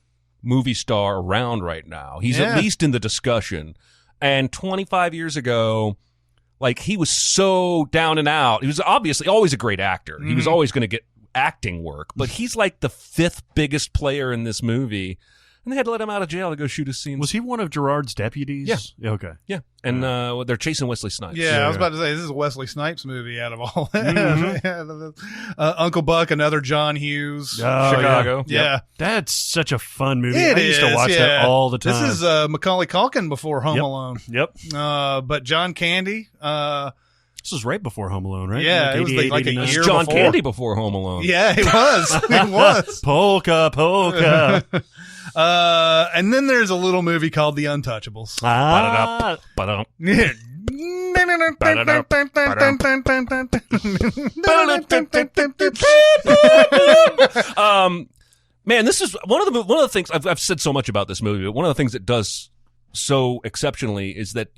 movie star around right now. He's Yeah. at least in the discussion. And 25 years ago, like, he was so down and out. He was obviously always a great actor. He was always going to get acting work. But he's like the fifth biggest player in this movie. And they had to let him out of jail to go shoot a scene. Was he one of Gerard's deputies? Yeah. Okay. Yeah. And they're chasing Wesley Snipes. Yeah, I was about to say, this is a Wesley Snipes movie out of all that. Uncle Buck, another John Hughes. Oh, Chicago. Yeah. That's such a fun movie. It I used to watch yeah. that all the time. This is Macaulay Culkin before Home Yep. Alone. Yep. But John Candy, This was right before Home Alone, right? Yeah, it was 88, like a 89. year John before. Candy before Home Alone. yeah, it was. It was. Polka, polka. And then there's a little movie called The Untouchables. Ah. Ba-dum. Yeah. Man, this is one of the things I've said so much about this movie. But one of the things it does so exceptionally is that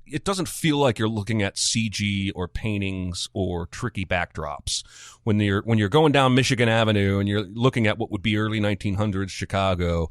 it doesn't feel like you're looking at CG or paintings or tricky backdrops. When you're going down Michigan Avenue and you're looking at what would be early 1900s Chicago,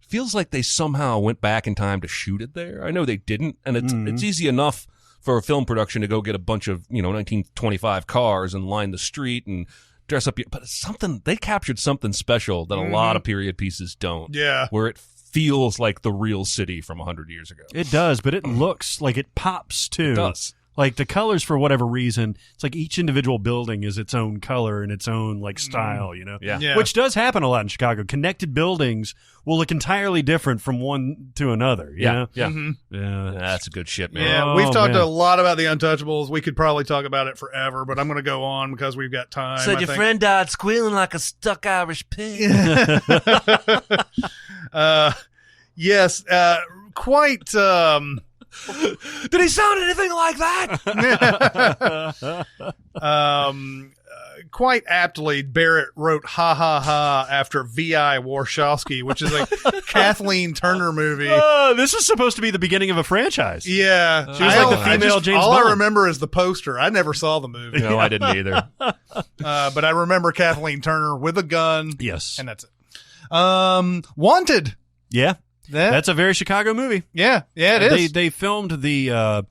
it feels like they somehow went back in time to shoot it there. I know they didn't, and it's easy enough for a film production to go get a bunch of 1925 cars and line the street and dress up, but it's something they captured something special that a lot of period pieces don't. Yeah. Where it feels like the real city from 100 years ago. It does, but it looks like it pops too. It does. Like the colors, for whatever reason, it's like each individual building is its own color and its own like style, Yeah. Yeah. Which does happen a lot in Chicago. Connected buildings will look entirely different from one to another. You know? Yeah. Yeah. That's a good shit, man. Yeah, Oh, we've talked man. a lot about The Untouchables. We could probably talk about it forever, but I'm going to go on because we've got time. I think. friend died squealing like a stuck Irish pig. Yes, quite. Did he sound anything like that? Quite aptly, Barrett wrote "Ha Ha Ha" after V.I. Warshawski, which is a Kathleen Turner movie. This is supposed to be the beginning of a franchise. Yeah, She was like the female James All Bond. I remember is the poster. I never saw the movie, No, I didn't either. but I remember Kathleen Turner with a gun. Yes. And that's it. Wanted. Yeah. That's a very Chicago movie. Yeah, it is. They filmed the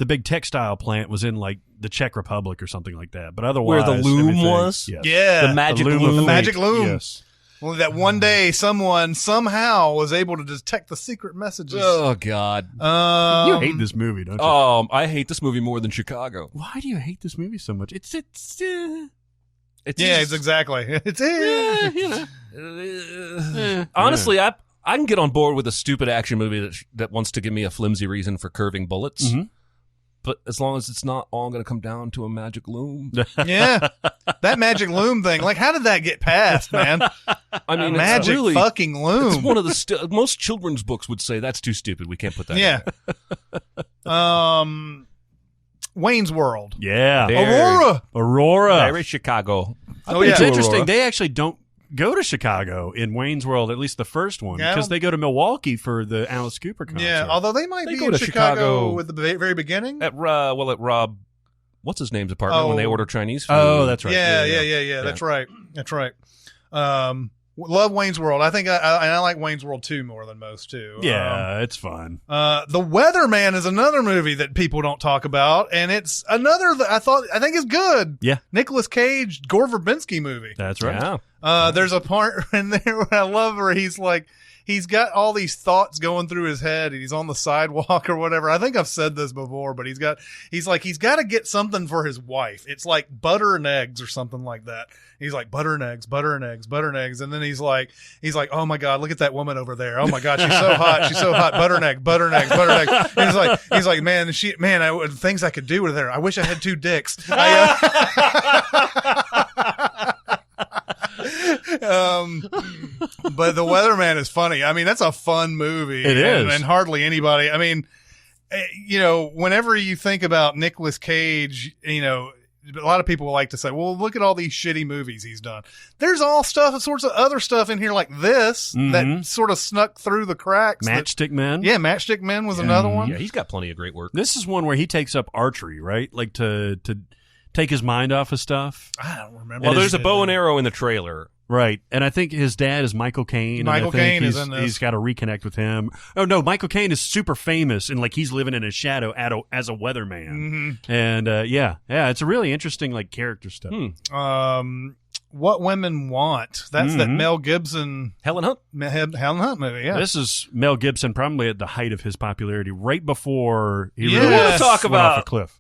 big textile plant was in like the Czech Republic or something like that. But otherwise, Where the loom everything- was? Yes. Yeah. The magic loom. loom. The magic loom. Yes. Well, that one day someone somehow was able to detect the secret messages. Oh God. You hate this movie, don't you? I hate this movie more than Chicago. Why do you hate this movie so much? It's Yeah, it's exactly. It's honestly, I can get on board with a stupid action movie that wants to give me a flimsy reason for curving bullets. Mhm. But as long as it's not all going to come down to a magic loom. yeah. That magic loom thing. Like, how did that get passed, man? I mean, Magic it's really, fucking loom. it's one of the most children's books would say that's too stupid. We can't put that. Yeah. Wayne's World. Yeah. Very- Aurora. Very Chicago. Oh, It's yeah. interesting. They actually don't go to Chicago in Wayne's World, at least the first one, Yeah. because they go to Milwaukee for the Alice Cooper concert. Yeah, although they might They be go in to Chicago Chicago at the very beginning. At Rob, what's his name's apartment when they order Chinese food. Oh, that's right. Yeah. That's right. Love Wayne's World. I think I like Wayne's World 2 more than most too. Yeah, it's fun. The Weatherman is another movie that people don't talk about, and it's another that I think is good. Yeah. Nicolas Cage, Gore Verbinski movie. That's right. Yeah. There's a part in there where I love where he's like, he's got all these thoughts going through his head and he's on the sidewalk or whatever. I think I've said this before, but he's got to get something for his wife. It's like butter and eggs or something like that. He's like butter and eggs. And then he's like, oh my God, look at that woman over there. Oh my God, she's so hot. She's so hot. Butter and eggs. And he's like, man, things I could do with her. I wish I had two dicks. But The Weatherman is funny. I mean, that's a fun movie. It is. And hardly anybody, I mean, whenever you think about Nicolas Cage, a lot of people like to say, well, look at all these shitty movies he's done. There's all sorts of other stuff in here like this that sort of snuck through the cracks. Matchstick Men. Yeah, Matchstick Men was another one. Yeah, he's got plenty of great work. This is one where he takes up archery, right? Like to take his mind off of stuff. I don't remember. Well, there's a bow and arrow in the trailer. Right. And I think his dad is Michael Caine. Michael and I think Caine is in this. He's got to reconnect with him. Oh, no, Michael Caine is super famous and like he's living in his shadow as a weatherman. Mm-hmm. And yeah, it's a really interesting like character stuff. What Women Want. That's that Mel Gibson Helen Hunt. Helen Hunt movie, yeah. This is Mel Gibson probably at the height of his popularity, right before he Yeah. really We wanna talk went off a about cliff.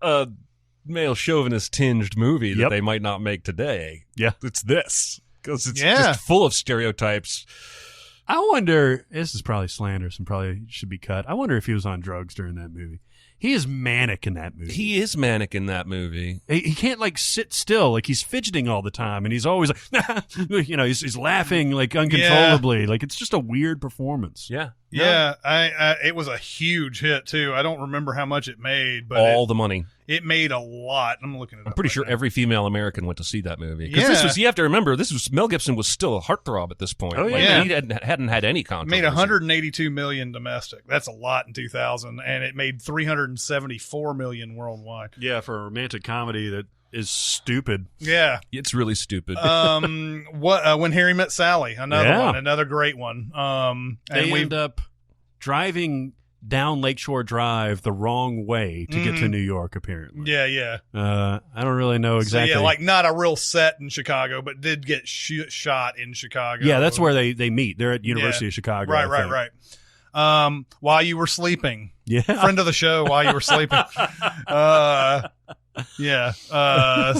Male chauvinist tinged movie that Yep. they might not make today. Yeah. It's this. Because it's Yeah. just full of stereotypes. I wonder, this is probably slanderous and probably should be cut. I wonder if he was on drugs during that movie. He is manic in that movie. He is manic in that movie. He can't like sit still, like he's fidgeting all the time, and he's always like, he's laughing like uncontrollably. Like it's just a weird performance. Yeah. Yeah, it was a huge hit too. I don't remember how much it made, but All the money. it made a lot. I'm looking at it. I'm pretty sure every female American went to see that movie. Because this Yeah. was, you have to remember, Mel Gibson was still a heartthrob at this point. Oh, yeah. Yeah. He hadn't had any It controversy. made 182 million domestic. That's a lot in 2000, and it made 374 million worldwide. Yeah, for a romantic comedy that is stupid. Yeah. It's really stupid. When Harry Met Sally, another great one. They And we end up driving down Lakeshore Drive the wrong way to get to New York, apparently. yeah. I don't really know exactly. So, yeah, like not a real set in Chicago, but did get shot in Chicago. Yeah, that's where they meet. They're at University of Chicago. I think. Right. While you were sleeping. Yeah. Friend of the show, While You Were Sleeping.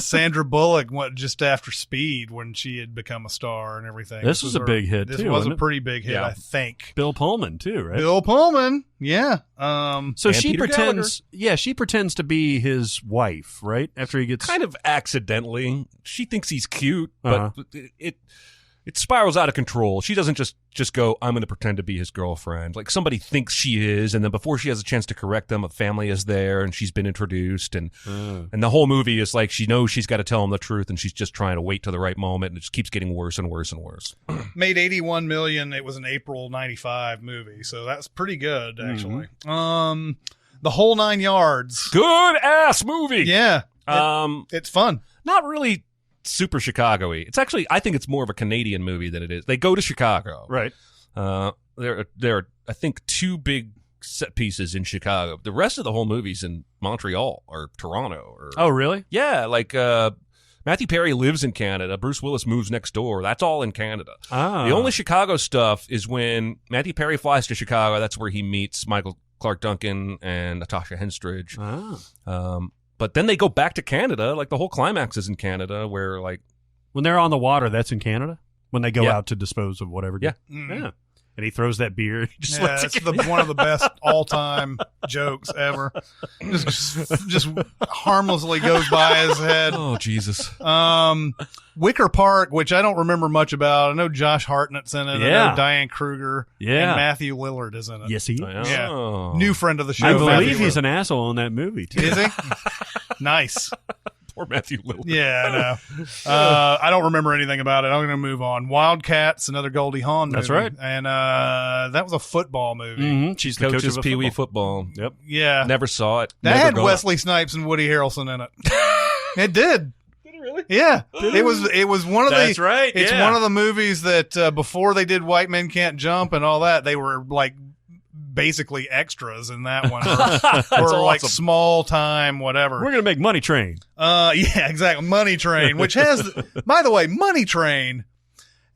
Sandra Bullock went just after Speed when she had become a star and everything. This was a big hit, This too, was wasn't a it? pretty big hit, Yeah. I think. Bill Pullman, too, right? Bill Pullman, yeah. So And she Peter pretends, she pretends to be his wife, right? After he gets kind of accidentally. She thinks he's cute, but it spirals out of control. She doesn't just go, I'm going to pretend to be his girlfriend. Like somebody thinks she is, and then before she has a chance to correct them, a family is there, and she's been introduced, and the whole movie is like she knows she's got to tell him the truth, and she's just trying to wait to the right moment, and it just keeps getting worse and worse and worse. Made 81 million. It was an April 95 movie, so that's pretty good, actually. The Whole Nine Yards. Good ass movie. Yeah. It's fun. Not really super Chicago-y. It's actually, I think it's more of a Canadian movie than it is. They go to Chicago. right. there are I think 2 big set pieces in Chicago. The rest of the whole movie's in Montreal or Toronto. Or Oh, really? yeah, like Matthew Perry lives in Canada. Bruce Willis moves next door. That's all in Canada. Ah. The only Chicago stuff is when Matthew Perry flies to Chicago. That's where he meets Michael Clark Duncan and Natasha Henstridge. Ah. But then they go back to Canada. Like the whole climax is in Canada, where like When they're on the water, that's in Canada? When they go Yeah. out to dispose of whatever. Yeah. Yeah. And he throws that beer. He just Yeah, lets it's it go. one of the best all-time jokes ever. Just harmlessly goes by his head. oh Jesus. Wicker Park, which I don't remember much about. I know Josh Hartnett's in it. I Yeah. know Diane Kruger. Yeah. And Matthew Lillard is in it. Yes, he Yeah. Oh. New friend of the show. I Matthew believe he's Lillard. an asshole in that movie, too. Is he? Nice. Poor Matthew Lillard. Yeah, I know. I don't remember anything about it. I'm going to move on. Wildcats, another Goldie Hawn movie. That's right. And that was a football movie. Mm-hmm. She's the coach Coaches of Pee Wee football. football. Yep. Yeah. Never saw it. That Never had gonna- Wesley Snipes and Woody Harrelson in it. It did. Did it really? Yeah. It was one of That's the right, It's yeah. one of the movies that before they did White Men Can't Jump and all that, they were like basically extras in that one. or like awesome. small time whatever. We're going to make Money Train. Yeah, exactly. Money Train, which has, by the way, Money Train.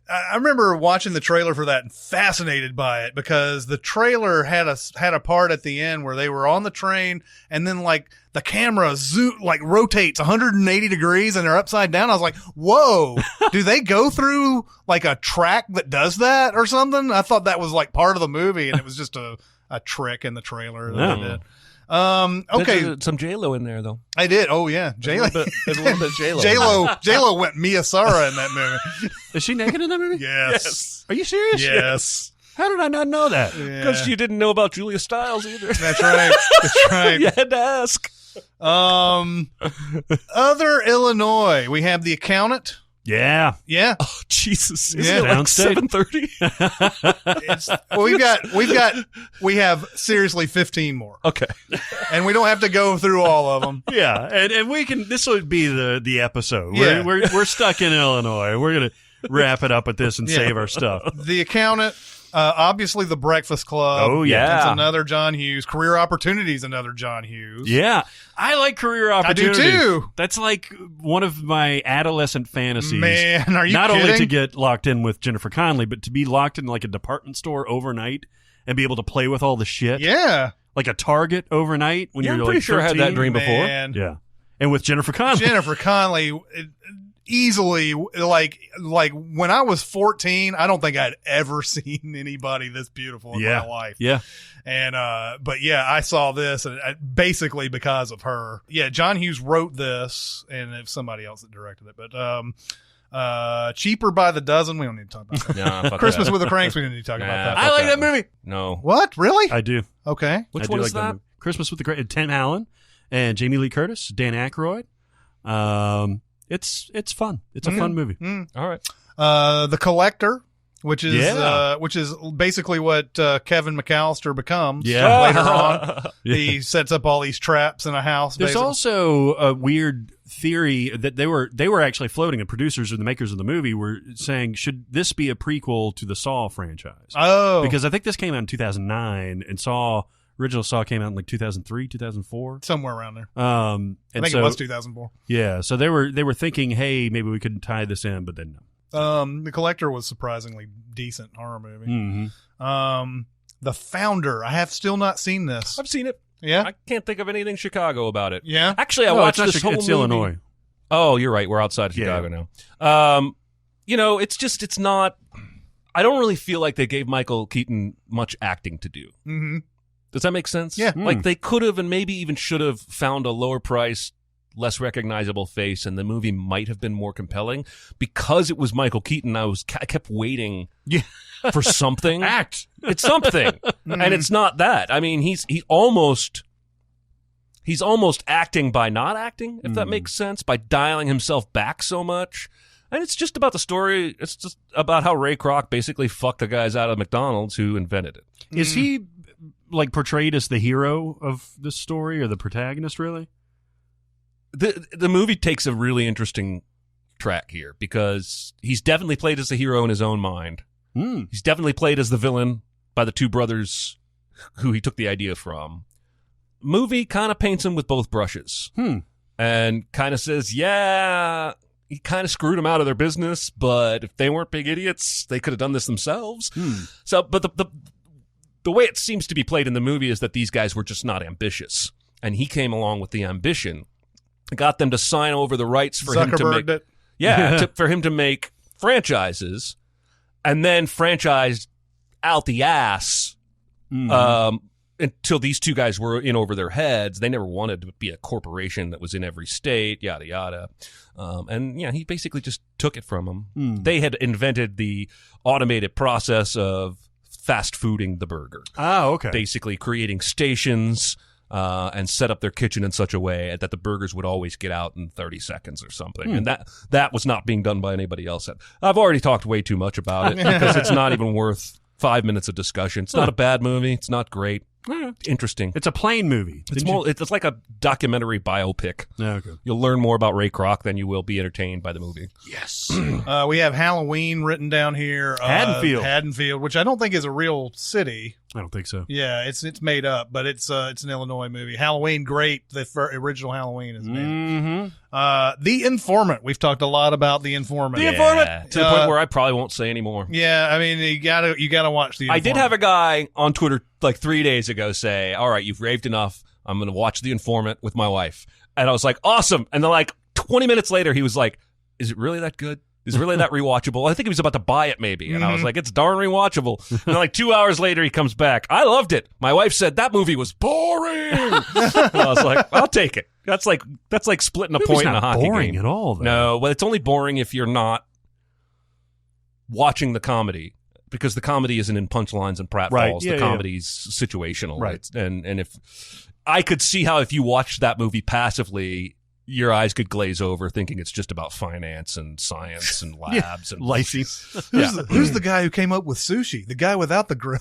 I remember watching the trailer for that and fascinated by it because the trailer had a part at the end where they were on the train and then like the camera rotates 180 degrees and they're upside down. I was like, whoa, do they go through like a track that does that or something? I thought that was like part of the movie and it was just a trick in the trailer that they did. Okay. There's some J-Lo in there, though. I did. Oh yeah, J-Lo. There's a little bit of J-Lo. J-Lo went Mia Sara in that movie. Is she naked in that movie? Yes. Are you serious? Yes. How did I not know that? Because you didn't know about Julia Stiles either. That's right. That's right. You had to ask. Other Illinois, we have The Accountant. Yeah. Yeah. Oh, Jesus. Yeah. Isn't it like Downstate. 7:30? Well, we have seriously 15 more, Okay. and we don't have to go through all of them. Yeah, and we can. This would be the episode. Yeah. We're stuck in Illinois. We're gonna wrap it up with this and save our stuff. The Accountant, obviously The Breakfast Club. Oh, yeah. That's another John Hughes. Career Opportunities, another John Hughes. Yeah, I like Career I do Opportunities. too. That's like one of my adolescent fantasies. Man, are you Not kidding? only to get locked in with Jennifer Connelly, but to be locked in like a department store overnight and be able to play with all the shit. Yeah. Like a Target overnight when Yeah, you're I'm pretty like sure I had that 13. dream before. Man. Yeah, and with Jennifer Connelly. Jennifer Connelly, easily, like when I was 14, I don't think I'd ever seen anybody this beautiful in my life. Yeah. And, but yeah, I saw this basically because of her. Yeah. John Hughes wrote this and it's somebody else that directed it, but, Cheaper by the Dozen. We don't need to talk about that. Nah, fuck Christmas that. with the Cranks. We don't need to talk about Nah, that. I fuck like that one. movie. No. What? Really? I do. Okay. Which I do one like is that? movie. Christmas with the Great Tim Allen and Jamie Lee Curtis, Dan Aykroyd. It's fun. It's a fun movie. All right. The Collector, which is Yeah. basically what Kevin McAllister becomes Yeah. later on. Yeah. He sets up all these traps in a house. There's basically. also a weird theory that they were actually floating. The producers or the makers of the movie were saying, should this be a prequel to the Saw franchise? Oh, Because I think this came out in 2009, and original Saw came out in like 2003, 2004. somewhere around there. And I think so, it was 2004. Yeah, so they were thinking, hey, maybe we could tie this in, but then no. The Collector was surprisingly decent horror movie. Mm-hmm. The Founder. I have still not seen this. I've seen it. Yeah, I can't think of anything Chicago about it. yeah. Actually, I No, watched it's not this Chicago, whole it's movie. Illinois. Oh, you're right. We're outside of Yeah. Chicago now. It's not. I don't really feel like they gave Michael Keaton much acting to do. Mm-hmm. Does that make sense? Yeah. Like they could have and maybe even should have found a lower price, less recognizable face, and the movie might have been more compelling. Because it was Michael Keaton, I kept waiting for something. Act. It's something. And it's not that. I mean, he's almost acting by not acting, if that makes sense, by dialing himself back so much. And it's just about the story. It's just about how Ray Kroc basically fucked the guys out of McDonald's who invented it. Is he like portrayed as the hero of this story or the protagonist, really? The movie takes a really interesting track here because he's definitely played as the hero in his own mind. He's definitely played as the villain by the two brothers who he took the idea from. Movie kind of paints him with both brushes. And kind of says, yeah, he kind of screwed them out of their business, but if they weren't big idiots, they could have done this themselves. So, but the way it seems to be played in the movie is that these guys were just not ambitious. And he came along with the ambition, got them to sign over the rights for him to make it. for him to make franchises, and then franchised out the ass until these two guys were in over their heads. They never wanted to be a corporation that was in every state, yada yada. And he basically just took it from them. They had invented the automated process of fast fooding the burger. Okay. Basically creating stations and set up their kitchen in such a way that the burgers would always get out in 30 seconds or something. And that was not being done by anybody else. I've already talked way too much about it because it's not even worth 5 minutes of discussion. It's not a bad movie. It's not great. Interesting. It's a plain movie. It's like a documentary biopic. Okay. You'll learn more about Ray Kroc than you will be entertained by the movie. Yes. We have Halloween written down here. Haddonfield, which I don't think is a real city. I don't think so. Yeah, it's made up, but it's an Illinois movie. Halloween, great. The original Halloween is amazing. The Informant. We've talked a lot about The Informant. To the point where I probably won't say anymore. Yeah, I mean you gotta watch The Informant. I did have a guy on Twitter like 3 days ago say, "All right, you've raved enough. I'm going to watch The Informant with my wife." And I was like, "Awesome!" And then like 20 minutes later, he was like, "Is it really that good? Is it really that rewatchable?" I think he was about to buy it maybe. And I was like, "It's darn rewatchable." And then like 2 hours later, he comes back. "I loved it. My wife said that movie was boring." And I was like, "I'll take it." That's like splitting a point in a hockey game. Boring at all, though. No, well, it's only boring if you're not watching the comedy. Because the comedy isn't in punchlines and pratfalls. The comedy's situational. Right. And if I could see how if you watched that movie passively, your eyes could glaze over thinking it's just about finance and science and labs and license. Who's the guy who came up with sushi? The guy without the grill.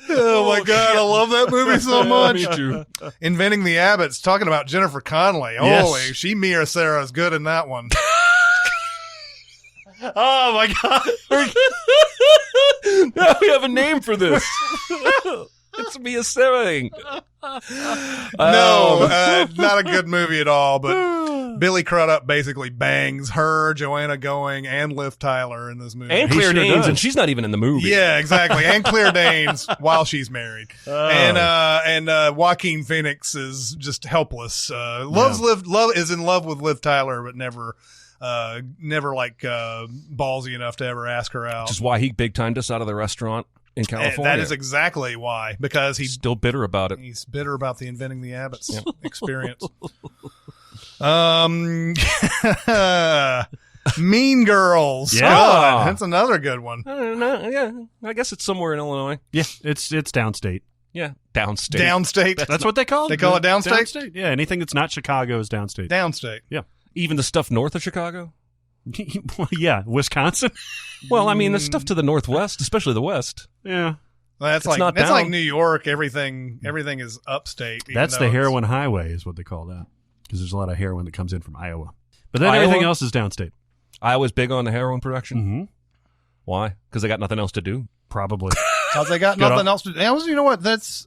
Oh my God, I love that movie so much. Me too. Inventing the Abbots, talking about Jennifer Connelly. Yes. Holy, she Mira Sarah's good in that one. Oh my God. Now we have a name for this. It's Mia Sarah. No, not a good movie at all, but Billy Crudup basically bangs her, Joanna Going, and Liv Tyler in this movie. And Claire Danes, and she's not even in the movie. Yeah, exactly. And Claire Danes while she's married. And Joaquin Phoenix is just helpless. Is in love with Liv Tyler, but never like ballsy enough to ever ask her out. Which is why he big timed us out of the restaurant in California. That is exactly why, because he's still bitter about it. He's bitter about the Inventing the Abbots experience. Mean Girls. Yeah. God, that's another good one. I don't know. Yeah, I guess it's somewhere in Illinois. Yeah, it's downstate. Yeah, downstate. Downstate. That's what they call it. They call it downstate? Downstate. Yeah, anything that's not Chicago is downstate. Downstate. Yeah. Even the stuff north of Chicago? Well, yeah, Wisconsin. Well, I mean, the stuff to the northwest, especially the west. Yeah. Well, that's like New York. Everything is upstate. That's the heroin highway is what they call that. Because there's a lot of heroin that comes in from Iowa. But then everything else is downstate. Iowa's big on the heroin production? Mm-hmm. Why? Because they got nothing else to do? Probably. Because they got nothing else to do. You know what? That's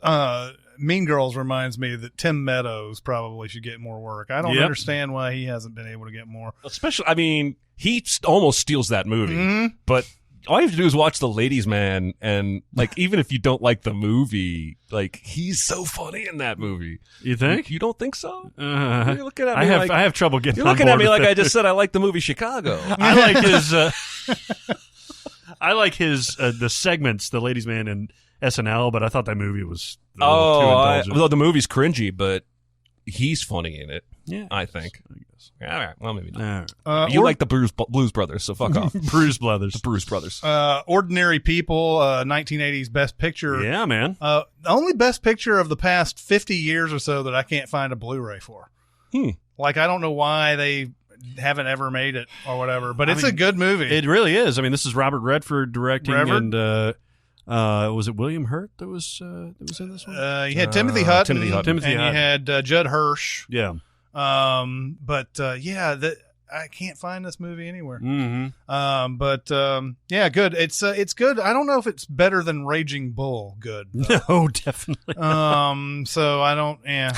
Mean Girls reminds me that Tim Meadows probably should get more work. I don't understand why he hasn't been able to get more. Especially, I mean, he almost steals that movie. But all you have to do is watch The Ladies' Man, and like, even if you don't like the movie, like, he's so funny in that movie. You think? You don't think so? You're looking at me I have trouble getting. You're looking at me like I just said I like the movie Chicago. I like his. I like his the segments, The Ladies' Man and SNL, but I thought that movie was too indulgent. Well, the movie's cringy, but he's funny in it. Yeah, I think. All right, well, maybe not. Right. You like the Blues Brothers, so fuck off. Bruise Brothers. The Bruise Brothers. Ordinary People, 1980s Best Picture. Yeah, man. The only Best Picture of the past 50 years or so that I can't find a Blu-ray for. Like, I don't know why they haven't ever made it or whatever, but it's a good movie. It really is. I mean, this is Robert Redford directing, and was it William Hurt that was in this one? You had Timothy Hutton. Timothy Hutton. You had Judd Hirsch. Yeah. I can't find this movie anywhere. Mm-hmm. Yeah, good. It's good. I don't know if it's better than Raging Bull. Good. Though. No, definitely. So I don't. Yeah.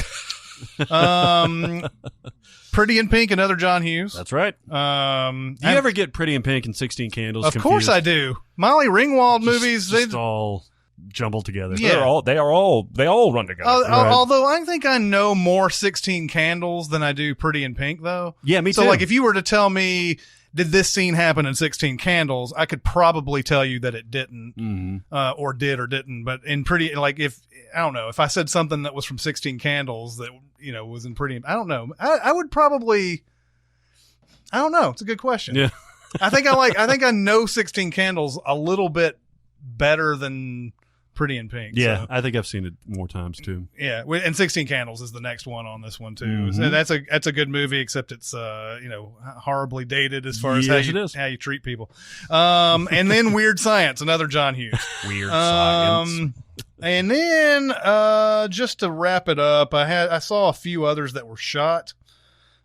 Pretty in Pink, another John Hughes. That's right. Do you ever get Pretty in Pink and 16 Candles Of confused? course I do. Molly Ringwald movies. Just all jumbled together. Yeah. They all run together. Although I think I know more 16 Candles than I do Pretty in Pink, though. Yeah, me too. So, like, if you were to tell me, did this scene happen in 16 Candles, I could probably tell you that it didn't, or did or didn't. But in Pretty, like, if I said something that was from 16 Candles that, was in Pretty, I don't know. I would probably, I don't know. It's a good question. Yeah. I think I know 16 Candles a little bit better than Pretty in Pink. Yeah, so. I think I've seen it more times too. Yeah, and 16 Candles is the next one on this one too. Mm-hmm. So that's a good movie, except it's horribly dated as far as how you treat people. And then Weird Science, another John Hughes. Weird Science. And then just to wrap it up, I saw a few others that were shot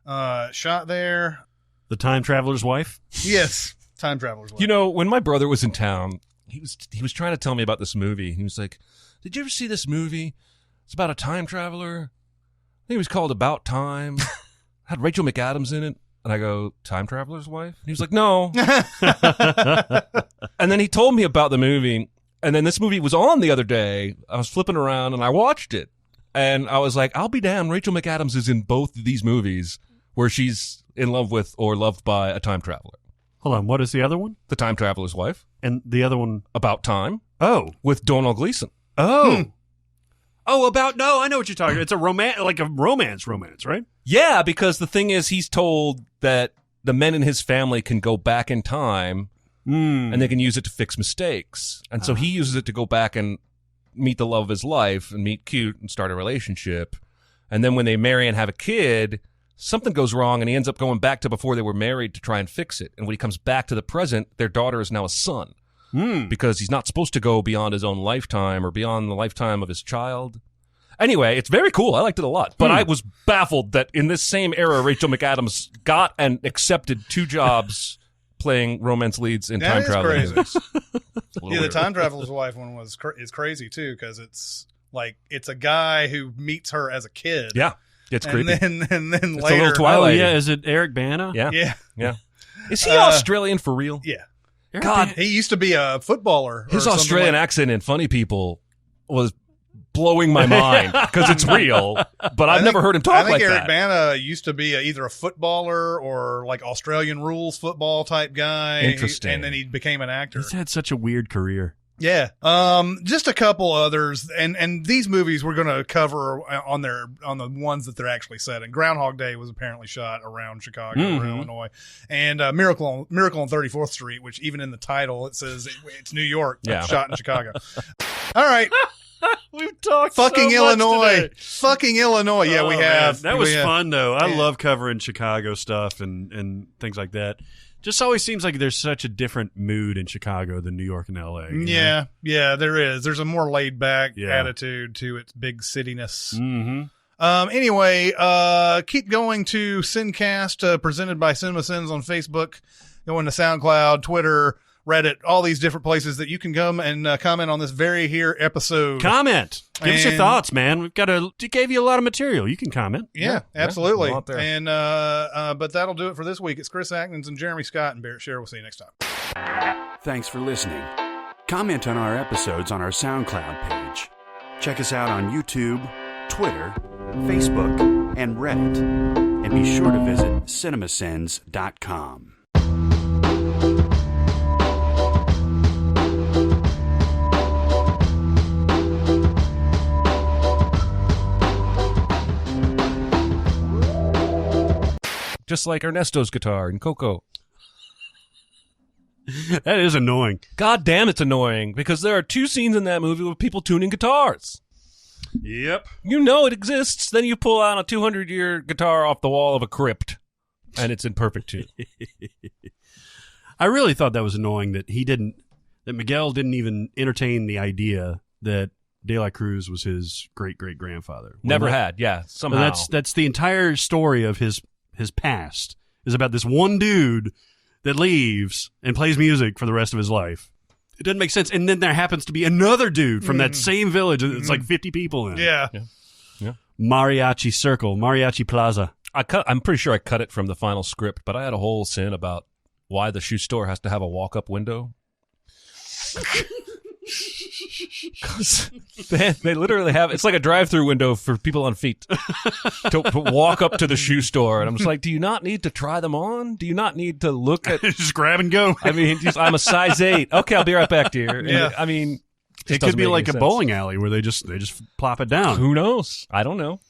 there. The Time Traveler's Wife. Yes, Time Traveler's Wife. When my brother was in town, he was trying to tell me about this movie. He was like, "Did you ever see this movie? It's about a time traveler. I think it was called About Time. Had Rachel McAdams in it." And I go, "Time Traveler's Wife?" And he was like, "No." And then he told me about the movie. And then this movie was on the other day. I was flipping around and I watched it. And I was like, I'll be damned. Rachel McAdams is in both of these movies where she's in love with or loved by a time traveler. Hold on, what is the other one? The Time Traveler's Wife. And the other one? About Time. Oh. With Donald Gleason. Oh. Oh, I know what you're talking about. It's a romance, right? Yeah, because the thing is, he's told that the men in his family can go back in time and they can use it to fix mistakes. And so he uses it to go back and meet the love of his life and meet cute and start a relationship. And then when they marry and have a kid, something goes wrong and he ends up going back to before they were married to try and fix it. And when he comes back to the present, their daughter is now a son because he's not supposed to go beyond his own lifetime or beyond the lifetime of his child. Anyway, it's very cool. I liked it a lot. But I was baffled that in this same era, Rachel McAdams got and accepted 2 jobs playing romance leads in time travel movies. The Time Traveler's Wife one is crazy too, because it's a guy who meets her as a kid. Yeah, it's creepy. And then it's later, a little Twilight. Oh yeah, is it Eric Bana? Yeah. Is he Australian for real? Yeah. God, he used to be a footballer. His Australian accent in Funny People was blowing my mind because it's real, but I've never heard him talk like that. I think Eric Bana used to be either a footballer or like Australian rules football type guy. Interesting. And then he became an actor. He's had such a weird career. Yeah. Just a couple others, and these movies we're going to cover on the ones that they're actually set. And Groundhog Day was apparently shot around Chicago or Illinois, and Miracle on 34th Street, which even in the title it says it's New York, shot in Chicago. All right. We've talked fucking so Illinois. Much Fucking Illinois. Yeah, we have. Man. That was fun though. I love covering Chicago stuff and things like that. Just always seems like there's such a different mood in Chicago than New York and LA. Yeah, there is. There's a more laid back attitude to its big cityness. Anyway, keep going to SinCast, presented by Cinemasins on Facebook. Going to SoundCloud, Twitter, Reddit, all these different places that you can come and comment on this very here episode. Comment. Give us your thoughts, man. We gave you a lot of material. You can comment. Yeah, absolutely. And but that'll do it for this week. It's Chris Atkins and Jeremy Scott and Barrett Sher. We'll see you next time. Thanks for listening. Comment on our episodes on our SoundCloud page. Check us out on YouTube, Twitter, Facebook, and Reddit. And be sure to visit cinemasins.com. Just like Ernesto's guitar in Coco. That is annoying. God damn, it's annoying because there are 2 scenes in that movie with people tuning guitars. Yep. You know it exists. Then you pull out a 200-year guitar off the wall of a crypt, and it's in perfect tune. I really thought that was annoying that Miguel didn't even entertain the idea that De La Cruz was his great-great-grandfather. Never had, yeah, somehow. And that's the entire story of his past, is about this one dude that leaves and plays music for the rest of his life. It doesn't make sense. And then there happens to be another dude from that same village. It's like 50 people in it. Yeah. Mariachi Circle, Mariachi Plaza. I'm pretty sure I cut it from the final script, but I had a whole scene about why the shoe store has to have a walk-up window. 'Cause they literally have, it's like a drive-through window for people on feet to walk up to the shoe store. And I'm just like, do you not need to try them on? Do you not need to look at... Just grab and go. I mean, I'm a size 8. Okay, I'll be right back, dear. Yeah. And, I mean... It could be like a bowling alley where they just plop it down. Who knows? I don't know.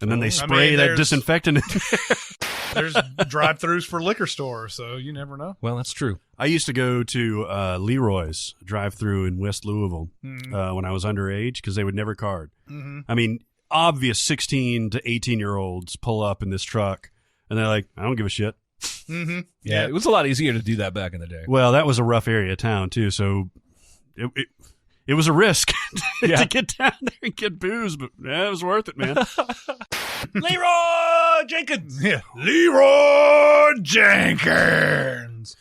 And then they spray that disinfectant. There's drive-thrus for liquor stores, so you never know. Well, that's true. I used to go to Leroy's drive-through in West Louisville when I was underage because they would never card. Mm-hmm. I mean, obvious 16 to 18-year-olds pull up in this truck, and they're like, I don't give a shit. Mm-hmm. Yeah, it was a lot easier to do that back in the day. Well, that was a rough area of town, too, so it was a risk to get down there and get booze, but it was worth it, man. Leroy Jenkins! Yeah. Leroy Jenkins!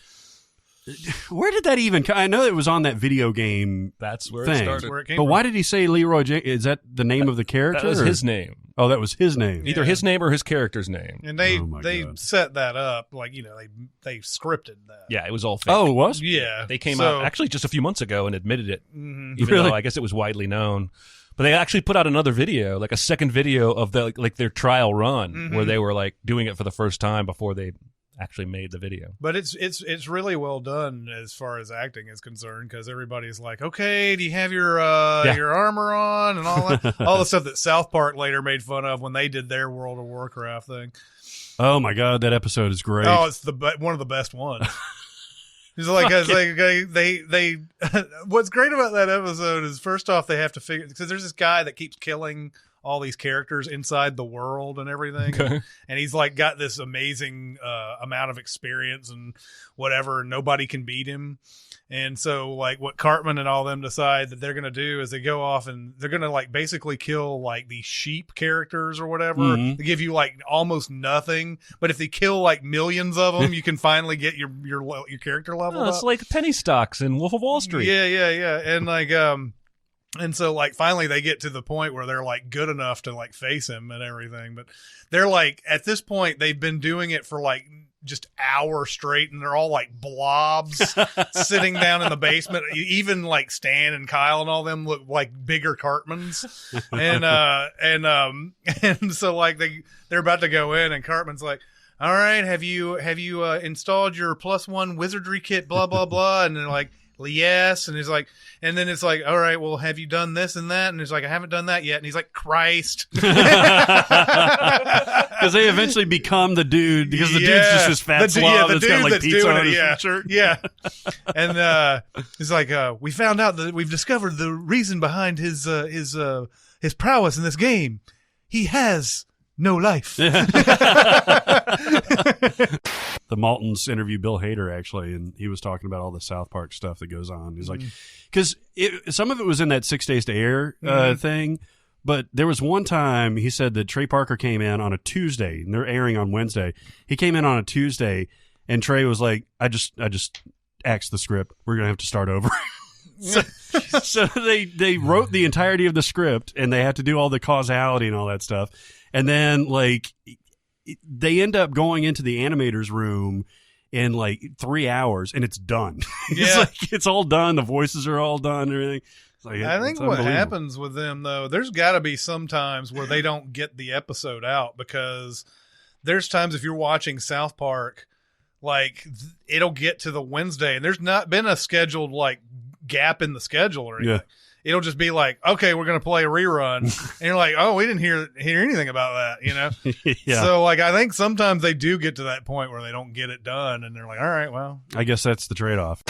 Where did that even come? I know it was on that video game That's where thing. it started. That's where it came But from. why did he say Leroy Jenkins? Is that the name of the character? That was or- his name. Oh, that was his name. Either his name or his character's name. And they Oh, my God. set that up, like, they scripted that. Yeah, it was all fake. Oh, it was? Yeah. They came So- out actually just a few months ago and admitted it, even Really? though I guess it was widely known. But they actually put out another video, like a second video of their trial run, where they were like doing it for the first time before they actually made the video. But it's really well done as far as acting is concerned, because everybody's like, okay, do you have your armor on and all that, all the stuff that South Park later made fun of when they did their World of Warcraft thing. Oh, my God. That episode is great. Oh, it's one of the best ones. It's like, they what's great about that episode is, first off, they have to figure, because there's this guy that keeps killing all these characters inside the world and everything. Okay. And he's like got this amazing amount of experience and whatever, and nobody can beat him. And so like what Cartman and all them decide that they're going to do is they go off and they're going to like basically kill like these sheep characters or whatever. They give you like almost nothing, but if they kill like millions of them, you can finally get your character level up. It's like penny stocks in Wolf of Wall Street. Yeah. And like, and so like finally they get to the point where they're like good enough to like face him and everything. But they're like, at this point, they've been doing it for like just hours straight, and they're all like blobs sitting down in the basement. Even like Stan and Kyle and all them look like bigger Cartmans. And so like they're about to go in, and Cartman's like, all right, have you installed your +1 wizardry kit, blah, blah, blah. And they're like, yes. And he's like, and then it's like, all right, well, have you done this and that? And he's like, I haven't done that yet. And he's like, Christ. Because they eventually become the dude, because the dude's just this fat slob that's got like pizza on his shirt. Yeah. And he's like, we found out that we've discovered the reason behind his prowess in this game. He has no life. The Maltons interviewed Bill Hader, actually, and he was talking about all the South Park stuff that goes on. He's like, because some of it was in that 6 Days to Air thing, but there was one time he said that Trey Parker came in on a Tuesday, and they're airing on Wednesday. He came in on a Tuesday, and Trey was like, I just axed the script. We're going to have to start over. So they wrote the entirety of the script, and they had to do all the causality and all that stuff. And then, like, they end up going into the animator's room in like 3 hours, and it's done. It's all done. The voices are all done and everything. It's like, I think it's what unbelievable. happens with them, though, there's got to be some times where they don't get the episode out, because there's times if you're watching South Park, like it'll get to the Wednesday and there's not been a scheduled like gap in the schedule or anything. Yeah. It'll just be like, okay, we're going to play a rerun. And you're like, oh, we didn't hear anything about that, you know? Yeah. So like, I think sometimes they do get to that point where they don't get it done, and they're like, all right, well, I guess that's the trade-off.